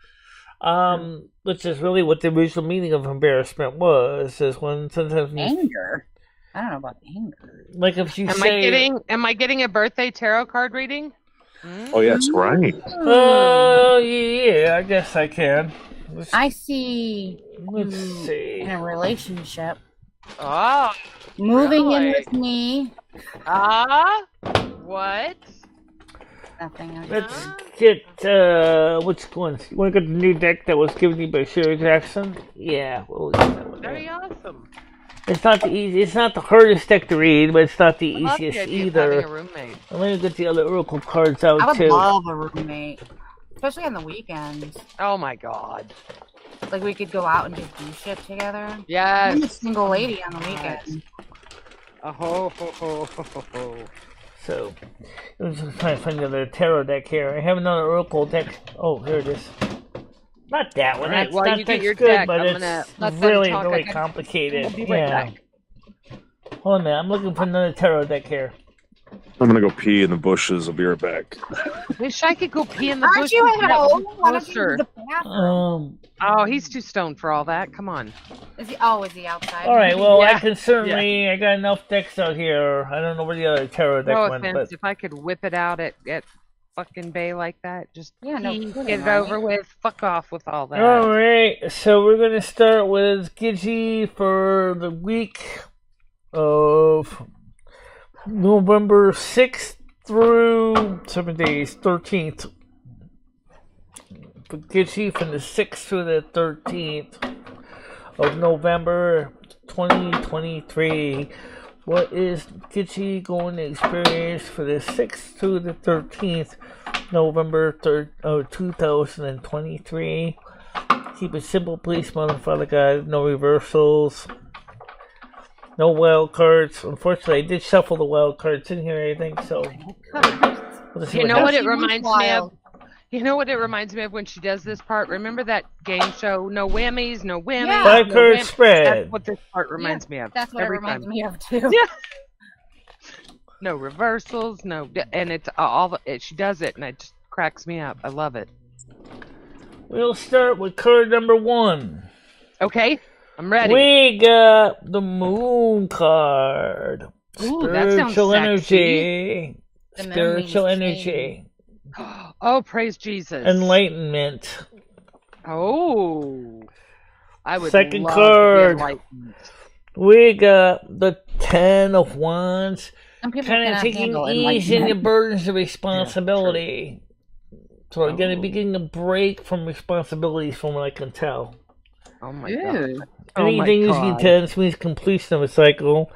Which is really what the original meaning of embarrassment was. Is when sometimes anger. I don't know about anger. Like if you am I getting a birthday tarot card reading? Oh, yeah, that's right. Oh, yeah, I guess I can. I see. Let's see. In a relationship. Oh. Moving in with me. What? Nothing. Let's get, what's going? You want to get the new deck that was given you by Sherry Jackson? Yeah, we'll get that one. Very awesome. It's not the easy. It's not the hardest deck to read, but it's not the easiest either. Having a roommate. I'm gonna get the other Oracle cards out too. I would love a roommate, especially on the weekends. Oh my God! Like we could go out and just do shit together. Yes. I'm a single lady on the weekend. So, I'm just trying to find another tarot deck here. I have another oracle deck. Oh, here it is. Not that one. Right, That deck's good, deck, but I'm gonna it's let them really, talk. really complicated. I'll be right back. Hold on a minute. I'm looking for another tarot deck here. I'm gonna go pee in the bushes. I'll be right back. Wish I could go pee in the Aren't bushes. you at That would home? be Why don't you closer. use the bathroom? Oh, he's too stoned for all that. Come on. Is he outside? All right. Well, I Yeah. can certainly. I got enough decks out here. I don't know where the other tarot deck No went, offense. but If I could whip it out at fucking Bay like that, just Yeah, no pee, kidding, get it right? over with. Fuck off with all that. all right. So we're gonna start with Gidgey for the week of November 6th through 7 days, 13th. For Gidgey from the 6th to the 13th of November 2023. What is Gidgey going to experience for the 6th to the 13th November 2023? Keep it simple, please, motherfucker God. No reversals. No wild cards. Unfortunately, I did shuffle the wild cards in here, I think, so. We'll see You know what happens. it reminds me of? You know what it reminds me of when she does this part? Remember that game show? No whammies, no whammies. Yeah. Five no card whammies? spread. That's what this part reminds me of. That's what it every reminds time. me of too. Yeah. No reversals, and it's she does it, and it just cracks me up. I love it. We'll start with card number 1. Okay, I'm ready. We got the Moon card. Ooh, that sounds Spiritual sexy. energy. The moon Spiritual means energy. Oh, praise Jesus. Enlightenment. Oh, I would Second love card. to be enlightened. We got the 10 of Wands. Some people Kind of cannot taking handle ease in the enlightenment. burdens of responsibility. So we're going to Oh. be getting a break from responsibilities from what I can tell. Oh my Ew. god. Oh my Anything using God. 10 means completion of a cycle.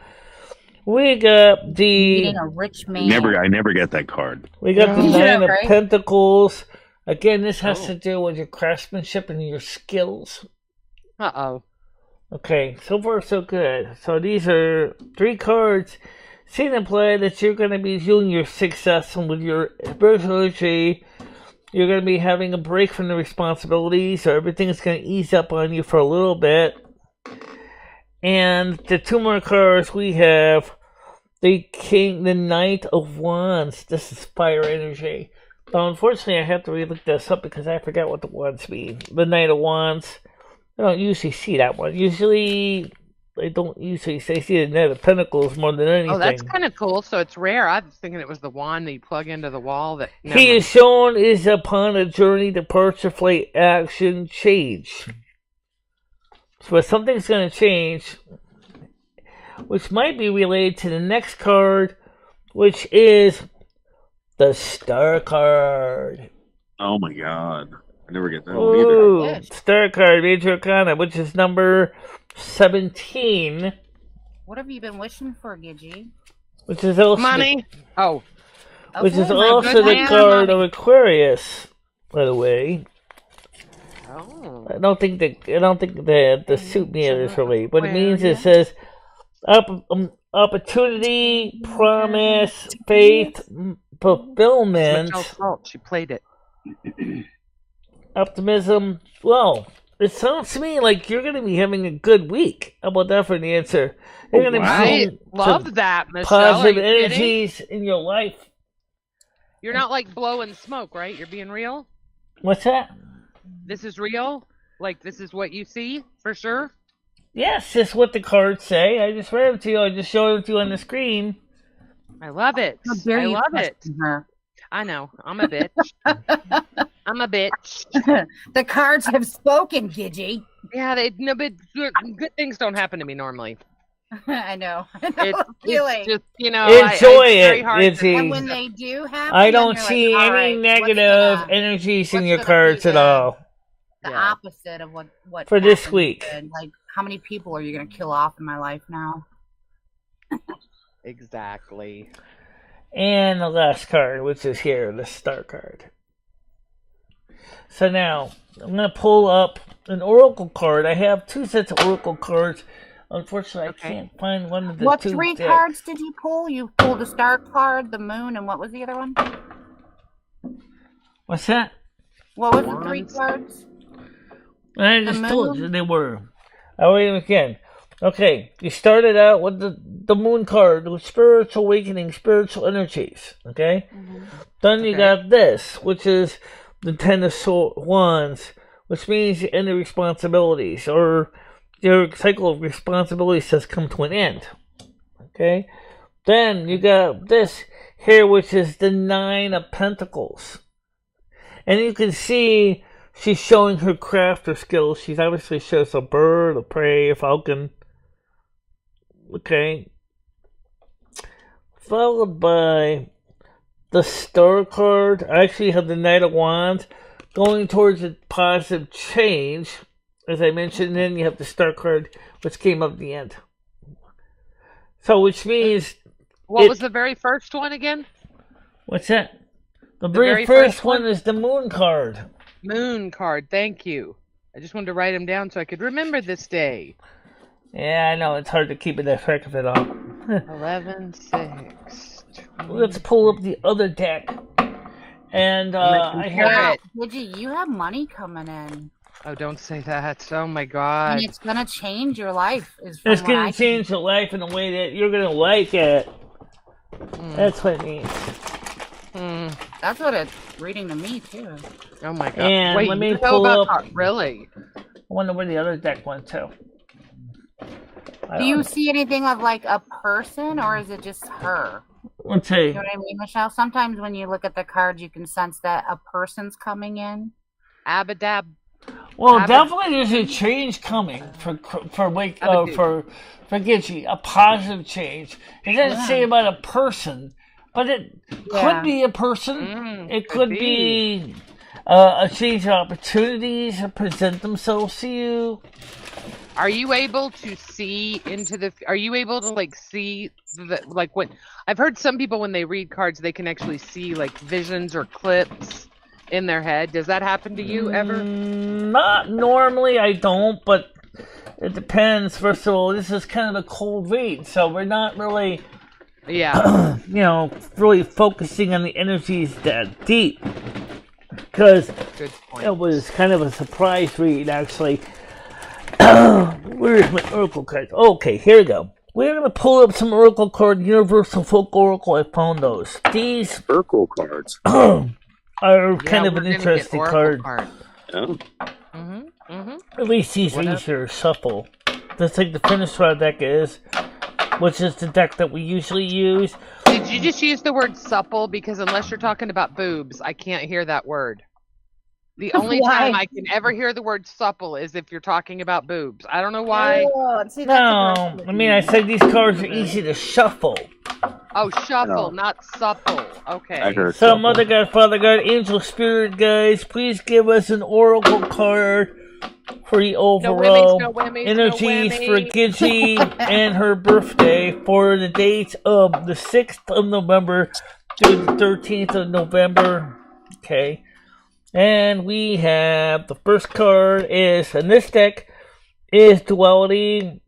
We got Meeting the a rich man. I never get that card. the Yeah, 9 of right? Pentacles. Again, this has Oh. to do with your craftsmanship and your skills. Uh-oh. Okay, so far so good. So these are 3 cards seen in play that you're going to be doing your success and with your spiritual energy. You're going to be having a break from the responsibilities, so everything's going to ease up on you for a little bit. And the 2 more cards we have the Knight of Wands. This is fire energy. Now, unfortunately, I have to re-look this up because I forgot what the wands mean. The Knight of Wands. I don't usually see that one. Usually, I don't usually see the Knight of Pentacles more than anything. Oh, that's kind of cool. So it's rare. I was thinking it was the wand that you plug into the wall. That never He mind. is shown is upon a journey, departure, flight, action, change. So something's going to change, which might be related to the next card, which is the Star card. Oh my god. I never get that one either. Ooh, Good. Star card, Major Arcana, which is number 17, What have you been wishing for, Gidgey? which is also Money. Oh, which is Okay. also the goodness. card of Aquarius, by the way. oh. I don't think that the suit me is really. What it means is Aquarius. it says opportunity, promise, faith, fulfillment, Michelle Salt, she played it. optimism. Well, it sounds to me like you're going to be having a good week. How about that for the answer? You're going to I be seeing love some that, Michelle. positive Are you kidding? energies in your life. You're not like blowing smoke, right? You're being real. What's that? This is real. Like this is what you see for sure. Yes, that's what the cards say. I just read it to you. I just showed it to you on the screen. I love it. How dare I you love it. question her? I know. I'm a bitch. I'm a bitch. The cards have spoken, Gidgey. Yeah, but good things don't happen to me normally. I know. It's Feeling. just Enjoy it's very it. hard It's to- And when they do happen, I then don't you're see like, all any right, negative what's energies in what's your gonna cards be at the- all. the Yeah. opposite of what For this happened week. good? Like, how many people are you going to kill off in my life now? Exactly. And the last card, which is here, the Star card. So now, I'm going to pull up an Oracle card. I have 2 sets of Oracle cards Unfortunately, I can't find one of the What two 3 decks. cards did you pull? You pulled the star card, the moon, and what was the other one? What's that? What was the 3 cards? I just told you they were. I'll read them again. Okay, you started out with the moon card, with spiritual awakening, spiritual energies. Okay? Then you got this, which is the 10 of Wands, which means the end of responsibilities, or your cycle of responsibilities has come to an end. Okay? Then you got this here, which is the 9 of Pentacles. And you can see she's showing her craft or skills. She's obviously shows a bird, a prey, a falcon. Okay. Followed by the Star card. I actually have the Knight of Wands going towards a positive change. As I mentioned, then you have the Star card, which came up at the end. So, which means... What was the very first one again? What's that? The very first one is the Moon card. Moon card, thank you. I just wanted to write them down so I could remember this day. Yeah, I know, it's hard to keep it a track of it all. 11/6. Let's pull up the other deck. And I have... Gidgee, you have money coming in. Oh, don't say that. Oh my god. And it's gonna change your life. It's gonna change your life in a way that you're gonna like it. That's what it means. That's what it's reading to me too. Oh my god. And wait, let me you know pull about up... that? Really? I wonder where the other deck went to. Do you see anything of like a person, or is it just her? Let's see. You know what I mean, Michelle? Sometimes when you look at the cards, you can sense that a person's coming in. Abadab. Well, definitely there's a change coming for Gidgee, a positive change. It doesn't say about a person, but it could be a person. It could be a change of opportunities that present themselves to you. Are you able to see into the? Are you able to like see the like when? I've heard some people when they read cards, they can actually see like visions or clips in their head. Does that happen to you ever? Not normally, I don't, but it depends. First of all, this is kind of a cold read, so we're not really, really focusing on the energies that deep. Because it was kind of a surprise read, actually. Where's my Oracle cards? Okay, here we go. We're going to pull up some Oracle card, Universal Folk Oracle. I found those. These Oracle cards are kind of an interesting card. Oh. At least these are easier to shuffle. Just like the finished round deck is, which is the deck that we usually use. Did you just use the word supple? Because unless you're talking about boobs, I can't hear that word. The only time I can ever hear the word supple is if you're talking about boobs. I don't know why. No, I mean, I said these cards are easy to shuffle. Oh, shuffle, not supple. Okay. So, Mother God, Father God, Angel Spirit guys, please give us an Oracle card for the overall energies for Gidgee and her birthday for the dates of the 6th of November to the 13th of November. Okay. And we have the first card is, in this deck, is duality,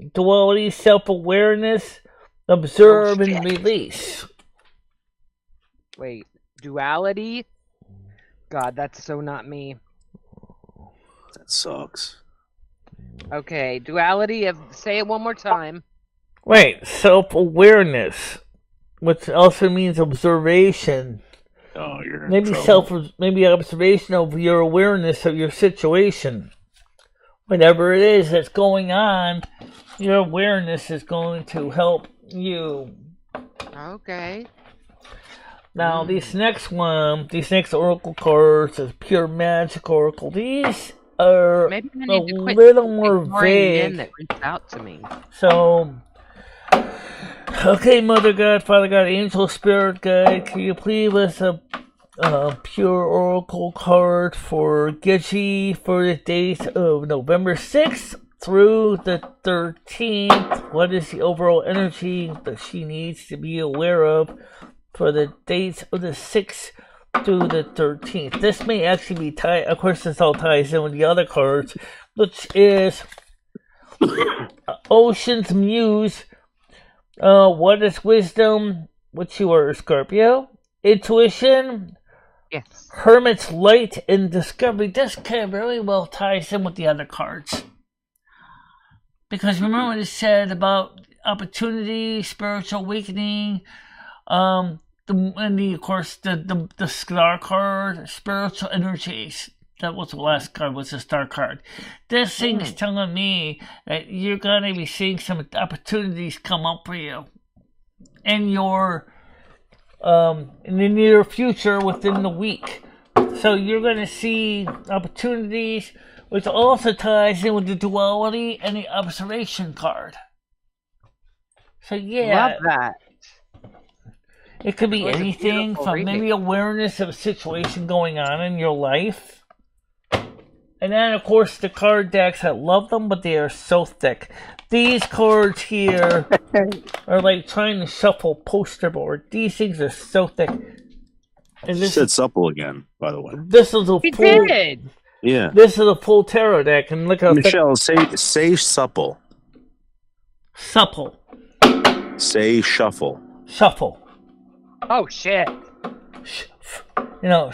self-awareness, observe, and release. Wait, duality? God, that's so not me. That sucks. Okay, duality of, say it one more time. Wait, self-awareness, which also means observation. Oh, you're maybe observation of your awareness of your situation. Whatever it is that's going on, your awareness is going to help you. Okay. Now, this next Oracle cards is Pure Magic Oracle. These are maybe I a need to quit little more vague. That reached out to me. So, okay, Mother God, Father God, Angel Spirit Guide, can you please us a Pure Oracle card for Gidgee for the dates of November 6th through the 13th? What is the overall energy that she needs to be aware of for the dates of the 6th through the 13th? This may actually be tied, of course this all ties in with the other cards, which is Ocean's Muse. What is wisdom? What's your Scorpio? Intuition. Yes. Hermit's Light and Discovery. This kind of really well ties in with the other cards. Because remember what it said about opportunity, spiritual awakening, of course the star card, spiritual energies. That was the last card, was the star card. This thing is telling me that you're gonna be seeing some opportunities come up for you in your in the near future within the week. So you're gonna see opportunities, which also ties in with the duality and the observation card. So yeah, Love that. it could be It was a anything beautiful from reading. maybe awareness of a situation going on in your life. And then, of course, the card decks, I love them, but they are so thick. These cards here are like trying to shuffle poster board. These things are so thick. And She said supple again, by the way. This is a We full. did. Yeah. This is a full tarot deck, and look how Michelle, say supple. thick. Supple. Say shuffle. Shuffle. Oh shit. You know,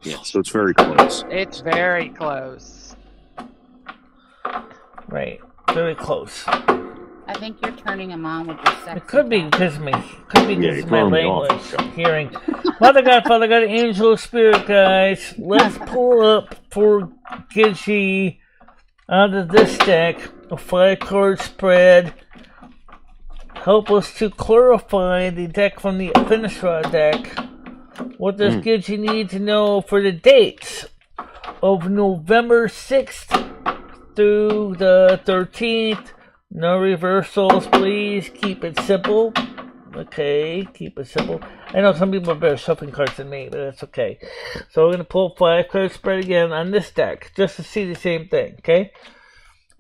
Yeah, so it's very close. It's very close. right, very close. I think you're turning him on with your sex. It could be because me. Could be because you're of my throwing me off. language, hearing. Father God, angel, spirit, guys. Let's pull up for Gidgee out of this deck a 5-card spread. Help us to clarify the deck from the Finisher deck. What does Gidgee need to know for the dates of November 6th through the 13th? No reversals, please. Keep it simple. Okay, keep it simple. I know some people are better shuffling cards than me, but that's okay. So we're going to pull 5-card spread again on this deck, just to see the same thing, okay?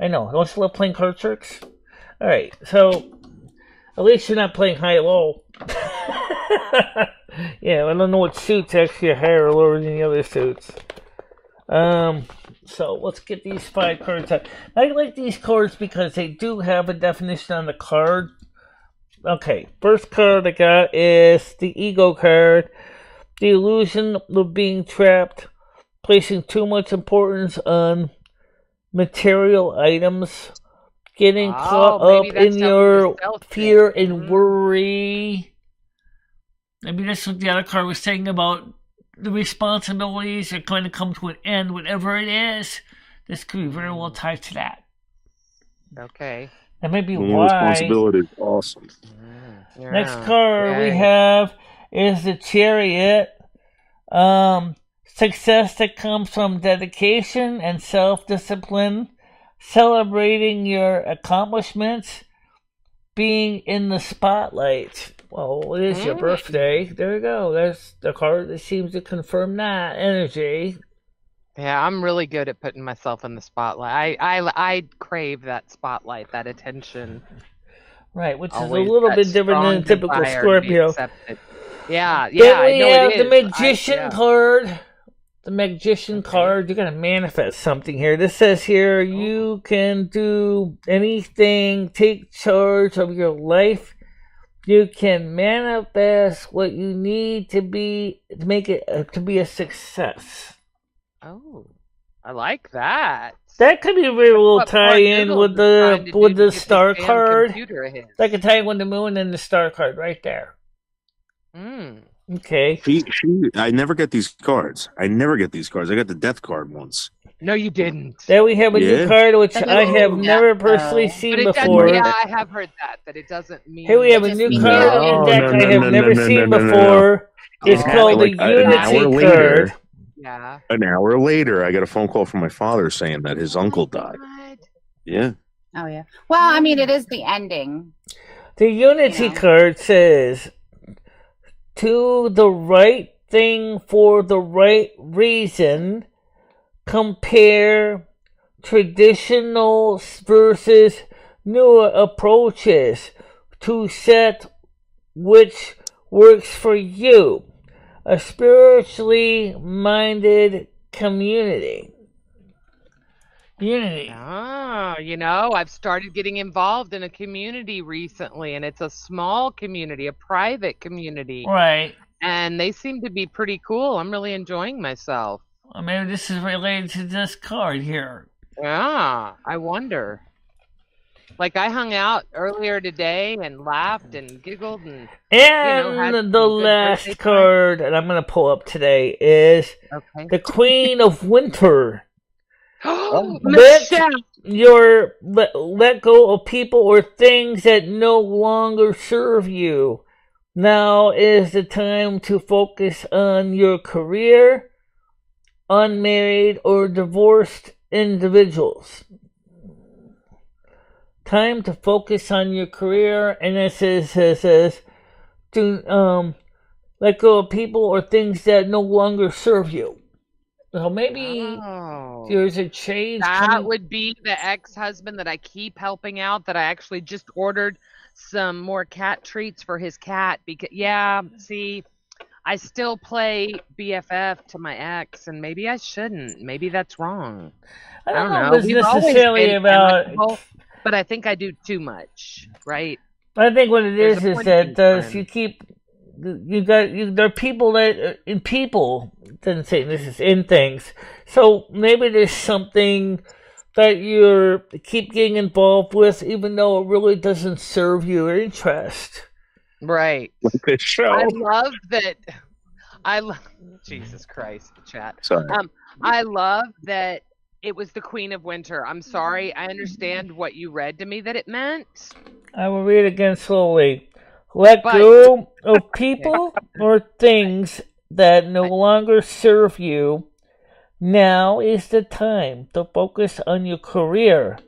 I know, don't you love playing card tricks? Alright, so at least you're not playing high-low. Yeah, I don't know what suits actually are higher or lower than the other suits. So let's get these 5 cards out. I like these cards because they do have a definition on the card. Okay, first card I got is the Ego card. The illusion of being trapped, placing too much importance on material items, getting caught up in your fear and worry. Maybe that's what the other card was saying about the responsibilities are going to come to an end, whatever it is. This could be very well tied to that. Okay. That may be Well, why. responsibility is awesome. Next card we have is the Chariot. Success that comes from dedication and self-discipline, celebrating your accomplishments, being in the spotlight. Well, it is your birthday. There you go. That's the card that seems to confirm that energy. Yeah, I'm really good at putting myself in the spotlight. I crave that spotlight, that attention. Right, which Always is a little that bit different than a strong typical desire to be Scorpio. accepted. Yeah, Then I we know have it the is. Magician card. The Magician card. You're going to manifest something here. This says here, you can do anything, take charge of your life. You can manifest what you need to be to make it to be a success. Oh, I like that. That could be a very little What tie Mark in Noodle with is trying the to with do the to get star this damn card. computer of his. That could tie in with the moon and the star card right there. Okay. I never get these cards. I got the death card once. No, you didn't. Then we have a new card, which That I doesn't have mean never that, personally though. seen But it before. doesn't, yeah, I have heard that it doesn't mean. Here we have a just new means card that. in the deck No, I have no, never no, seen no, no, no. before. It's Oh. called Like the an hour Unity later. card. Yeah. An hour later, I got a phone call from my father saying that his uncle died. God. Yeah. Oh yeah. Well, I mean, it is the ending. The Unity card says, to the right thing for the right reason, compare traditional versus newer approaches to set which works for you. A spiritually minded community. unity. Oh, I've started getting involved in a community recently, and it's a small community, a private community. Right. And they seem to be pretty cool. I'm really enjoying myself. Well, maybe this is related to this card here. Yeah, I wonder. Like, I hung out earlier today and laughed and giggled and And the last card that I'm going to pull up today is the Queen of Winter. let go of people or things that no longer serve you. Now is the time to focus on your career, unmarried or divorced individuals. Time to focus on your career, and it says to let go of people or things that no longer serve you. So maybe there's a change. That would be the ex-husband that I keep helping out, that I actually just ordered some more cat treats for his cat. Because I still play BFF to my ex, and maybe I shouldn't. Maybe that's wrong. I don't know if it's necessarily about... But I think I do too much, right? I think what it is that you keep... there are people that... In people... Doesn't say this is in things. So maybe there's something that you keep getting involved with, even though it really doesn't serve your interest. Right. Good show. I love that. Jesus Christ, chat. Sorry. I love that it was the Queen of Winter. I'm sorry. I understand what you read to me that it meant. I will read again slowly. Let go of people or things that no longer serve you. Now is the time to focus on your career,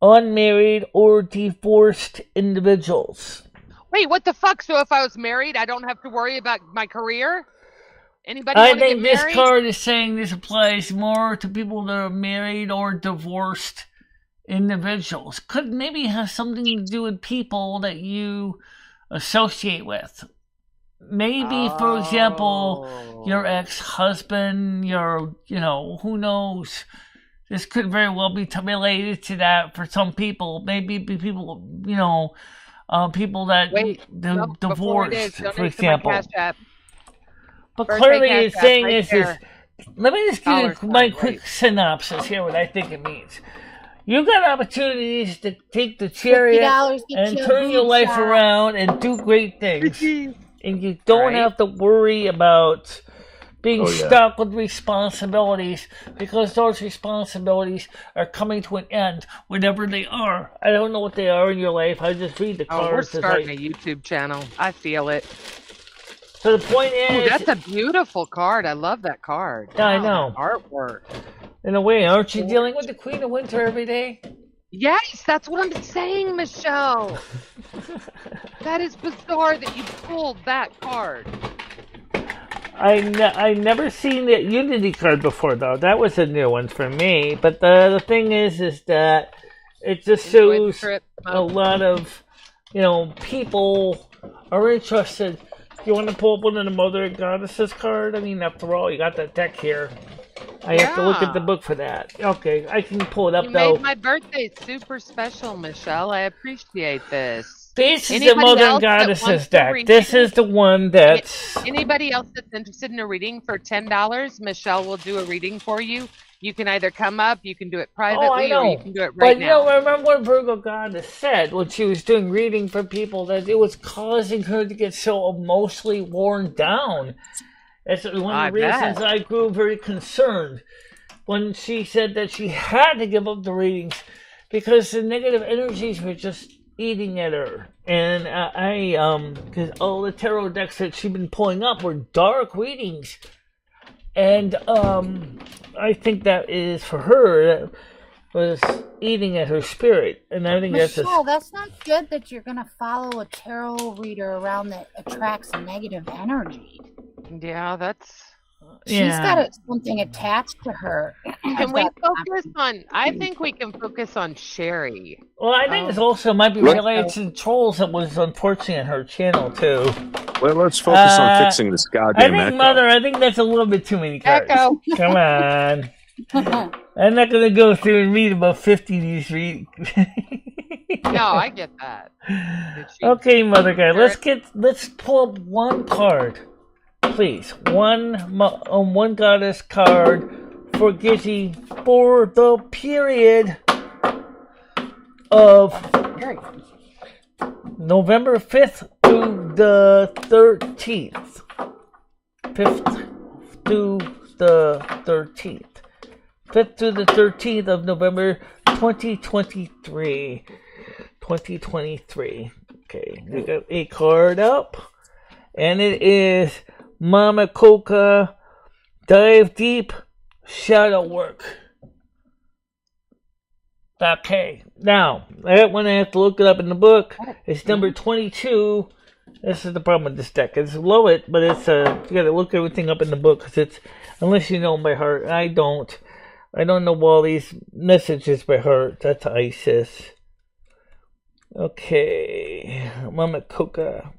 unmarried or divorced individuals. Wait, what the fuck? So if I was married, I don't have to worry about my career? Anybody I want to think get this married? card is saying this applies more to people that are married or divorced individuals. Could maybe have something to do with people that you associate with. Maybe, for example, your ex-husband, who knows? This could very well be related to that for some people. Maybe people, people that divorced, for example. But clearly it's saying this is... Let me just give you my quick synopsis here, what I think it means. You got opportunities to take the chariot and turn your life around and do great things. And you don't have to worry about being stuck with responsibilities, because those responsibilities are coming to an end, whatever they are. I don't know what they are in your life. I just read the cards. We're starting a YouTube channel. I feel it. So the point is... that's a beautiful card. I love that card. Yeah, I know. Artwork. In a way, aren't you dealing with the Queen of Winter every day? Yes, that's what I'm saying, Michelle. That is bizarre that you pulled that card. I never seen the Unity card before, though. That was a new one for me. But the thing is that it just shows a lot of, people are interested. You want to pull up one of the Mother Goddesses card? I mean, after all, you got that deck here. I have to look at the book for that. Okay, I can pull it up, though. You made my birthday super special, Michelle. I appreciate this. This is the Mother Goddesses deck. This is the one that's... Anybody else that's interested in a reading for $10, Michelle will do a reading for you. You can either come up, you can do it privately, or you can do it right now. But remember what Virgo Goddess said when she was doing reading for people, that it was causing her to get so emotionally worn down. That's one of the reasons I grew very concerned when she said that she had to give up the readings because the negative energies were just eating at her. And because all the tarot decks that she'd been pulling up were dark readings. And I think that is, for her, that was eating at her spirit. And I think Michelle, that's not good that you're going to follow a tarot reader around that attracts negative energy. Yeah, that's... She's got something attached to her. Can we focus on... I think we can focus on Sherry. Well, I think it also might be related to the trolls that was unfortunately on her channel, too. Well, let's focus on fixing this goddamn echo. I think that's a little bit too many cards. Echo. Come on. I'm not gonna go through and read about 50 of these No, I get that. Okay, Mother Guy, let's pull up one card, please. One goddess card for Gizzy for the period of November 5th through the 13th. 5th through the 13th. 5th through the 13th of November 2023. 2023. Okay, we got a card up, and it is Mama Coca Dive Deep Shadow Work. Okay, now that one I have to look it up in the book. It's number 22. This is the problem with this deck. It's low it, but it's you gotta look everything up in the book because it's unless you know them by heart. I don't know all these messages by heart. That's ISIS. Okay, Mama Coca.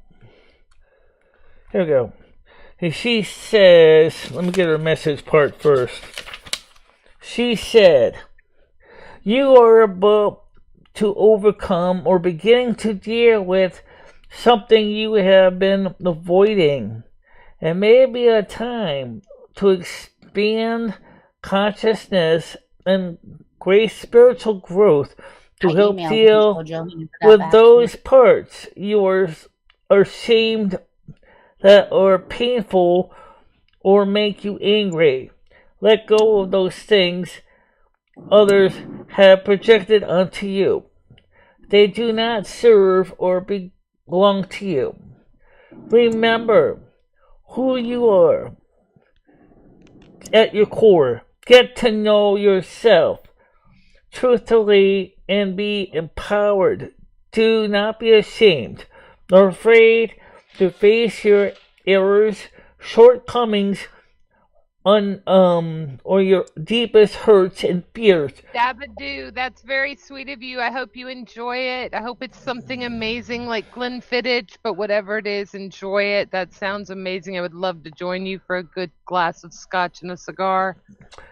Here we go. She says, let me get her message part first. She said, you are about to overcome or beginning to deal with something you have been avoiding. It may be a time to expand consciousness and great spiritual growth to help deal with those parts you are ashamed that are painful or make you angry. Let go of those things others have projected onto you. They do not serve or belong to you. Remember who you are at your core. Get to know yourself truthfully and be empowered. Do not be ashamed nor afraid to face your errors, shortcomings, or your deepest hurts and fears. Dabadoo, that's very sweet of you. I hope you enjoy it. I hope it's something amazing like Glenfiddich, but whatever it is, enjoy it. That sounds amazing. I would love to join you for a good glass of scotch and a cigar.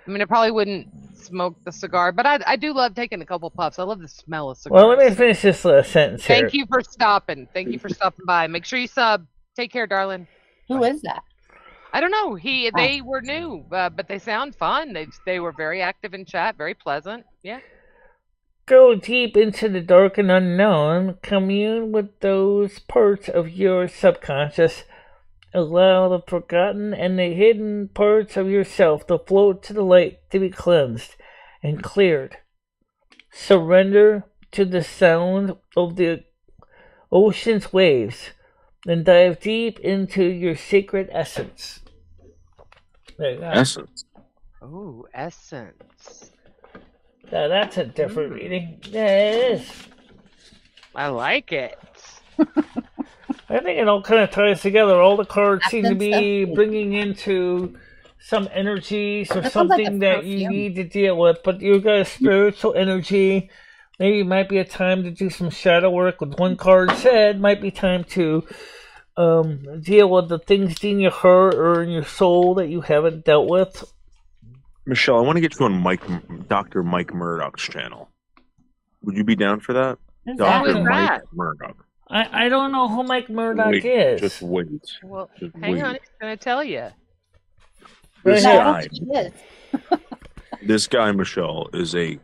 I mean, I probably wouldn't smoke the cigar, but I do love taking a couple puffs. I love the smell of cigars. Well, let me finish this sentence here. Thank you for stopping. Thank you for stopping by. Make sure you sub. Take care, darling. Who is that? I don't know. They were new, but they sound fun. They were very active in chat, very pleasant. Yeah. Go deep into the dark and unknown. Commune with those parts of your subconscious. Allow the forgotten and the hidden parts of yourself to float to the light, to be cleansed and cleared. Surrender to the sound of the ocean's waves, and dive deep into your sacred essence. There you go. Essence. Oh, essence. Now that's a different reading. Yeah, it is. I like it. I think it all kind of ties together. All the cards seem to be bringing into some energies or something that you need to deal with. But you've got a spiritual energy. Maybe it might be a time to do some shadow work. With one card said, might be time to deal with the things in your heart or in your soul that you haven't dealt with. Michelle, I want to get you on Dr. Mike Murdoch's channel. Would you be down for that? Dr. Mike Murdoch. I don't know who Mike Murdoch is. Just wait. Well, hang on, he's going to tell you. This guy, Michelle, is a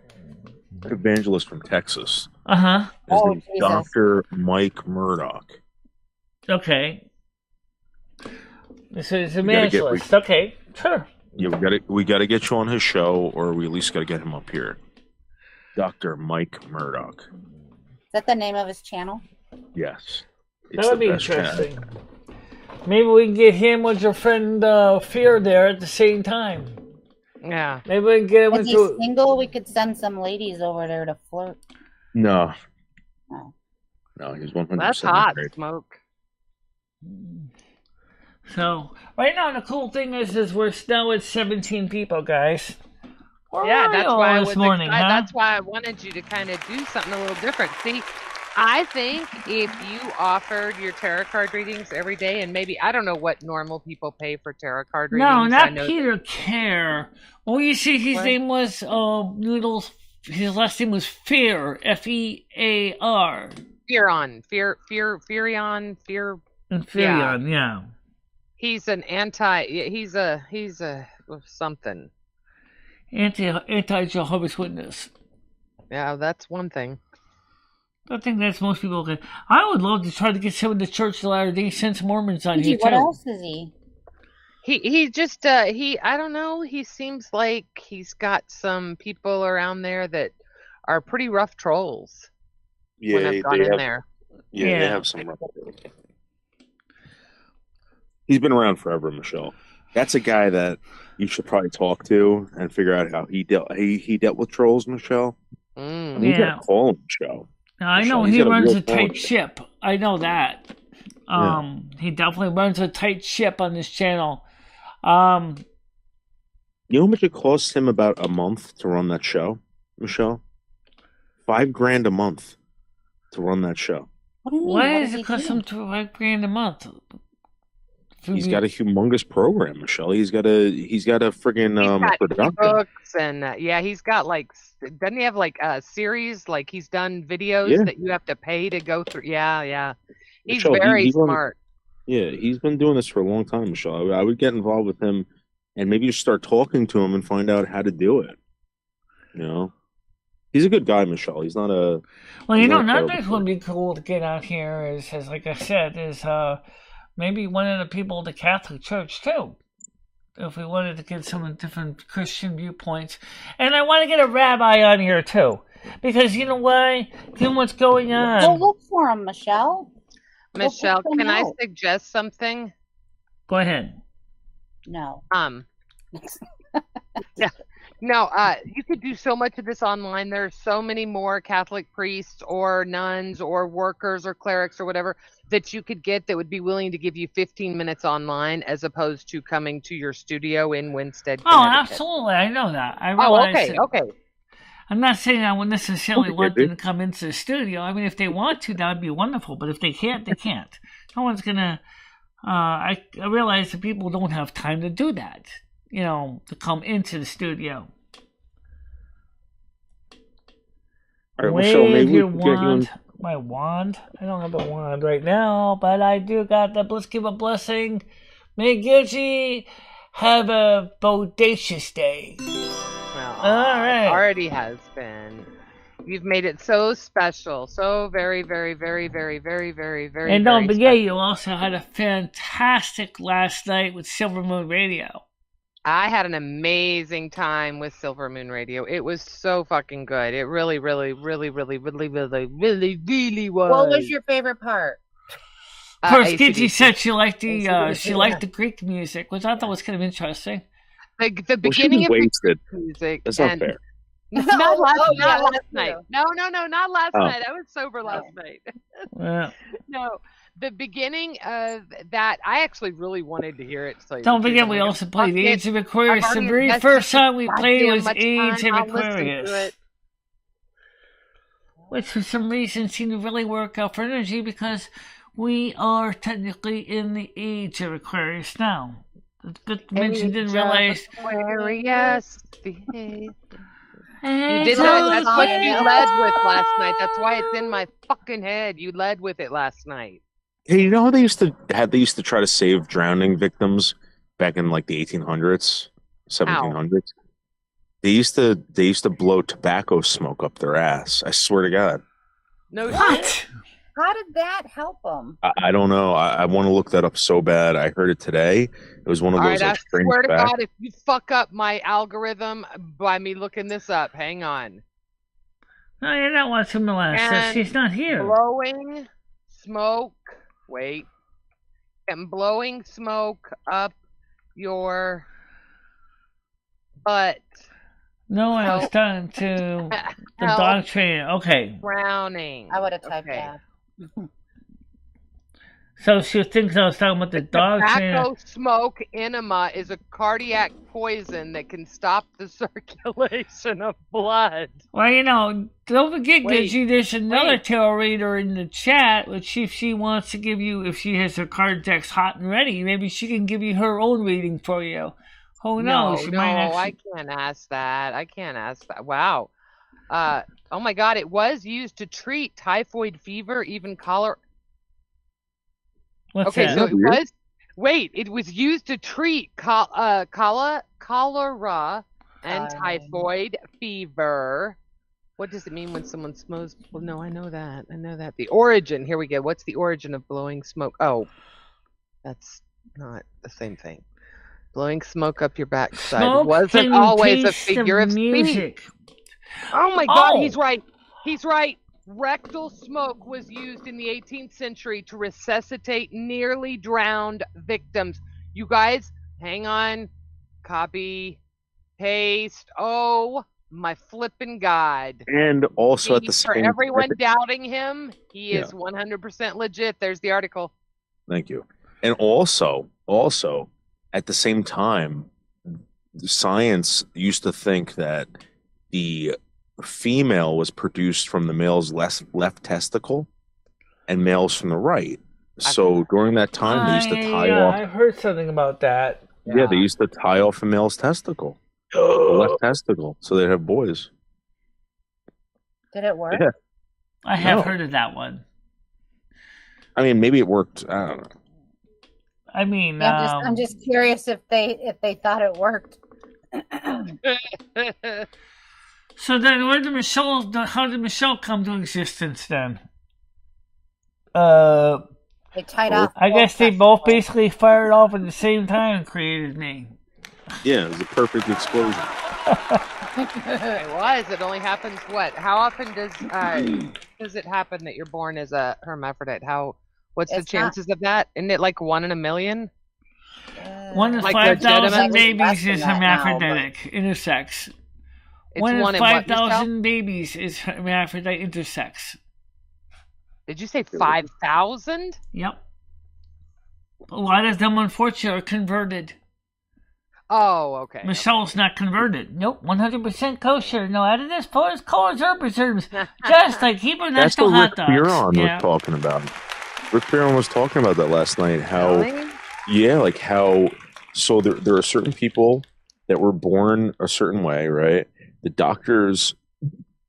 evangelist from Texas. Uh-huh. His name's Dr. Mike Murdoch. Okay. So he's an evangelist. Okay, sure. Yeah, we gotta get you on his show, or we at least gotta get him up here. Dr. Mike Murdoch. Is that the name of his channel? Yes. That would be interesting. Maybe we can get him with your friend Fear there at the same time. Yeah. Maybe we can get him Is he single? We could send some ladies over there to flirt. No. Oh. No, he's 100%. That's hot, married. Smoke. So, right now the cool thing is we're now at 17 people, guys. Yeah, that's why that's why I wanted you to kind of do something a little different. See, I think if you offered your tarot card readings every day, and maybe I don't know what normal people pay for tarot card readings. No, I not know Peter Care. Oh, you see, his What? name was Noodles. His last name was Fear, Fear. Furion, Inferion, yeah. He's an anti. He's a something. Anti Jehovah's Witness. Yeah, that's one thing. I think that's most people. I would love to try to get some of the Church of Latter-day Saints Mormons on here too. What else is he? He just I don't know. He seems like he's got some people around there that are pretty rough trolls. Yeah, when I've gone in there. Yeah, they have some rough trolls. He's been around forever, Michelle. That's a guy that you should probably talk to and figure out how he dealt with trolls, Michelle. Mm. You gotta call him, Michelle. I know he runs a tight ship. I know that. He definitely runs a tight ship on this channel. You know how much it costs him about a month to run that show, Michelle? $5,000 a month to run that show. What do you mean? Why does it cost him $5,000 a month? He's got a humongous program, Michelle. He's got a friggin' production. Books and he's got like, doesn't he have like a series? Like he's done videos that you have to pay to go through. Yeah. He's Michelle, very smart. He's been doing this for a long time, Michelle. I would get involved with him and maybe just start talking to him and find out how to do it. You know? He's a good guy, Michelle. He's not a... Well, another thing would be cool to get out here is like I said, is maybe one of the people of the Catholic Church, too. If we wanted to get some different Christian viewpoints. And I want to get a rabbi on here, too. Because you know why? Given what's going on. Go look for him, Michelle. Michelle, can I suggest something? Go ahead. No. Yeah. No, you could do so much of this online. There's so many more Catholic priests or nuns or workers or clerics or whatever that you could get that would be willing to give you 15 minutes online as opposed to coming to your studio in Winsted, Oh, Connecticut. absolutely. I know that. I realize okay. I'm not saying I would necessarily want them to come into the studio. I mean, if they want to, that would be wonderful. But if they can't, they can't. No one's going to... I realize that people don't have time to do that. To come into the studio. All right, Michelle, maybe your we can get you in... My wand? I don't have a wand right now, but I do got the Let's Give a Blessing. May Gilgy have a bodacious day. Well, all right. It already has been. You've made it so special. So very, very, very, very, very, very, very, And don't very forget, special. you also had a fantastic last night with Silvermoon Radio. I had an amazing time with Silvermoon Radio. It was so fucking good. It really, really, really, really, really, really, really, really was. What was your favorite part? First, Gidgy said she liked the Greek music, which I thought was kind of interesting. The beginning of the music. That's not fair. Not last night. No, not last night. I was sober last night. Yeah. No, the beginning of that, I actually really wanted to hear it. So don't forget, we also played the Age of Aquarius. The very first song we played was Age of Aquarius, which for some reason seemed to really work out for energy because we are technically in the Age of Aquarius now. But mention didn't realize. Aquarius. That's what you led with last night. That's why it's in my fucking head. You led with it last night. Hey, you know how they used to try to save drowning victims back in like the 1800s, 1700s? They used to blow tobacco smoke up their ass. I swear to God. No what? shit. How did that help them? I don't know. I want to look that up so bad. I heard it today. It was one of those like strange I swear to facts. God, if you fuck up my algorithm by me looking this up, hang on. No, you're not watching Melissa. She's not here. Blowing smoke. Wait. And blowing smoke up your butt. No, I was talking to the dog trainer. Okay. Drowning. I would have typed that. So she thinks I was talking about the dog Tobacco smoke enema is a cardiac poison that can stop the circulation of blood. Well, you know, don't forget, Wait, Gidgey, there's another wait. tarot reader in the chat, which if she wants to give you, if she has her card decks hot and ready, maybe she can give you her own reading for you. Who knows? No, I can't ask that. I can't ask that. Wow. Oh my God, it was used to treat typhoid fever, even cholera. What's Okay, that? so it was. Wait, it was used to treat cholera and typhoid fever. What does it mean when someone smokes? Well, no, I know that. The origin. Here we go. What's the origin of blowing smoke? Oh, that's not the same thing. Blowing smoke up your backside Smoke wasn't can always a taste the figure of speech. music. Oh my God, Oh. he's right. He's right. Rectal smoke was used in the 18th century to resuscitate nearly drowned victims. You guys, hang on. Copy, paste. Oh my flippin' God. And also at the For same everyone doubting him, he is 100% legit. There's the article. Thank you. And also at the same time, science used to think that the female was produced from the male's left testicle and males from the right. So during that time, they used to tie off. I heard something about that. Yeah, they used to tie off a male's testicle, the left testicle, so they'd have boys. Did it work? Yeah. I have heard of that one. I mean, maybe it worked. I don't know. I mean, I'm just curious if they thought it worked. So then, how did Michelle come to existence then? They tied off. I guess they both basically fired off at the same time and created me. Yeah, it was a perfect explosion. It was. It only happens what? How often does it happen that you're born as a hermaphrodite? What's the chances of that? Isn't it like 1 in a million? 1 in Like 5,000 legitimate? babies is Less than that now, hermaphroditic, intersex. It's 1 in one in what, 5,000 babies is hermaphrodite intersex. Did you say 5,000? Yep. A lot of them, unfortunately, are converted. Oh, okay. Michelle's not converted. Nope, 100% kosher. No additives, fillers, colors, or preservatives. Just like Hebrew That's national what hot Rick dogs. Buron Yeah. was talking about. Rick Buron was talking about that last night. How, Really? yeah, like how. So there are certain people that were born a certain way, right? The doctors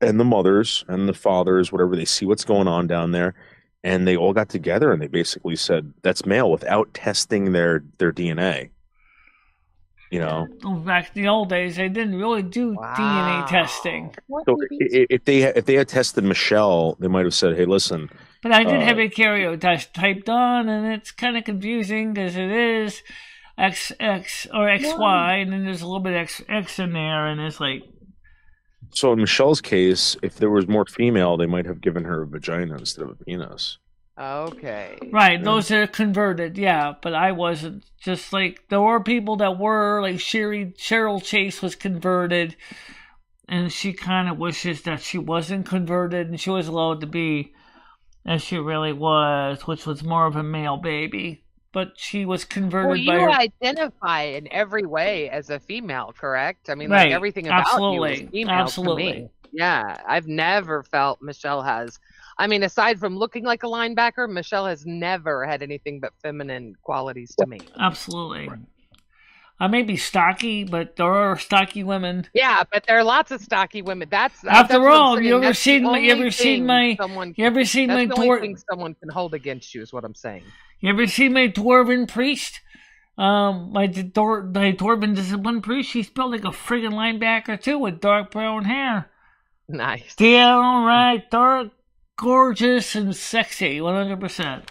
and the mothers and the fathers, whatever, they see what's going on down there, and they all got together and they basically said that's male without testing their DNA. You know, Back in the old days, they didn't really do DNA testing. so if they had tested Michelle, they might have said, "Hey, listen." But I did have a carrier test typed on, and it's kind of confusing because it is XX or XY, and then there's a little bit of X in there, and it's like. So in Michelle's case, if there was more female, they might have given her a vagina instead of a penis. Okay. Right, those are converted, yeah, but I wasn't. Just like, there were people that were, like Cheryl Chase was converted, and she kind of wishes that she wasn't converted, and she was allowed to be, as she really was, which was more of a male baby. But she was converted by her... Well, you identify in every way as a female, correct? I mean, Right, like everything about absolutely, you is female absolutely. to me. Yeah, I've never felt Michelle has. I mean, aside from looking like a linebacker, Michelle has never had anything but feminine qualities to me. Absolutely. I may be stocky, but there are stocky women. Yeah, but there are lots of stocky women. That's After what I'm all, saying. you ever That's the seen my only thing my That's the only thing someone can hold against you is what I'm saying. You ever seen my dwarven priest? My dwarven disciplined priest. She's built like a friggin' linebacker too, with dark brown hair. Nice. Downright dark, gorgeous, and sexy. 100%.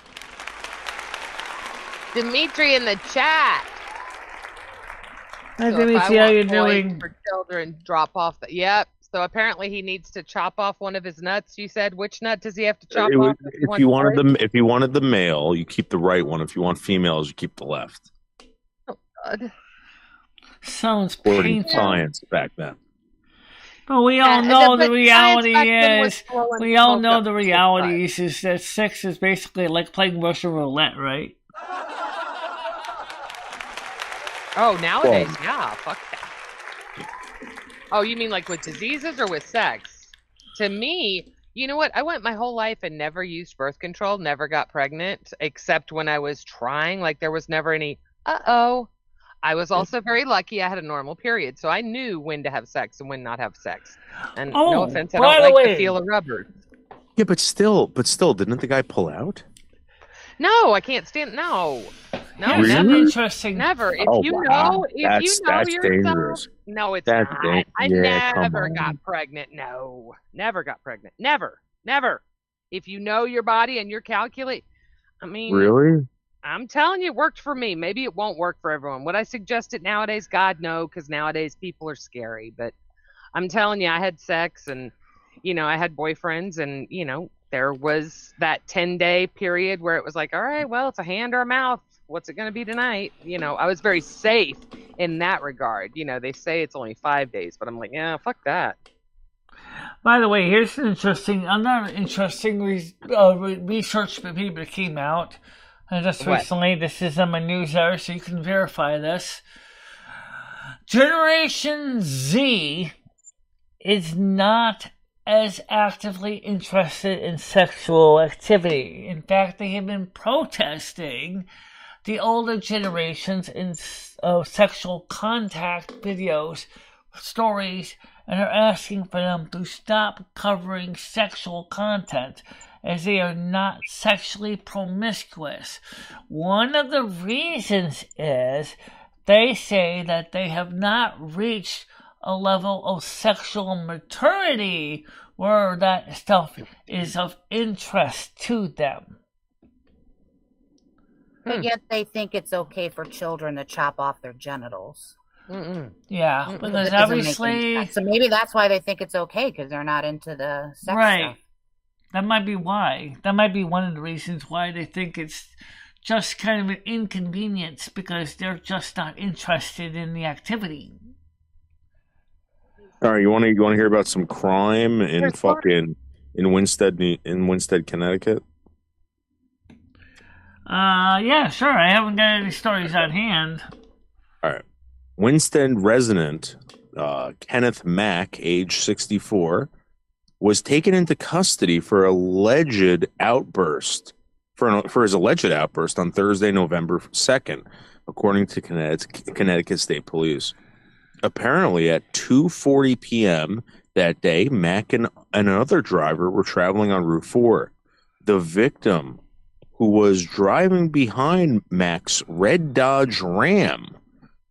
Dimitri in the chat. Hi, So Dimitri, if I how want you boys doing? For children, drop off. Yep. So apparently he needs to chop off one of his nuts. You said which nut does he have to chop off? If you wanted the male, you keep the right one. If you want females, you keep the left. Oh God. Sounds According to painful. science back then. But we all know the reality is, is that sex is basically like playing Russian roulette, right? Oh, nowadays, yeah, fuck that. Oh, you mean like with diseases or with sex? To me, you know what? I went my whole life and never used birth control, never got pregnant, except when I was trying. Like there was never any, uh-oh. I was also very lucky I had a normal period, so I knew when to have sex and when not have sex. And no offense, I don't like the feel of rubber. Yeah, but still, didn't the guy pull out? No, I can't stand. No, really? Never. Interesting. Never. If you know yourself. Dangerous. No, it's that's not. I never got pregnant. No, never got pregnant. Never. If you know your body and you're calculate, I mean, really. I'm telling you, it worked for me. Maybe it won't work for everyone. Would I suggest it nowadays? God, no, because nowadays people are scary. But I'm telling you, I had sex and, I had boyfriends and, there was that 10-day period where it was like, all right, well, it's a hand or a mouth. What's it going to be tonight? I was very safe in that regard. They say it's only 5 days, but I'm like, yeah, fuck that. By the way, here's another interesting research paper that came out. And just recently, this is on my news there, so you can verify this. Generation Z is not as actively interested in sexual activity. In fact, they have been protesting the older generations in sexual contact videos, stories, and are asking for them to stop covering sexual content, as they are not sexually promiscuous. One of the reasons is they say that they have not reached a level of sexual maturity where that stuff is of interest to them. But yet they think it's okay for children to chop off their genitals. Yeah, because obviously... So maybe that's why they think it's okay, because they're not into the sex stuff. That might be why. That might be one of the reasons why they think it's just kind of an inconvenience, because they're just not interested in the activity. All right, you want to hear about some crime in Winsted, Connecticut? Yeah, sure. I haven't got any stories on hand. All right. Winsted resident Kenneth Mack, age 64, was taken into custody for his alleged outburst on Thursday, November 2nd, according to Connecticut State Police. Apparently, at 2:40 p.m. that day, Mack and another driver were traveling on Route 4. The victim, who was driving behind Mack's red Dodge Ram,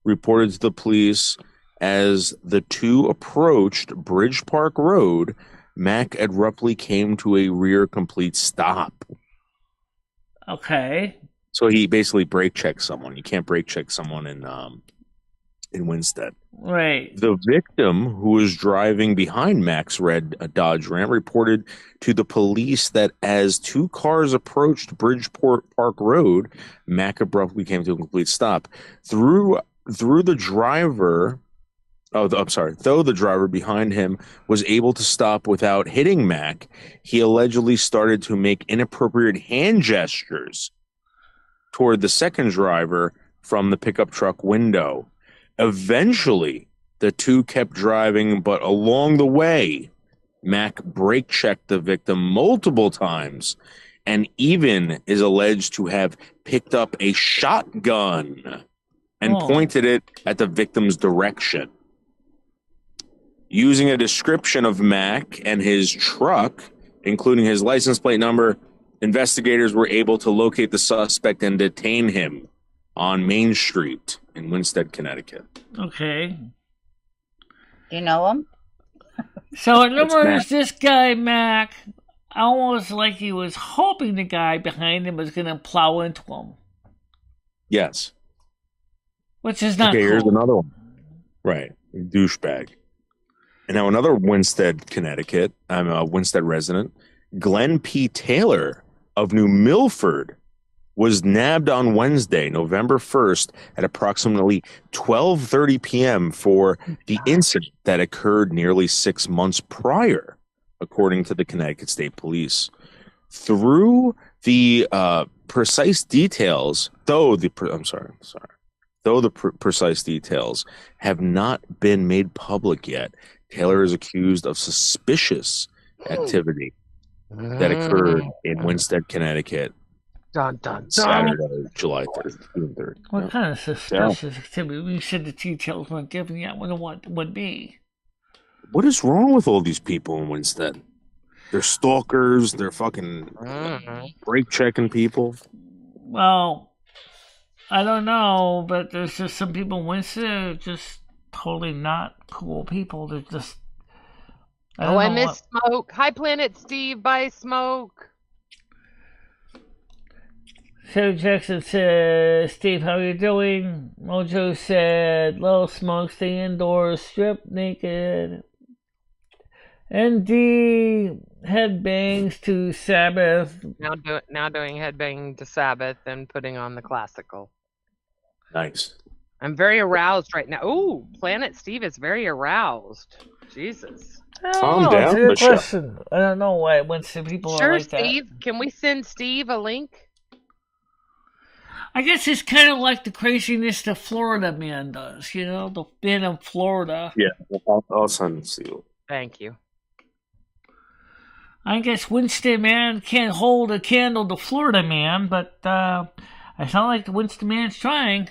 reported to the police as the two approached Bridge Park Road. Mack abruptly came to a rear complete stop. Okay. So he basically brake checked someone. You can't brake check someone in Winsted. Right. The victim, who was driving behind Mack's red Dodge Ram, reported to the police that as two cars approached Bridgeport Park Road, Mack abruptly came to a complete stop. Though the driver behind him was able to stop without hitting Mack, he allegedly started to make inappropriate hand gestures toward the second driver from the pickup truck window. Eventually, the two kept driving, but along the way, Mack brake checked the victim multiple times and even is alleged to have picked up a shotgun and pointed it at the victim's direction. Using a description of Mack and his truck, including his license plate number, investigators were able to locate the suspect and detain him on Main Street in Winsted, Connecticut. Okay. Do you know him? So in other words, this guy, Mack, almost like he was hoping the guy behind him was going to plow into him. Yes. Which is not cool. Here's another one. Right. Douchebag. And now another Winsted, Connecticut. I'm a Winsted resident. Glenn P. Taylor of New Milford was nabbed on Wednesday, November 1st at approximately 12:30 p.m. for the incident that occurred nearly 6 months prior, according to the Connecticut State Police. Through the precise details, though the precise details have not been made public yet, Taylor is accused of suspicious activity that occurred in Winstead, Connecticut, Dun, dun, dun. Saturday, July 3rd, June 3rd. What kind of suspicious activity? We said the details weren't given yet. What would be? What is wrong with all these people in Winstead? They're stalkers. They're fucking brake checking people. Well, I don't know, but there's just some people in Winstead that are just totally not cool people. They're just. I miss Smoke. Hi, Planet Steve. Bye, Smoke. Sarah Jackson said, Steve, how you doing? Mojo said, Little Smoke, stay indoors, strip naked. ND headbangs to Sabbath. Now doing headbang to Sabbath and putting on the classical. Nice. I'm very aroused right now. Ooh, Planet Steve is very aroused. Jesus. Calm down, it's a good Michelle. question. I don't know why Winstead people are like Steve. that. Can we send Steve a link? I guess it's kind of like the craziness the Florida man does, you know, the man in Florida. Yeah, I'll send it to you. Thank you. I guess Winstead man can't hold a candle to Florida man, but I sound like the Winstead man's trying.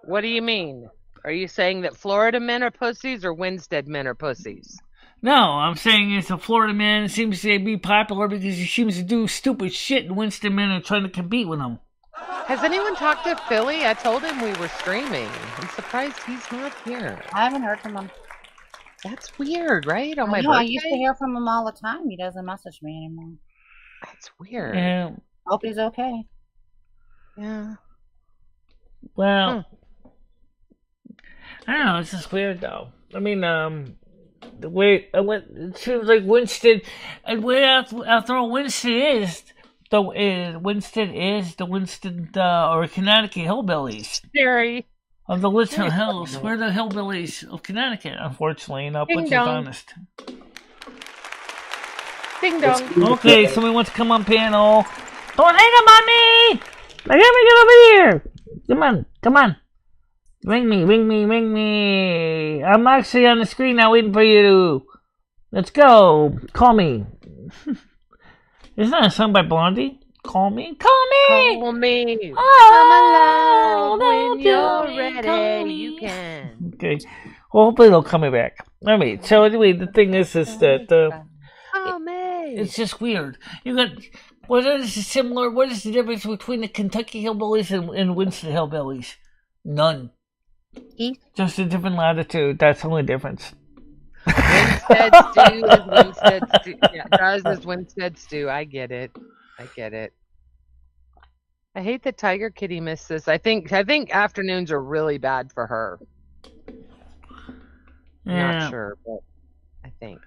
What do you mean? Are you saying that Florida men are pussies or Winstead men are pussies? No, I'm saying it's a Florida man that seems to be popular because he seems to do stupid shit and Winstead men are trying to compete with him. Has anyone talked to Philly? I told him we were streaming. I'm surprised he's not here. I haven't heard from him. That's weird, right? On my I birthday? used to hear from him all the time. He doesn't message me anymore. That's weird. Yeah. Hope he's okay. Yeah. Well, I don't know. It's just weird, though. I mean, the way it seems like Winstead, and way after all, Winstead is the Winstead or Connecticut hillbillies. Scary. Of the Little Hills. We're the hillbillies of Connecticut, unfortunately, enough, which is honest. Ding dong. Okay, somebody wants to come on panel. Don't hang up on me! Let me get over here! Come on. Ring me. I'm actually on the screen now waiting for you. Let's go. Call me. Isn't that a song by Blondie? Call me. Call me. Oh, Come alive when you're ready. You can. Okay. Well, hopefully they'll come back. All right. So anyway, the thing is that it's just weird. You got what is similar? What is the difference between the Kentucky hillbillies and Winstead hillbillies? None. Just a different latitude. That's the only difference. Winstead stew is Winstead stew. Yeah, does is Winstead stew. I get it. I hate that Tiger Kitty missed this. I think afternoons are really bad for her. Yeah. Not sure, but I think.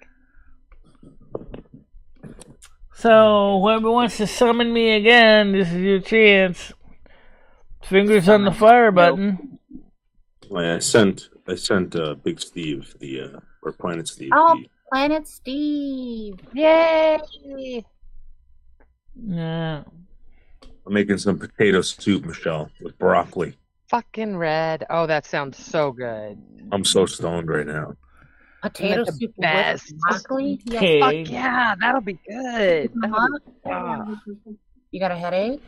So whoever wants to summon me again, this is your chance. Fingers on the fire button. Well, I sent Big Steve or Planet Steve. Oh, Planet Steve! Yay! Yeah. I'm making some potato soup, Michelle, with broccoli. Fucking red. Oh, that sounds so good. I'm so stoned right now. Potato soup with broccoli? Okay. Fuck yeah, that'll be good. You got a headache?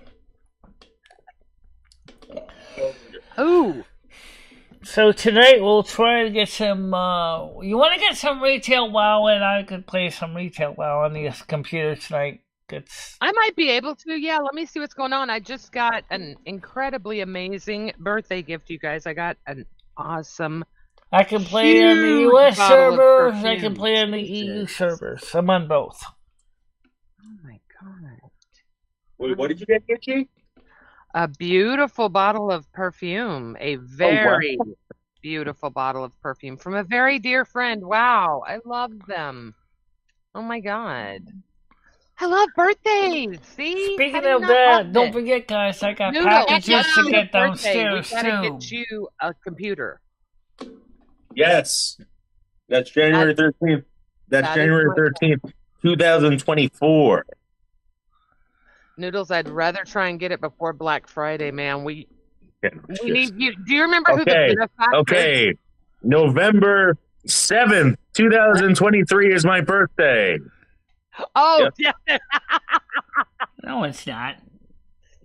Ooh. So tonight we'll try to get some. You want to get some retail WoW, and I could play some retail WoW on this computer tonight. I might be able to. Yeah, let me see what's going on. I just got an incredibly amazing birthday gift, you guys. I got an awesome. I can play on the U.S. servers. I can play on the EU servers. I'm on both. Oh my god! Wait, what did you get, Itchy? A beautiful bottle of perfume. A very beautiful bottle of perfume from a very dear friend. Wow, I love them. Oh my god. I love birthdays. See? Speaking How do you of not that, love don't it? forget, guys, I got Noodle, packages to happy get birthday. downstairs We gotta too. get you a computer. Yes. That's January 13th. That's that is January my- 13th, 2024. Noodles, I'd rather try and get it before Black Friday, man. We need you. Do you remember who the Okay. benefactor is? Okay. November 7th, 2023 is my birthday. Oh, yeah. No, it's not.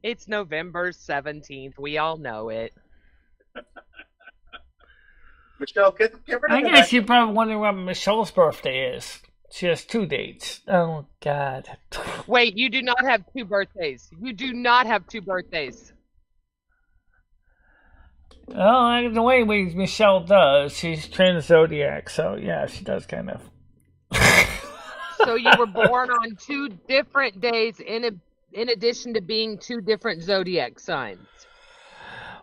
It's November 17th. We all know it. Michelle, get rid of I guess you're probably wondering what Michelle's birthday is. She has 2 dates. Oh, God. Wait, you do not have 2 birthdays. You do not have 2 birthdays. Oh, the way Michelle does, she's trans zodiac, so yeah, she does kind of. So you were born on 2 different days in addition to being 2 different zodiac signs.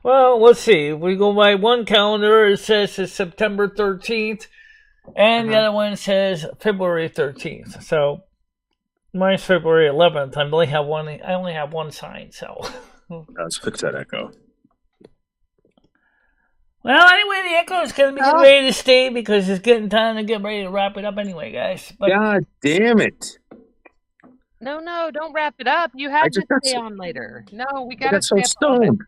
Well, let's see. If we go by one calendar, it says it's September 13th, and the other one says February 13th. So mine's February 11th. I only have one sign, so. Let's fix that echo. Well, anyway, the echo is going to be getting ready to stay because it's getting time to get ready to wrap it up anyway, guys. But, God damn it. No, don't wrap it up. You have to stay on later. No, we got to so stoned.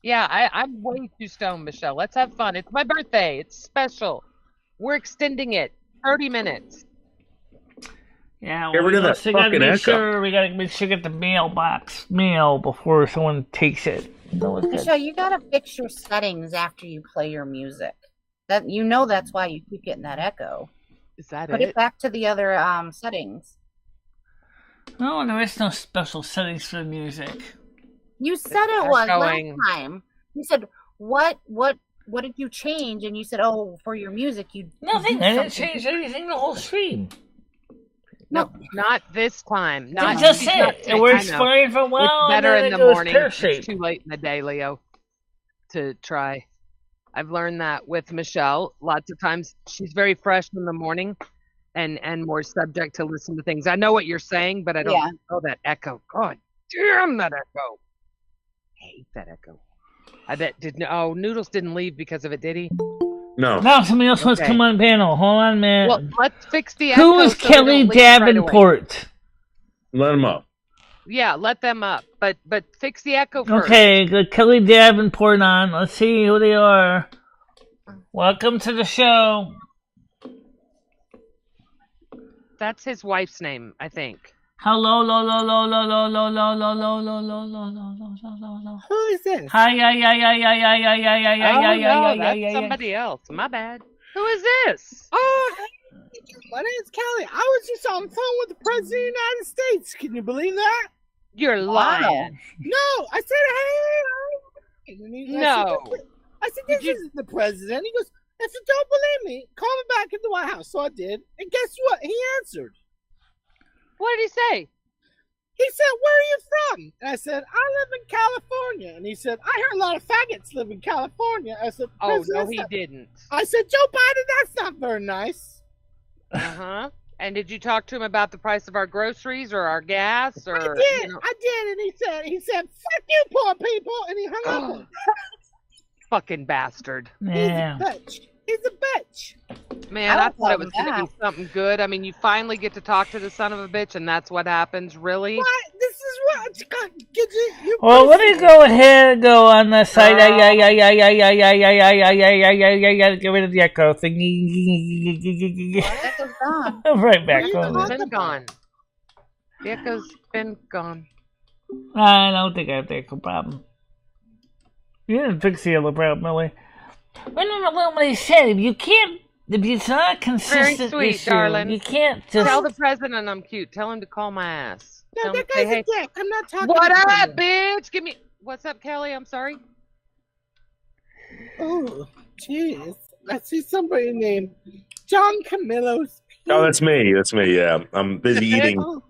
Yeah, I'm way too stoned, Michelle. Let's have fun. It's my birthday. It's special. We're extending it 30 minutes. yeah, Get rid of that we gotta fucking make echo. sure we gotta make sure to get the mail before someone takes it. Michelle, you gotta fix your settings after you play your music. That's why you keep getting that echo. Is that Put it back to the other settings. No, there is no special settings for the music. You said it was last time. You said what did you change? And you said, oh, for your music you Nothing. I didn't change anything. The whole stream. No, not this time. Not just it. It works fine for a while. It's better and in then the it goes morning. pear-shaped. It's too late in the day, Leo, to try. I've learned that with Michelle. Lots of times she's very fresh in the morning and more subject to listen to things. I know what you're saying, but I don't know that echo. God damn that echo. I hate that echo. I bet Noodles didn't leave because of it, did he? No. Now somebody else wants to come on panel. Hold on, man. Well, let's fix the echo. Who is so Kelly Davenport? Let him up. Yeah, let them up. But fix the echo first. Okay, good. Kelly Davenport on. Let's see who they are. Welcome to the show. That's his wife's name, I think. Hello, Who is this? Hi, That's somebody else. My bad. Who is this? Oh, hey, my name's Kelly. I was just on the phone with the President of the United States. Can you believe that? You're lying. No, I said, hey. No. I said, this isn't the President. He goes, if you don't believe me, call me back at the White House. So I did. And guess what? He answered. What did he say? He said, where are you from? And I said, I live in California. And he said, I heard a lot of faggots live in California. I said, oh, no, he didn't. I said, Joe Biden, that's not very nice. Uh-huh. And did you talk to him about the price of our groceries or our gas? Or I did. I did. And he said, fuck you, poor people. And he hung up. Fucking bastard. Yeah. He's a bitch. Man, I thought it was going to be something good. I mean, you finally get to talk to the son of a bitch, and that's what happens, really? What? This is what? Well, let me go ahead and go on the side. Get rid of the echo thing. Echo's gone. I'm right back. It's been gone. The echo's been gone. I don't think I have the echo problem. You didn't fix the other problem, Millie. I don't know what he said. If it's not a consistent Very sweet, issue, darling. you can't just... Tell the president I'm cute. Tell him to call my ass. No, that guy's a dick. I'm not talking What to up, him. bitch? Give me... What's up, Kelly? I'm sorry. Oh, jeez. I see somebody named John Camillo's. Oh, that's me. That's me. Yeah, I'm busy eating.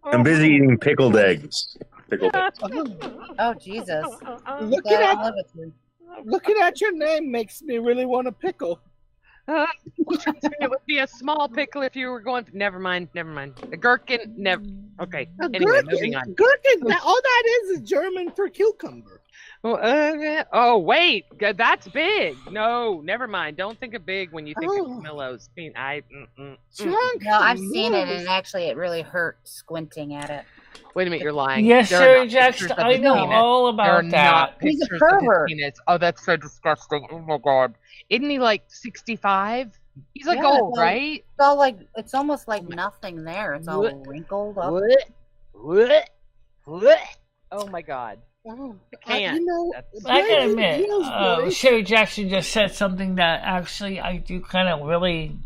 I'm busy eating pickled eggs. Pickled eggs. Oh, Jesus. Looking at your name makes me really want to pickle. It would be a small pickle if you were going. Never mind. A gherkin. Never. Okay. A Anyway, gherkin, moving on. Gherkin. All that is German for cucumber. Oh wait, that's big. No, never mind. Don't think of big when you think of Camillo's. Chunk. No, I've seen it, and actually, it really hurt squinting at it. Wait a minute, you're lying. Yes, There are Sherry not Jackson, pictures of I his know penis. all There are about that. not He's a pictures of his pervert. penis. Oh, that's so disgusting. Oh my god. Isn't he like 65? He's like Yeah, old, so- right? It's all like it's almost like nothing there. It's all wrinkled up. Oh my god. Oh, Can't. you know, That's- I gotta Brandon admit, Hill's voice- Sherry Jackson just said something that actually I do kind of really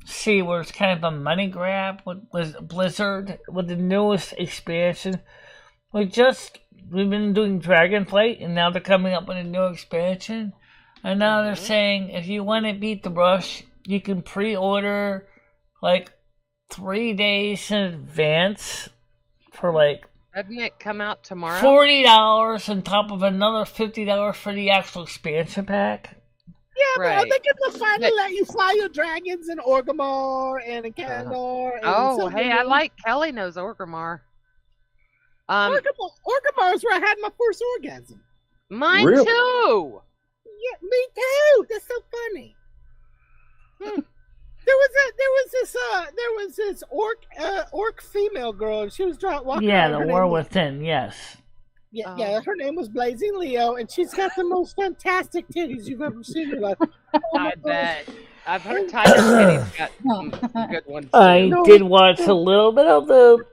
see where it's kind of a money grab with Blizzard with the newest expansion. We've been doing Dragonflight, and now they're coming up with a new expansion. And now they're saying if you want to beat the rush, you can pre-order like 3 days in advance for like Doesn't it come out tomorrow? $40 on top of another $50 for the actual expansion pack. Yeah, but are Right. they going to finally let you fly your dragons in Orgrimmar and in Kandor? And Oh, hey, I Silvermoon? like Kelly knows Orgrimmar. Orgrimmar is where I had my first orgasm. Mine Really? too. Yeah, me too. That's so funny. There was this orc female girl, and she was walking. Yeah, around. the Her War name was- Within, yes. Yeah, her name was Blazing Leo, and she's got the most fantastic titties you've ever seen in your life. Oh my I gosh. bet. I've heard Tiger Kitty's got some good ones. I too. did watch a little bit of the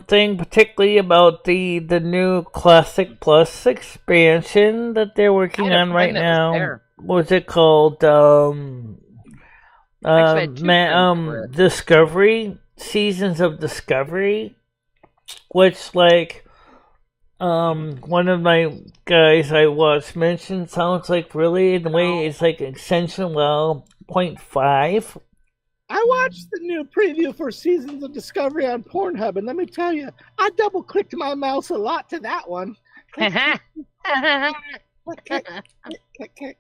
thing, particularly about the new Classic Plus expansion that they're working I had a on friend right that was now. there. What's it called? Actually, I had two friends for it. Discovery, Seasons of Discovery, which like one of my guys I watched mentioned sounds like really the way it's like extension 0.5. I watched the new preview for Seasons of Discovery on Pornhub, and let me tell you, I double-clicked my mouse a lot to that one. Click, click, click, click.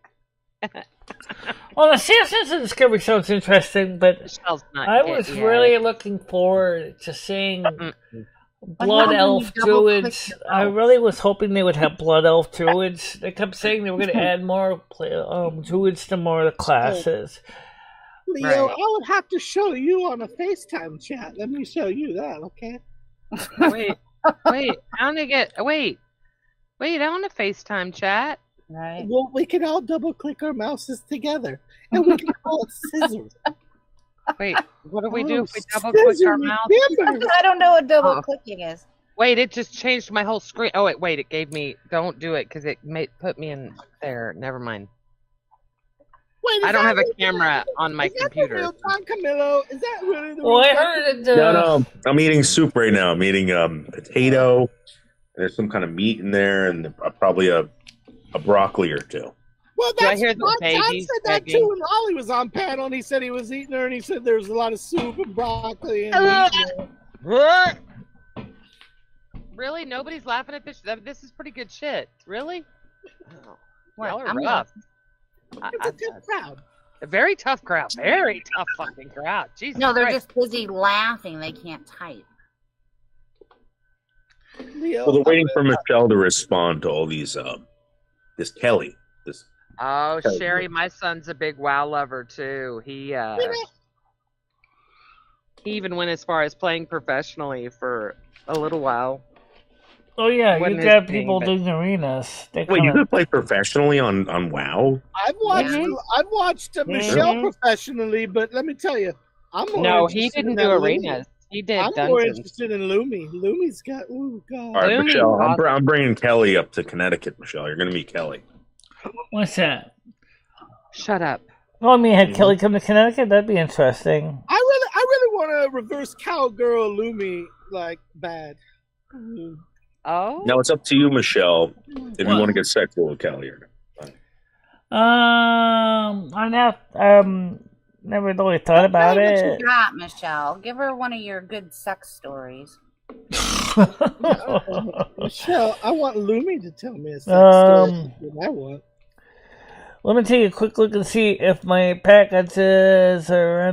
Well, the Seasons of Discovery sounds interesting, but Michelle's not I get was yet. really looking forward to seeing Blood how can Elf you double-click Druids. your I mouse? really was hoping they would have Blood Elf Druids. They kept saying they were going to add more Druids to more of the classes. Leo, Right. I would have to show you on a FaceTime chat. Let me show you that, okay? Wait, I want to get. Wait, I want to FaceTime chat. Right. Well, we can all double-click our mouses together, and we can call it scissors. Wait, what do we Oh, do if we double click scissor our me mouse? timbers. I don't know what double clicking is. Wait, it just changed my whole screen. Oh, wait, it gave me. Don't do it because it put me in there. Never mind. Wait, is I don't that have a really- camera on my is that computer. the real time, Camillo? Is that really the Well, I real time? heard that. No, I'm eating soup right now. I'm eating potato. There's some kind of meat in there, and probably a broccoli or two. Well, Do I that's hear the John babies said that begging? too when Ollie was on panel, and he said he was eating her, and he said there was a lot of soup and broccoli and meat there. Really? Nobody's laughing at this? This is pretty good shit. Really? Oh, What? y'all are I'm rough. It's a tough crowd. A very tough crowd. Very tough fucking crowd. Jesus No, they're Christ. just busy laughing. They can't type. Leo, Well, they're waiting for Michelle to respond to all these. This Kelly. This. Oh, Okay. Sherry, my son's a big WoW lover too. He even went as far as playing professionally for a little while. Oh yeah, you Wasn't got his thing, people but- doing arenas. They Wait, you kinda- could play professionally on WoW? I've watched Mhm. I've watched Michelle professionally, but let me tell you, I'm more No, he interested in didn't do that arenas. He did I'm more dungeons. interested in Lumi. Lumi's got God. All right, Lumi's Michelle, awesome. I'm bringing Kelly up to Connecticut. Michelle, you're going to meet Kelly. What's that? Shut up. Well, I mean, had Kelly come to Connecticut, that'd be interesting. I really want to reverse cowgirl Lumi like bad. Oh. Now it's up to you, Michelle, if you What? want to get sexual with Kelly or Never really thought about Tell me it. what you got, Michelle. Give her one of your good sex stories. Michelle, I want Lumi to tell me a sex Um, story. That's what I want. Let me take a quick look and see if my packages are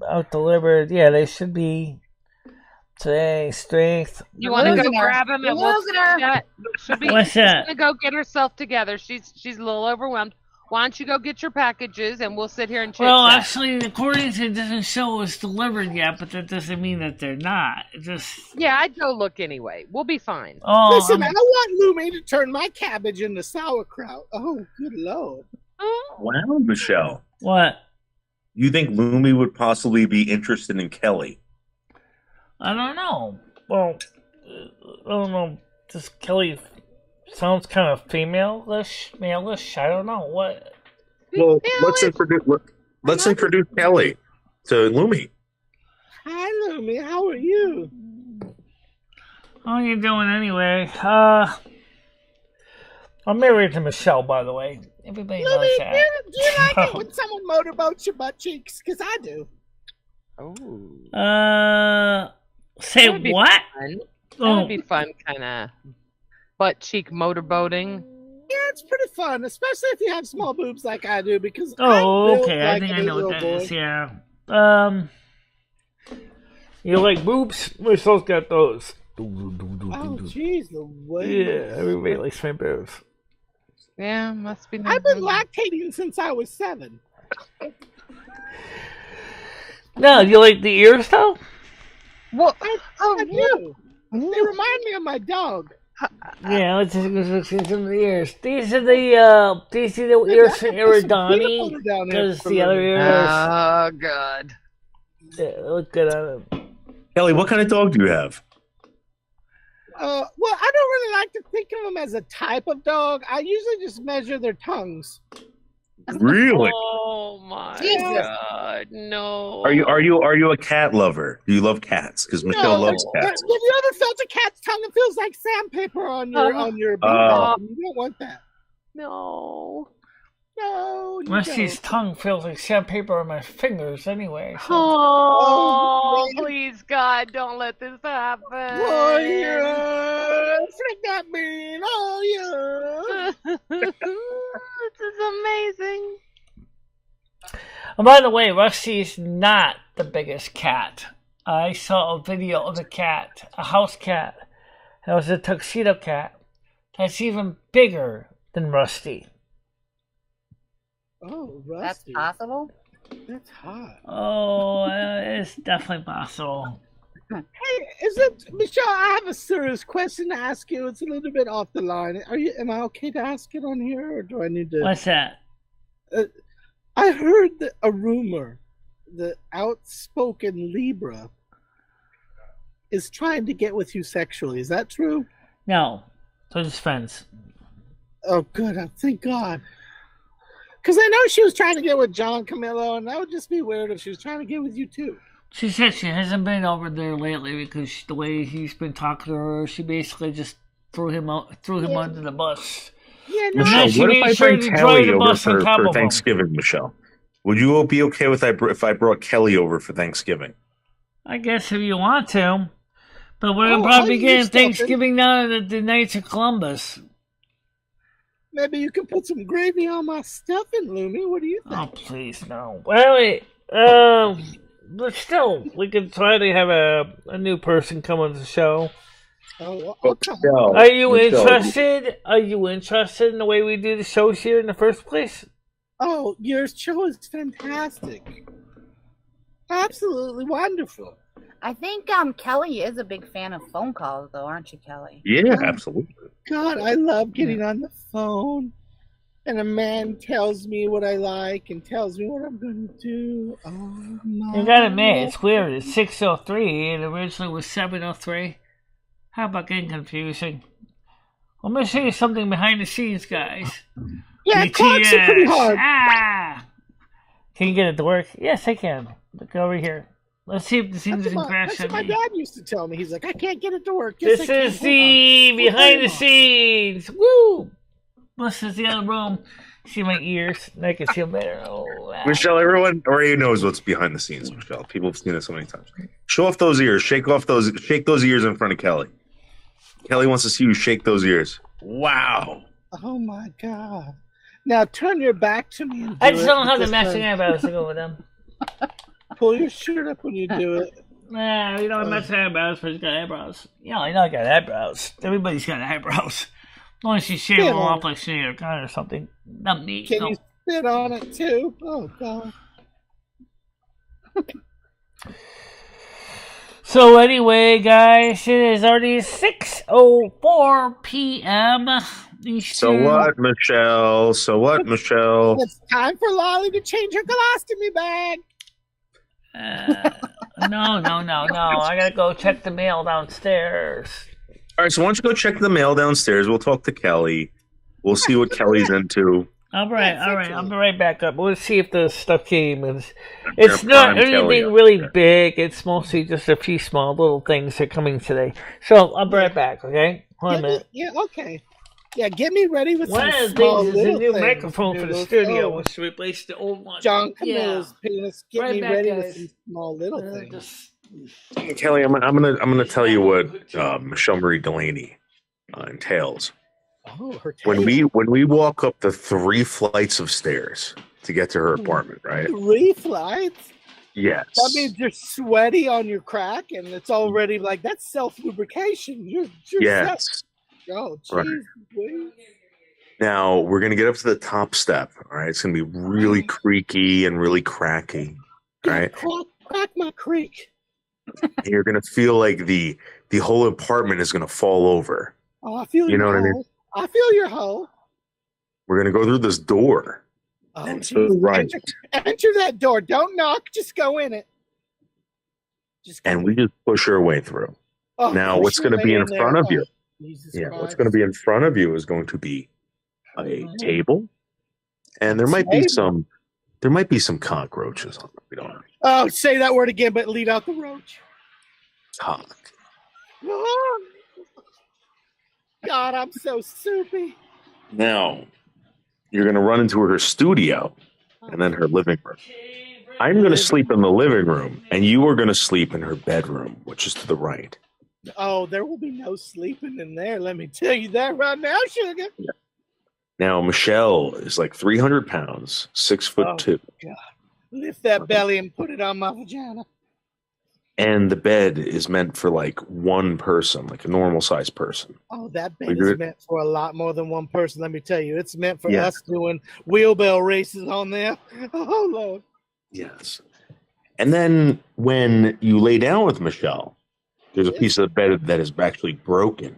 out delivered. Yeah, they should be today. Strength. You want to go grab them and we'll losing her. chat? What's that? She's gonna go get herself together. She's a little overwhelmed. Why don't you go get your packages and we'll sit here and chit Well, chat. actually, according to it doesn't show it's delivered yet, but that doesn't mean that they're not. It just Yeah, I'd go look anyway. We'll be fine. oh, Listen, I want Lumi to turn my cabbage into sauerkraut. Oh, good lord. Wow, Michelle. what? You think Lumi would possibly be interested in Kelly? I don't know. Well, I don't know. This Kelly sounds kind of female-ish, male-ish. I don't know what. Well, let's introduce Kelly to Lumi. Hi, Lumi. How are you? How are you doing anyway? I'm married to Michelle, by the way. Everybody knows Lumi, that. do you like it when someone motorboats your butt cheeks? Because I do. Oh. Say That would be what? fun. That Oh, would be fun, kind of butt cheek motorboating. Yeah, it's pretty fun, especially if you have small boobs like I do. Because oh, I'm built okay. I like think a I know what little that boy. is. Yeah. You like boobs? Michelle's got those. Oh, jeez, the way. Yeah, everybody likes my boobs. Yeah, must be. I've been lactating since I was 7. No, you like the ears though? What? I Oh, do. They remind me of my dog. Yeah, let's just see some of the ears. These are the ears from Put some peanut Iridani. butter down there Because for the other Lumi. ears, oh, God. yeah, they look good on them. Kelly, what kind of dog do you have? Well, I don't really like to think of them as a type of dog. I usually just measure their tongues. Really? Oh my Jesus. God! No. Are you a cat lover? Do you love cats? Because Michelle loves cats. Have you ever felt a cat's tongue? It feels like sandpaper on your bum. You don't want that. No. No, you Rusty's don't. tongue feels like sandpaper on my fingers anyway. So. Oh, man. please, God, don't let this happen. Oh yeah, flick that bean. Oh yeah. This is amazing. And by the way, Rusty's not the biggest cat. I saw a video of a cat, a house cat. That was a tuxedo cat. That's even bigger than Rusty. Oh, That's Rusty. possible. That's hot. Oh, it's definitely possible. Hey, is it Michelle? I have a serious question to ask you. It's a little bit off the line. Am I okay to ask it on here, or do I need to? What's that? I heard a rumor. The outspoken Libra is trying to get with you sexually. Is that true? No, they're just friends. Oh, good. Thank God. Because I know she was trying to get with John Camillo, and that would just be weird if she was trying to get with you too. She said she hasn't been over there lately because the way he's been talking to her, she basically just threw him under the bus. Yeah, no. Michelle, Michelle, what if I bring drive Kelly the over bus on top for of him. Thanksgiving, Michelle? Would you be okay with if I brought Kelly over for Thanksgiving? I guess if you want to. But we're Oh, probably I'll getting use something. Thanksgiving now at the Knights of Columbus. Maybe you can put some gravy on my stuffing, Lumi. What do you think? Oh, please, no. Well, but still, we could try to have a new person come on the show. Oh, okay. Michelle, Are you Michelle, interested? Are you interested in the way we do the shows here in the first place? Oh, your show is fantastic. Absolutely wonderful. I think Kelly is a big fan of phone calls, though, aren't you, Kelly? Yeah, absolutely. God, I love getting on the phone and a man tells me what I like and tells me what I'm going to do. Oh, my. You gotta admit, it's weird. It's 6:03 and originally was 7:03. How about getting confusing? I'm gonna show you something behind the scenes, guys. Yeah, clocks are pretty hard. Ah! Can you get it to work? Yes, I can. Look over here. Let's see if the scene doesn't crash That's what on my me. dad used to tell me. He's like, I can't get it to work. Yes, This I can. is Hold the on. behind the Hold on. scenes. Woo! This is the other room. See my ears? I can see them better. Oh, wow. Michelle, everyone already knows what's behind the scenes, Michelle. People have seen it so many times. Show off those ears. Shake those ears in front of Kelly. Kelly wants to see you shake those ears. Wow. Oh, my God. Now turn your back to me. And I do just it don't have the this matching time. eyebrows to go with them. Pull your shirt up when you do it. Nah, we don't have matching eyebrows, but he's got eyebrows. Yeah, I know I got eyebrows. Everybody's got eyebrows. Unless you shave them off like Sinead O'Connor or something. Not me. Can no. you spit on it too? Oh, God. So anyway, guys, it is already 6:04 p.m. Eastern. So what, Michelle? So what, Michelle? It's time for Lolly to change her colostomy bag. No. I gotta go check the mail downstairs. All right, so why don't you go check the mail downstairs? We'll talk to Kelly. We'll see what Kelly's into. All right. I'll be right back up. We'll see if the stuff came. It's not anything really big. It's mostly just a few small little things that are coming today. So I'll be right back, okay? Hold on a minute. Yeah, okay. Yeah, get me ready with One some of the small things is a little new things, microphone for the Noodles. studio Oh, was to replace the old one. John Camilla's penis. Get Right me back, ready guys. with some small little things. Kelly, I'm gonna tell you what MicheleMarieDalene entails. Oh, her When tail. we walk up the 3 flights of stairs to get to her apartment, right? 3 flights? Yes. That means you're sweaty on your crack, and it's already like that's self-lubrication. You're Yes. Oh, Right. jeez. Now we're gonna get up to the top step. All right, it's gonna be really creaky and really cracky. All right, Crack my creek. and you're gonna feel like the whole apartment is gonna fall over. Oh, I feel You know your what I mean? hole. I feel your hole. We're gonna go through this door. Oh, And to the geez. right. Enter that door. Don't knock. Just go in it. And we just push our way through. Oh, Now, push what's your going to way be in in there. front of you? Oh, Jesus Yeah, Christ. what's going to be in front of you is going to be a table, and there might be some cockroaches on it. We don't know. Oh, say that word again, but leave out the roach. Cock. Oh, God, I'm so soupy. Now, you're going to run into her studio and then her living room. I'm going to sleep in the living room, and you are going to sleep in her bedroom, which is to the right. Oh, there will be no sleeping in there. Let me tell you that right now, sugar. Yeah. Now, Michelle is like 300 pounds, 6'2". God. Lift that belly and put it on my vagina. And the bed is meant for like one person, like a normal sized person. Oh, that bed is meant for a lot more than one person. Let me tell you, it's meant for us doing wheelbarrow races on there. Oh, Lord. Yes. And then when you lay down with Michelle, there's a piece of the bed that is actually broken.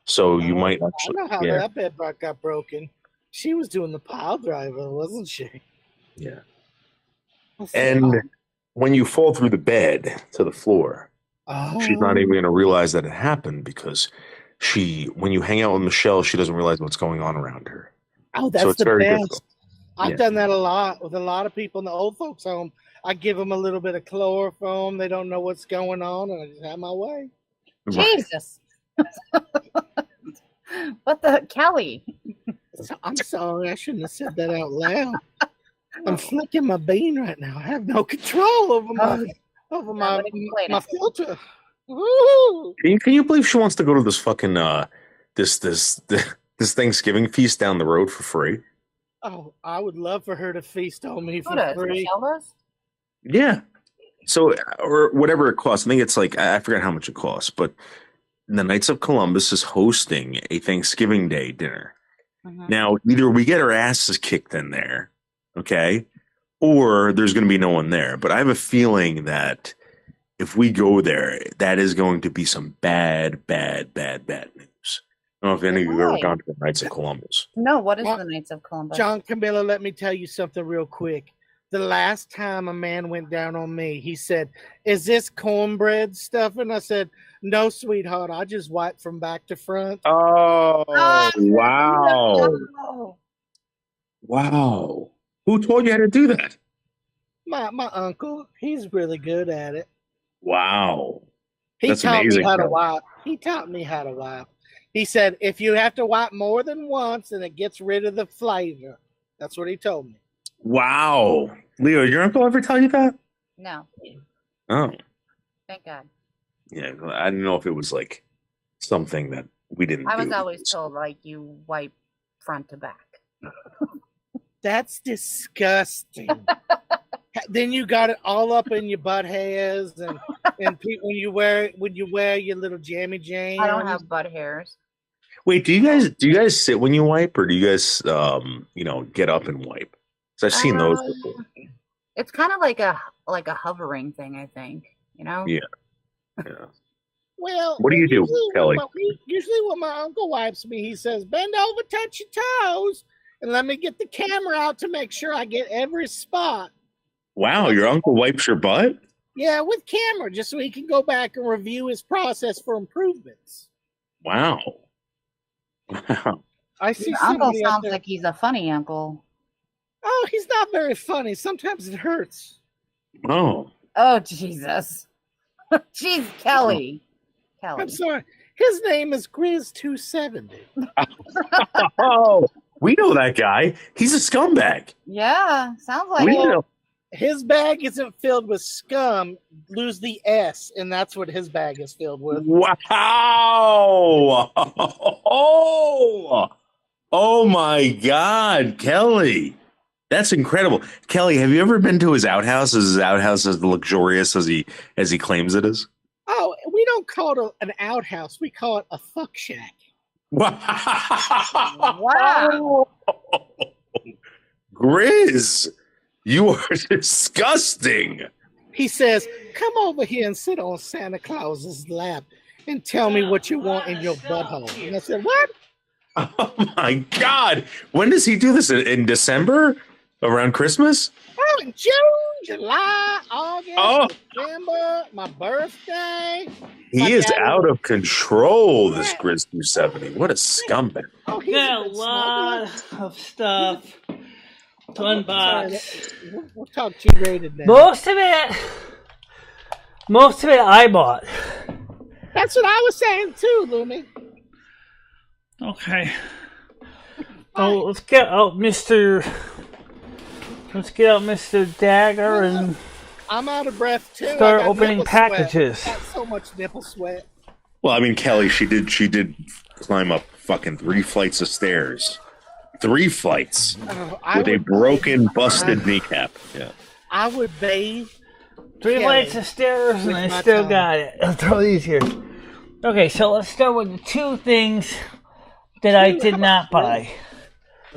So you might actually. I know how that bed got broken. She was doing the pile driver, wasn't she? Yeah. And when you fall through the bed to the floor, she's not even going to realize that it happened because when you hang out with Michelle, she doesn't realize what's going on around her. Oh, that's so it's the very best. difficult. I've done that a lot with a lot of people in the old folks' home. I give them a little bit of chloroform. They don't know what's going on, and I just have my way. Jesus. What the Kelly? I'm sorry. I shouldn't have said that out loud. I'm flicking my bean right now. I have no control over my filter. Woo! Can you believe she wants to go to this fucking this Thanksgiving feast down the road for free? Oh, I would love for her to feast on me for free. Michelle does? Yeah. So, or whatever it costs. I think it's like, I forgot how much it costs, but the Knights of Columbus is hosting a Thanksgiving Day dinner. Now, either we get our asses kicked in there, okay, or there's going to be no one there. But I have a feeling that if we go there, that is going to be some bad news. I don't know if any of you have ever gone to the Knights of Columbus. No, what is the Knights of Columbus? John Camilla, let me tell you something real quick. The last time a man went down on me, he said, "Is this cornbread stuff?" And I said, "No, sweetheart. I just wipe from back to front." Oh, wow. No. Wow. Who told you how to do that? My uncle. He's really good at it. Wow. He That's taught amazing, me how to bro. wipe. He taught me how to wipe. He said, if you have to wipe more than once, then it gets rid of the flavor. That's what he told me. Wow. Leo, your uncle ever tell you that? No. Oh. Thank God. Yeah, I didn't know if it was like something that we didn't I was do. always told, like, you wipe front to back. That's disgusting. Then you got it all up in your butt hairs, and when you wear your little jammy jams. I don't have butt hairs. Wait, do you guys sit when you wipe, or do you guys get up and wipe? Because I've seen those before. It's kind of like a hovering thing, I think. You know? Yeah. Well, what do you do, Kelly? Usually when my uncle wipes me, he says, "Bend over, touch your toes, and let me get the camera out to make sure I get every spot." Wow, your uncle wipes your butt? Yeah, with camera, just so he can go back and review his process for improvements. Wow. I see. Your uncle sounds like he's a funny uncle. Oh, he's not very funny. Sometimes it hurts. Oh. Oh, Jesus. Jeez, Kelly. I'm sorry. His name is Grizz270. Oh, we know that guy. He's a scumbag. Yeah, sounds like we it. know. His bag isn't filled with scum. Lose the S, and that's what his bag is filled with. Wow. Oh my God, Kelly. That's incredible. Kelly, have you ever been to his outhouse? Is his outhouse as luxurious as he claims it is? Oh, we don't call it an outhouse. We call it a fuck shack. Wow. Grizz, you are disgusting. He says, "Come over here and sit on Santa Claus's lap and tell me what you want in your butthole." And I said, "What?" Oh my God. When does he do this? In December? Around Christmas? Oh, in June, July, August, September, my birthday. He is out of control, this Grizz270. What a scumbag. Oh, Got a lot of stuff to unbox. We'll talk G-rated now. Most of it I bought. That's what I was saying too, Lumi. Okay. Oh, let's get out Mr. Dagger and I'm out of breath too. start opening packages. Got so much nipple sweat. Well, I mean, Kelly, she did climb up fucking 3 flights of stairs. 3 flights with a broken, busted kneecap. Yeah. I would bathe. 3 flights of stairs and I still got it. I'll throw these here. Okay, so let's start with the 2 things that I did not buy,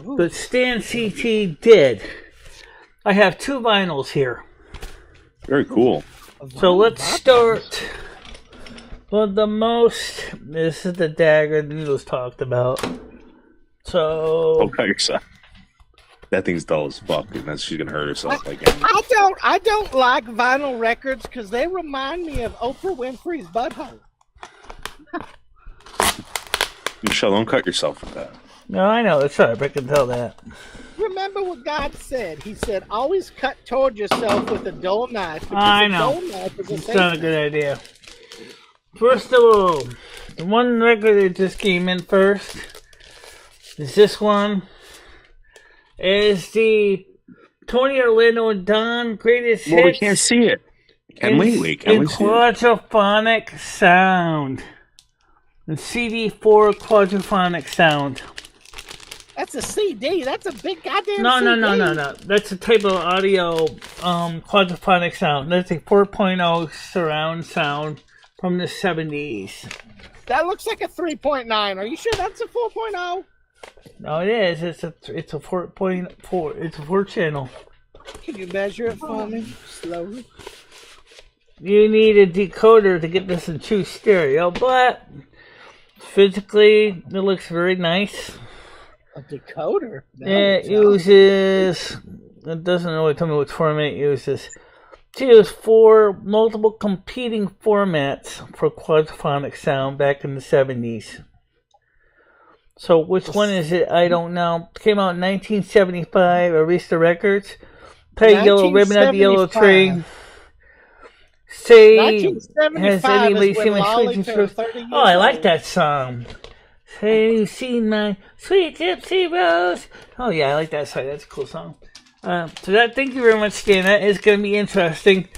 but Stan CT did. I have 2 vinyls here. Very cool. So let's start with the most. This is the dagger Noodles talked about. So Okay, yourself. That thing's dull as fuck, and she's gonna hurt herself again. I don't like vinyl records because they remind me of Oprah Winfrey's butthole. Michelle, don't cut yourself with that. no, I know it's right. I can tell that. Remember what God said. He said, "Always cut toward yourself with a dull knife." I know. Dull knife is It's not a good idea. First of all, the one record that just came in first is this one. Is the Tony Orlando and Don greatest hits. Well, we can't see it. Can we? Can we see it? Quadraphonic sound. And CD4 quadraphonic sound. That's a CD. That's a big goddamn No. CD. That's a type of audio quadraphonic sound. That's a 4.0 surround sound from the 70s. That looks like a 3.9. Are you sure that's a 4.0? No, it is. It's a 4.4. It's a 4 channel. Can you measure it for me slowly? You need a decoder to get this in true stereo, but physically it looks very nice. A decoder? It uses. It doesn't really tell me which format it uses. It used 4 multiple competing formats for quadraphonic sound back in the 70s. So which one is it? I don't know. It came out in 1975. Arista Records. Play Yellow Ribbon at the Yellow Tree. Say, has anybody seen my Sweet Gypsy Rose? Oh, I like that song. Say, you've seen my Sweet Gypsy Rose. Oh yeah, I like that song. That's a cool song. Thank you very much, Stan. That is going to be interesting.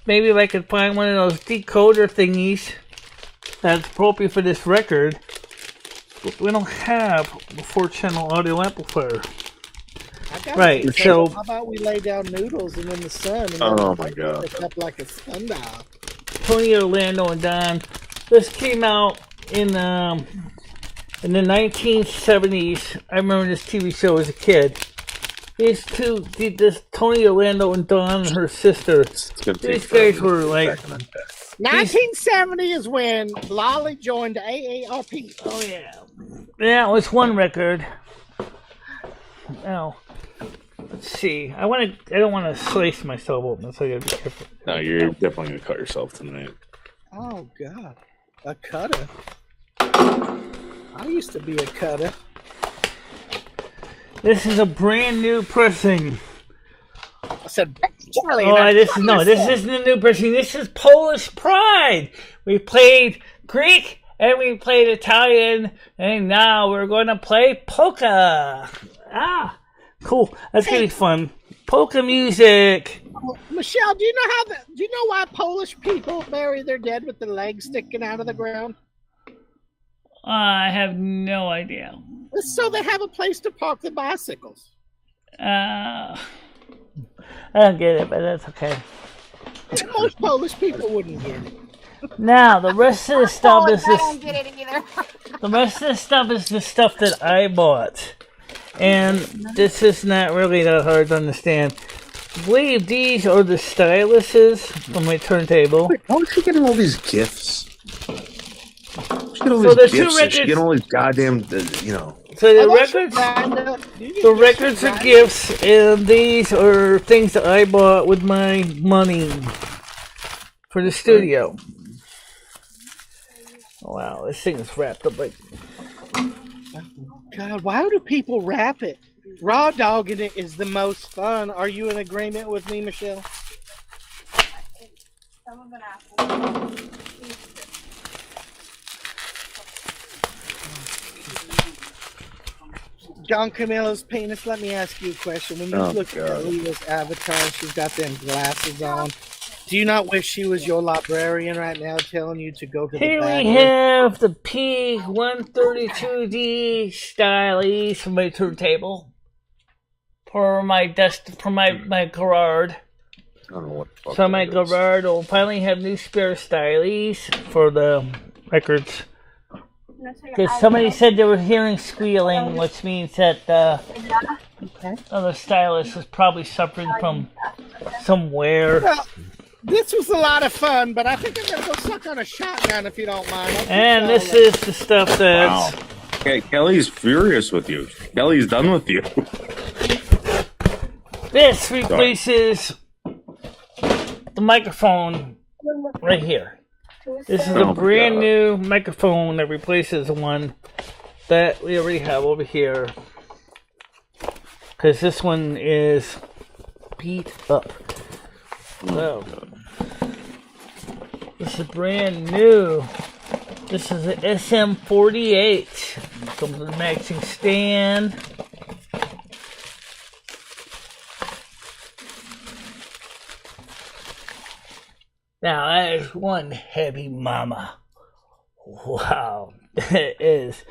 Maybe if I could find one of those decoder thingies that's appropriate for this record. But we don't have a 4-channel audio amplifier. I got Right, it. so- How about we lay down noodles and in the sun? And Oh, then my God. Pick up like a sundial. Tony Orlando and Don. This came out in the 1970s. I remember this TV show as a kid. These two, this Tony Orlando and Dawn, her sister. These guys were like 1970 is when Lolly joined AARP. Oh yeah, yeah. It was one record. Now, let's see. I don't want to slice myself open, so I gotta be careful. No, you're definitely gonna cut yourself tonight. Oh God, a cutter. I used to be a cutter. This is a brand new pressing. I said, Charlie. Oh, this isn't a new pressing. This is Polish Pride. We played Greek and we played Italian, and now we're going to play polka. Ah, cool. That's gonna be fun. Polka music. Michelle, do you know why Polish people bury their dead with their legs sticking out of the ground? I have no idea. It's so they have a place to park the bicycles. I don't get it, but that's okay. Most Polish people wouldn't get it. Now the rest of the stuff is I don't get it either. the rest of the stuff is the stuff that I bought, and this is not really that hard to understand. I believe these are the styluses from my turntable. Wait, how is she getting all these gifts? She get all So these the two gifts. And she records- get all these goddamn, you know. So the Unless records, you the records are gifts, and these are things that I bought with my money for the studio. Wow, this thing is wrapped up like. God, why do people wrap it? Raw dogging it is the most fun. Are you in agreement with me, Michelle? John Camilla's penis. Let me ask you a question. When you look at Leah's avatar, she's got them glasses on. Do you not wish she was your librarian right now, telling you to go to the Here back? we have the P132D style for my turntable. For my desk, for my garage. I don't know what the fuck So my that is. garage will finally have new spare stylies for the records. Because somebody said they were hearing squealing, which means that the other stylist was probably suffering from some wear. Well, this was a lot of fun, but I think I'm going to go suck on a shotgun if you don't mind. And this is the stuff that's... Wow. Okay, Kelly's furious with you. Kelly's done with you. This replaces the microphone right here. This is a brand new microphone that replaces the one that we already have over here. Because this one is beat up. So, this is brand new. This is an SM48. Comes with a matching stand. Now that is one heavy mama. Wow, that is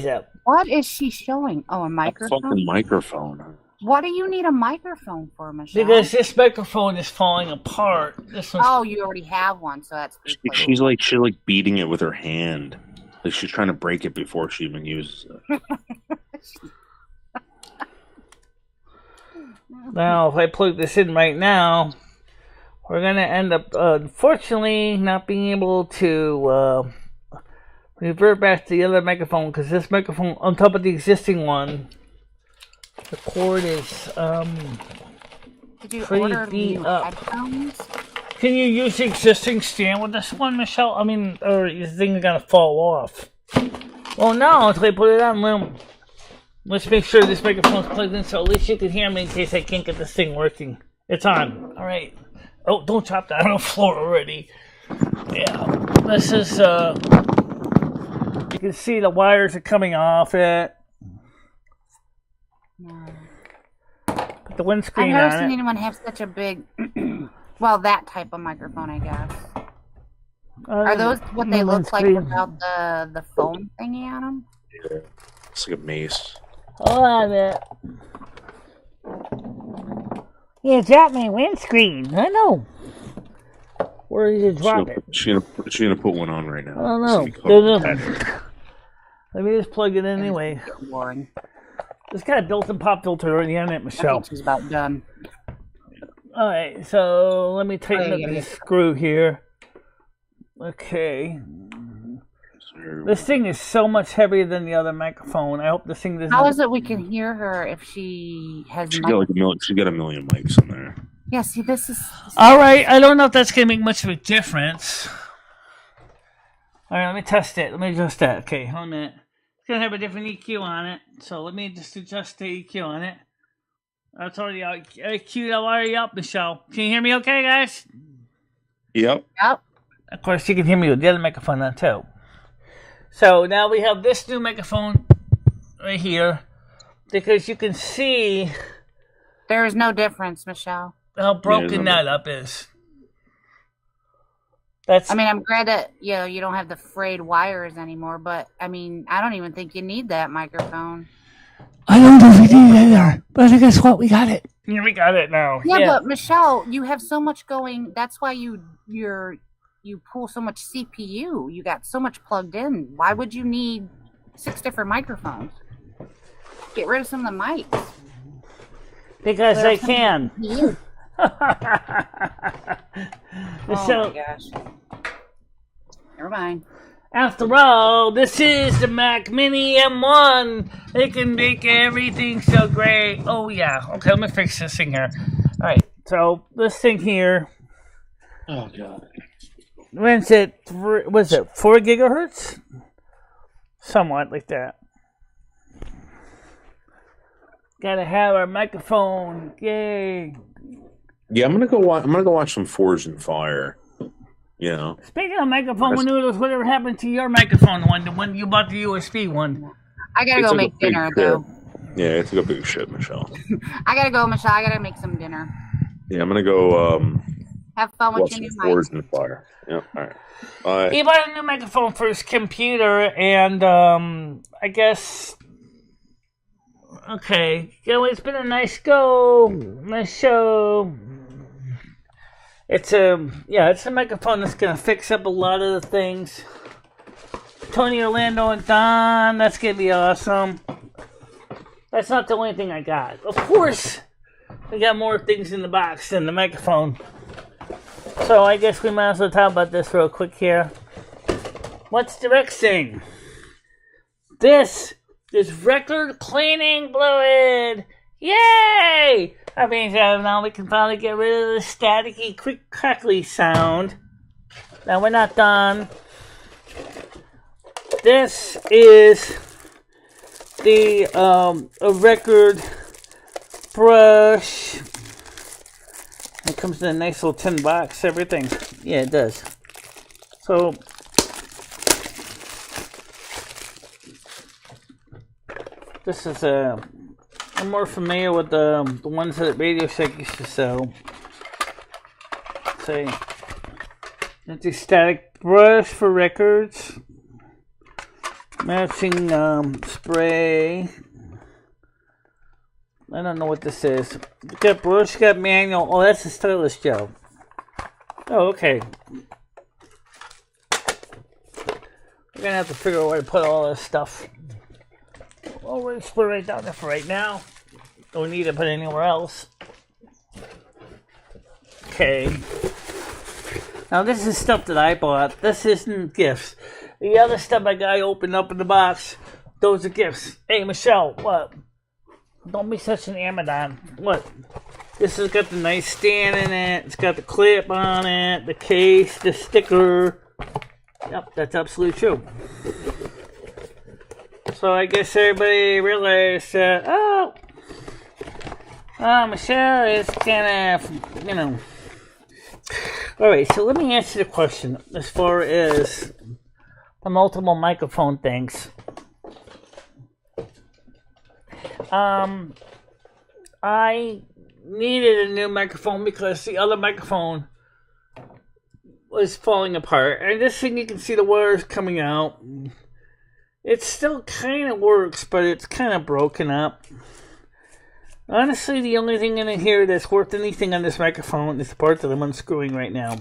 a. What is she showing? Oh, a microphone? Fucking microphone. What do you need a microphone for, Michelle? Because this microphone is falling apart. This one's Oh, you already have one, so that's She's like beating it with her hand. Like she's trying to break it before she even uses it. Now, if I plug this in right now, we're gonna end up, unfortunately, not being able to revert back to the other microphone because this microphone, on top of the existing one, the cord is Did you pretty order beat new up. headphones? Can you use the existing stand with this one, Michelle? I mean, or is the thing gonna fall off? Well, no, until I put it on. Well, let's make sure this microphone's plugged in so at least you can hear me in case I can't get this thing working. It's on. All right. Oh, don't chop that on the floor already. Yeah, this is, you can see the wires are coming off it. Put the windscreen I've never on seen it. anyone have such a big, well, that type of microphone, I guess. Are those what they look like windscreen. without the foam thingy on them? Yeah. It's like a mace. Hold on a minute. You dropped my windscreen. I know. Where did you drop it? She's gonna put one on right now. I don't know. Let me just plug it in anyway. Boring. It's got a built-in pop filter already on it, Michelle. I think she's about done. All right, so let me tighten up this screw here. Okay. This thing is so much heavier than the other microphone. I hope this thing doesn't. How is it we can hear her if she has? She got like she got a million mics on there. Yeah. See, this is. All right. I don't know if that's gonna make much of a difference. All right. Let me test it. Let me adjust that. Okay. Hold on a minute. It's gonna have a different EQ on it. So let me just adjust the EQ on it. That's already EQ'd already up, Michelle. Can you hear me okay, guys? Yep. Yep. Of course, you can hear me with the other microphone on too. So now we have this new microphone right here because you can see there is no difference, Michelle. How broken that up is. That's. I mean, I'm glad that you don't have the frayed wires anymore, but I mean, I don't even think you need that microphone. I don't know if we need it either, but guess what? We got it. Yeah, we got it now. Yeah, but Michelle, you have so much going. That's why you pull so much CPU. You got so much plugged in. Why would you need 6 different microphones? Get rid of some of the mics. Because I can. Oh my gosh. Never mind. After all, this is the Mac Mini M1. It can make everything so great. Oh yeah. Okay, let me fix this thing here. All right. So this thing here. Oh god. When's it? Was it 4 gigahertz? Somewhat like that. Gotta have our microphone. Yay! Yeah, I'm gonna go watch some Forged in Fire. You know. Speaking of microphone maneuvers, whatever happened to your microphone? The one you bought the USB one. I gotta go make dinner though. Yeah, it took a big shit, Michelle. I gotta go, Michelle. I gotta make some dinner. Yeah, I'm gonna go. Have fun with your new mic. Forged in Fire. Yeah. All right. He bought a new microphone for his computer, and I guess. Okay, it's been a nice show. It's a microphone that's gonna fix up a lot of the things. Tony, Orlando, and Don, that's gonna be awesome. That's not the only thing I got. Of course, I got more things in the box than the microphone. So I guess we might as well talk about this real quick here. What's the next thing? This is record cleaning fluid. Yay! That means now we can finally get rid of the staticky, quick, crackly sound. Now we're not done. This is the a record brush. It comes in a nice little tin box, everything. Yeah, it does. So, this is I'm more familiar with the ones that Radio Shack used to sell. Say, anti-static brush for records. Matching spray. I don't know what this is. Got brush, got manual. Oh, that's a stylus gel. Oh, okay. We're gonna have to figure out where to put all this stuff. Well, we'll just put it right down there for right now. Don't need to put it anywhere else. Okay. Now this is stuff that I bought. This isn't gifts. The other stuff I opened up in the box, those are gifts. Hey, Michelle, what? Don't be such an Amazon. What? This has got the nice stand in it. It's got the clip on it, the case, the sticker. Yep, that's absolutely true. So I guess everybody realized that, Michelle is kind of, Alright, so let me answer the question as far as the multiple microphone things. I needed a new microphone because the other microphone was falling apart. And this thing, you can see the wires coming out. It still kind of works, but it's kind of broken up. Honestly, the only thing in here that's worth anything on this microphone is the part that I'm unscrewing right now.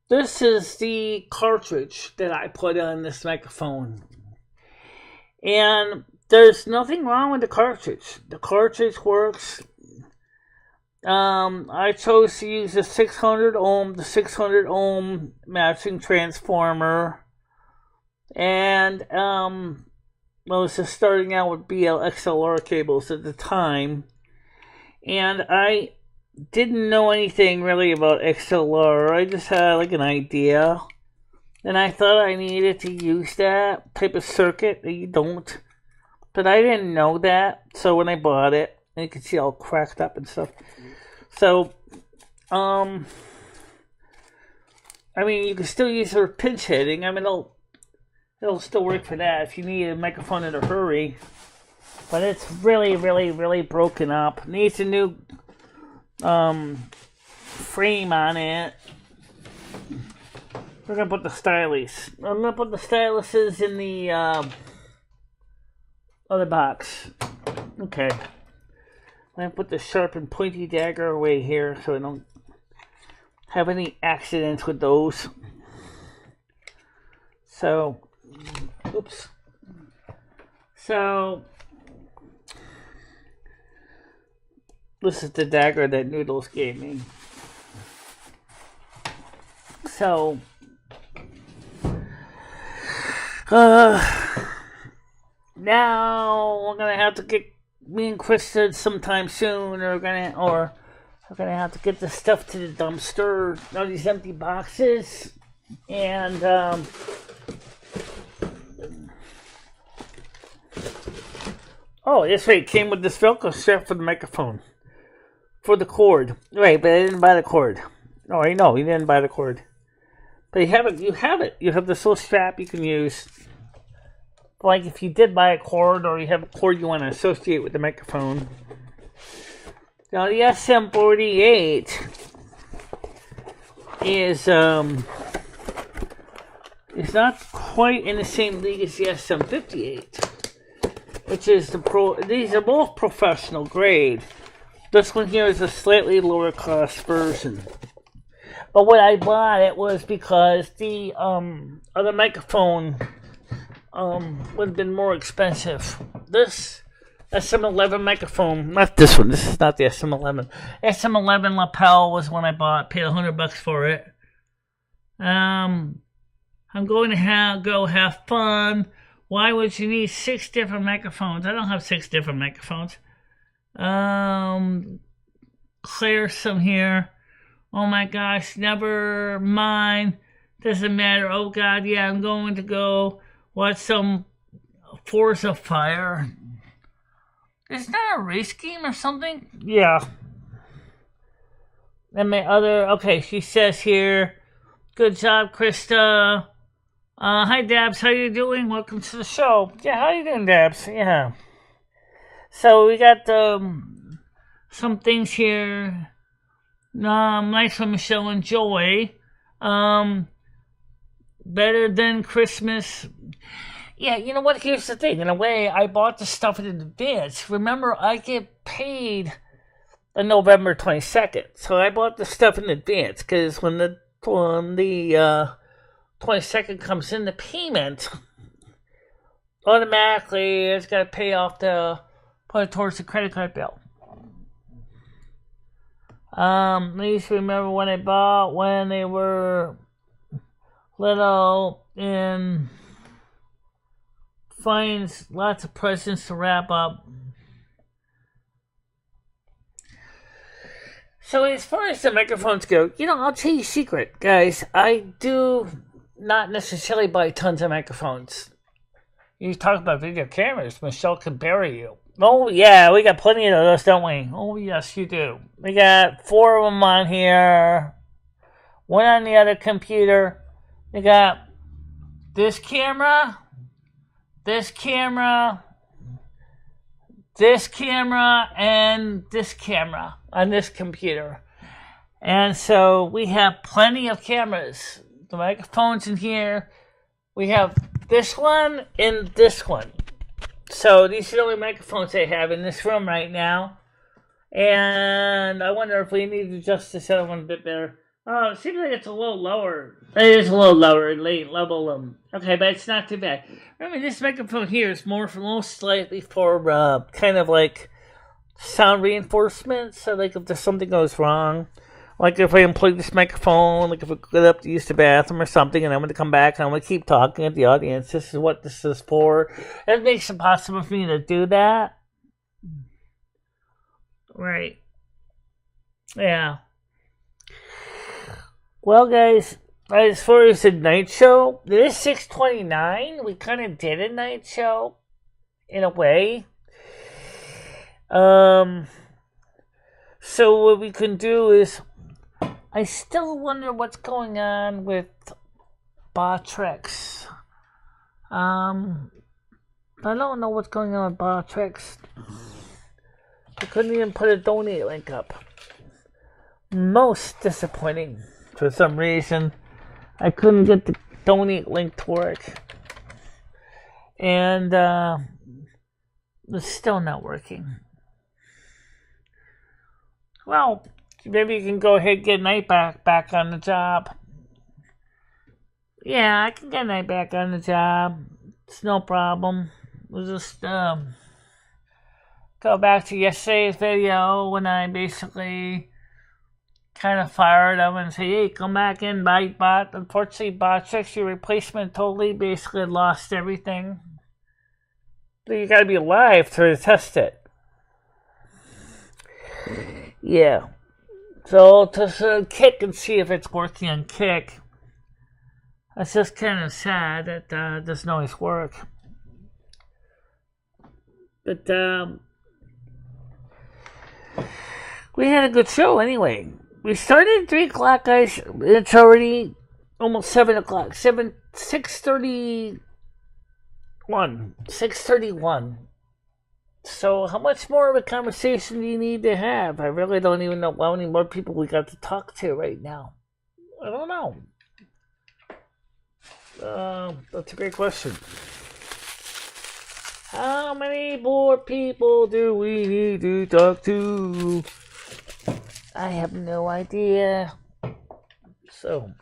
This is the cartridge that I put on this microphone. And there's nothing wrong with the cartridge. The cartridge works. I chose to use the 600 ohm matching transformer. And I was just starting out with XLR cables at the time. And I didn't know anything really about XLR. I just had like an idea. And I thought I needed to use that type of circuit that you don't. But I didn't know that. So when I bought it, and you can see all cracked up and stuff. So, I mean, you can still use it for pinch hitting. I mean, it'll still work for that if you need a microphone in a hurry. But it's really, really, really broken up. Needs a new frame on it. We're gonna put the stylus. I'm gonna put the styluses in the other box. Okay. I'm gonna put the sharp and pointy dagger away here so I don't have any accidents with those. So, oops. So, this is the dagger that Noodles gave me. So, now we're gonna have to get me and Krista sometime soon, or we're gonna have to get the stuff to the dumpster. All these empty boxes, and oh, that's right. It came with this Velcro strap for the microphone, for the cord. Right, but I didn't buy the cord. Oh, I know, you didn't buy the cord. But you have it. You have this little strap you can use. Like if you did buy a cord, or you have a cord you want to associate with the microphone. Now the SM48 is not quite in the same league as the SM58, which is the pro. These are both professional grade. This one here is a slightly lower cost version. But what I bought it was because the other microphone would have been more expensive. This SM11 microphone, not this one. This is not the SM11. SM11 lapel was one I bought. Paid $100 for it. I'm going to go have fun. Why would you need 6 different microphones? I don't have 6 different microphones. Clear some here. Oh my gosh, never mind. Doesn't matter. Oh god, yeah, I'm going to go watch some Force of Fire. Is that a race game or something? Yeah. And my other, okay, she says here, good job, Krista. Hi, Dabs, how you doing? Welcome to the show. Yeah, how you doing, Dabs? Yeah. So we got some things here. Nice from Michelle and Joy. Better than Christmas. Yeah, you know what? Here's the thing. In a way, I bought the stuff in advance. Remember, I get paid on November 22nd. So I bought the stuff in advance. Because when the 22nd comes in, the payment, automatically, it's got to pay off put it towards the credit card bill. Please remember when I bought when they were little and finds lots of presents to wrap up. So as far as the microphones go, I'll tell you a secret, guys. I do not necessarily buy tons of microphones. You talk about video cameras, Michelle can bury you. Oh, yeah, we got plenty of those, don't we? Oh, yes, you do. We got 4 of them on here. 1 on the other computer. We got this camera, this camera, this camera, and this camera on this computer. And so we have plenty of cameras. The microphones in here. We have This one and this one. So these are the only microphones I have in this room right now. And I wonder if we need to adjust this other one a bit better. Oh, it seems like it's a little lower. It is a little lower in late level. Okay, but it's not too bad. Remember, this microphone here is more for most slightly for kind of like sound reinforcement. So like if there's something goes wrong, like if I unplug this microphone, like if I get up to use the bathroom or something, and I'm going to come back and I'm going to keep talking at the audience. This is what this is for. It makes it possible for me to do that. Right. Yeah. Well, guys, as far as the night show, it is 6:29. We kind of did a night show, in a way. So what we can do is, I still wonder what's going on with Botrix. I don't know what's going on with Botrix. I couldn't even put a donate link up. Most disappointing. For some reason, I couldn't get the donate link to work. And it's still not working. Well, maybe you can go ahead and get Night back on the job. Yeah, I can get Night back on the job. It's no problem. We'll just go back to yesterday's video when I basically kind of fired him and say, hey, come back in, bot. Unfortunately, Botrix, your replacement totally basically lost everything. But you gotta be live to test it. Yeah. So to Kick and see if it's working on Kick. That's just kind of sad that it doesn't always work. But we had a good show anyway. We started at 3 o'clock, guys. It's already almost 7 o'clock. 6:31. 6:31. So how much more of a conversation do you need to have? I really don't even know how many more people we got to talk to right now. I don't know. That's a great question. How many more people do we need to talk to? I have no idea. So,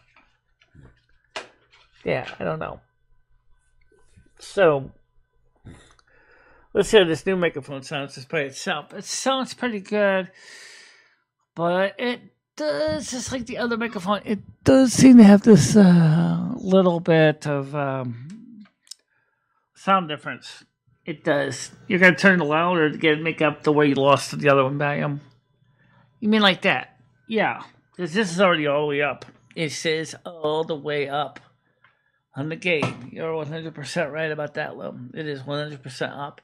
yeah, I don't know. So, let's see how this new microphone sounds just by itself. It sounds pretty good, but it does, just like the other microphone, it does seem to have this little bit of sound difference. It does. You're going to turn it louder to make up the way you lost the other one volume. You mean like that? Yeah, because this is already all the way up. It says all the way up on the gain. You're 100% right about that, Lil. It is 100% up.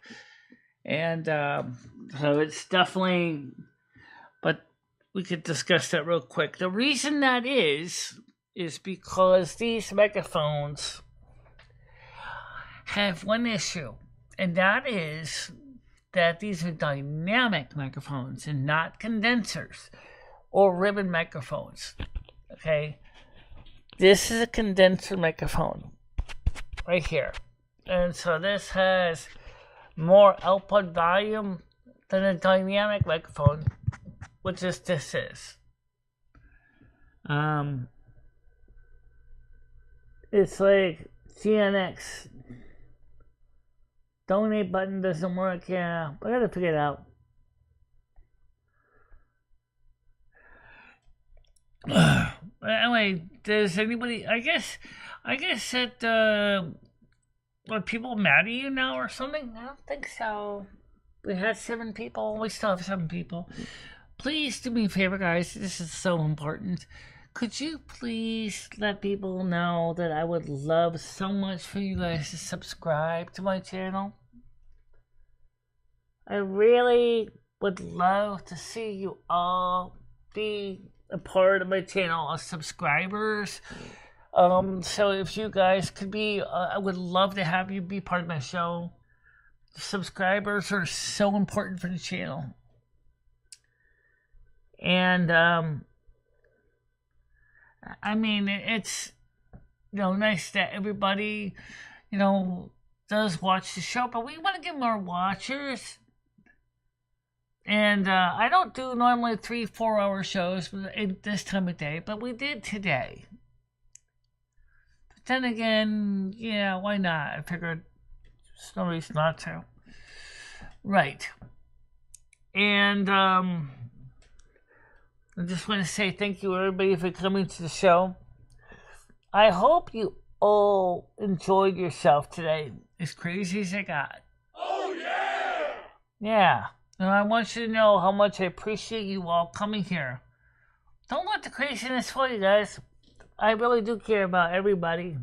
And so it's definitely... But we could discuss that real quick. The reason that is because these microphones have one issue. And that is that these are dynamic microphones and not condensers or ribbon microphones. Okay? This is a condenser microphone right here. And so this has more output volume than a dynamic microphone, which this is. It's like GNX. Donate button doesn't work, yeah. I gotta figure it out. Anyway, does anybody, I guess that, are people mad at you now or something? I don't think so. We had 7 people, we still have 7 people. Please do me a favor, guys, this is so important. Could you please let people know that I would love so much for you guys to subscribe to my channel? I really would love to see you all be a part of my channel as subscribers. So if you guys could be, I would love to have you be part of my show. Subscribers are so important for the channel. And, I mean, it's, nice that everybody, does watch the show, but we want to get more watchers. And I don't do normally 3-4 hour shows at this time of day, but we did today. But then again, yeah, why not? I figured there's no reason not to. Right. And I just want to say thank you, everybody, for coming to the show. I hope you all enjoyed yourself today, as crazy as it got. Oh, yeah! Yeah. And I want you to know how much I appreciate you all coming here. Don't let the craziness fool you guys. I really do care about everybody.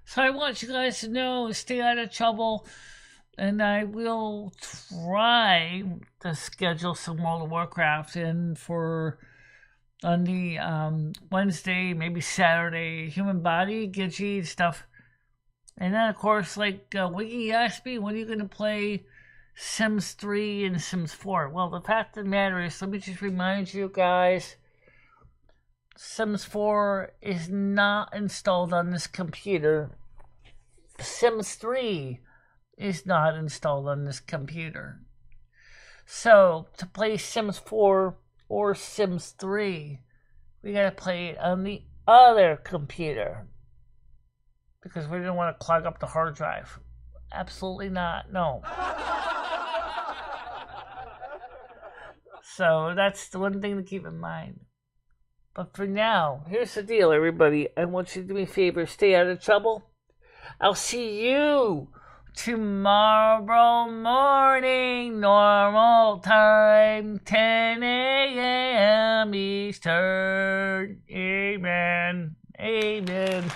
So I want you guys to know, stay out of trouble. And I will try to schedule some World of Warcraft in on the Wednesday, maybe Saturday, Human Body, Gidgey, stuff. And then, of course, like Wiggy asked me, when are you going to play Sims 3 and Sims 4? Well, the fact of the matter is, let me just remind you guys, Sims 4 is not installed on this computer. Sims 3 is not installed on this computer. So, to play Sims 4 or Sims 3, we gotta play it on the other computer. Because we didn't want to clog up the hard drive. Absolutely not, no. So that's the one thing to keep in mind. But for now, here's the deal, everybody. I want you to do me a favor, stay out of trouble. I'll see you tomorrow morning, normal time, 10 a.m. Eastern. Amen. Amen.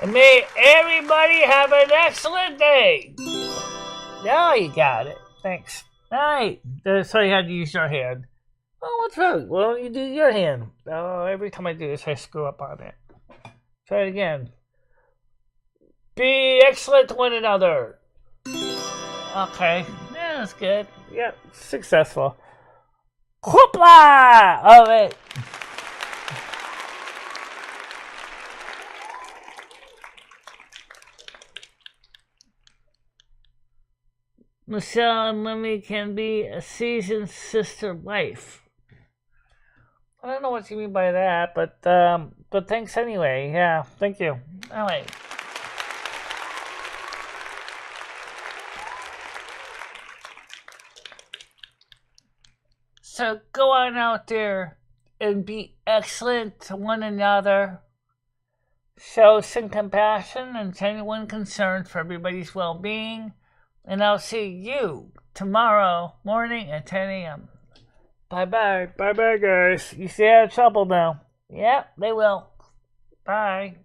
And may everybody have an excellent day. Now you got it. Thanks. All right. So you had to use your hand. Oh, what's wrong? Well, you do your hand. Oh, every time I do this, I screw up on it. Try it again. Be excellent to one another. Okay. Yeah, that's good. Yep, successful. Whoopla! Of it. Michelle and Lemmy can be a seasoned sister wife. I don't know what you mean by that, but thanks anyway. Yeah, thank you. All right. So go on out there and be excellent to one another. Show some compassion and genuine concern for everybody's well-being. And I'll see you tomorrow morning at 10 a.m. Bye-bye. Bye-bye, guys. You stay out of trouble now. Yep, they will. Bye.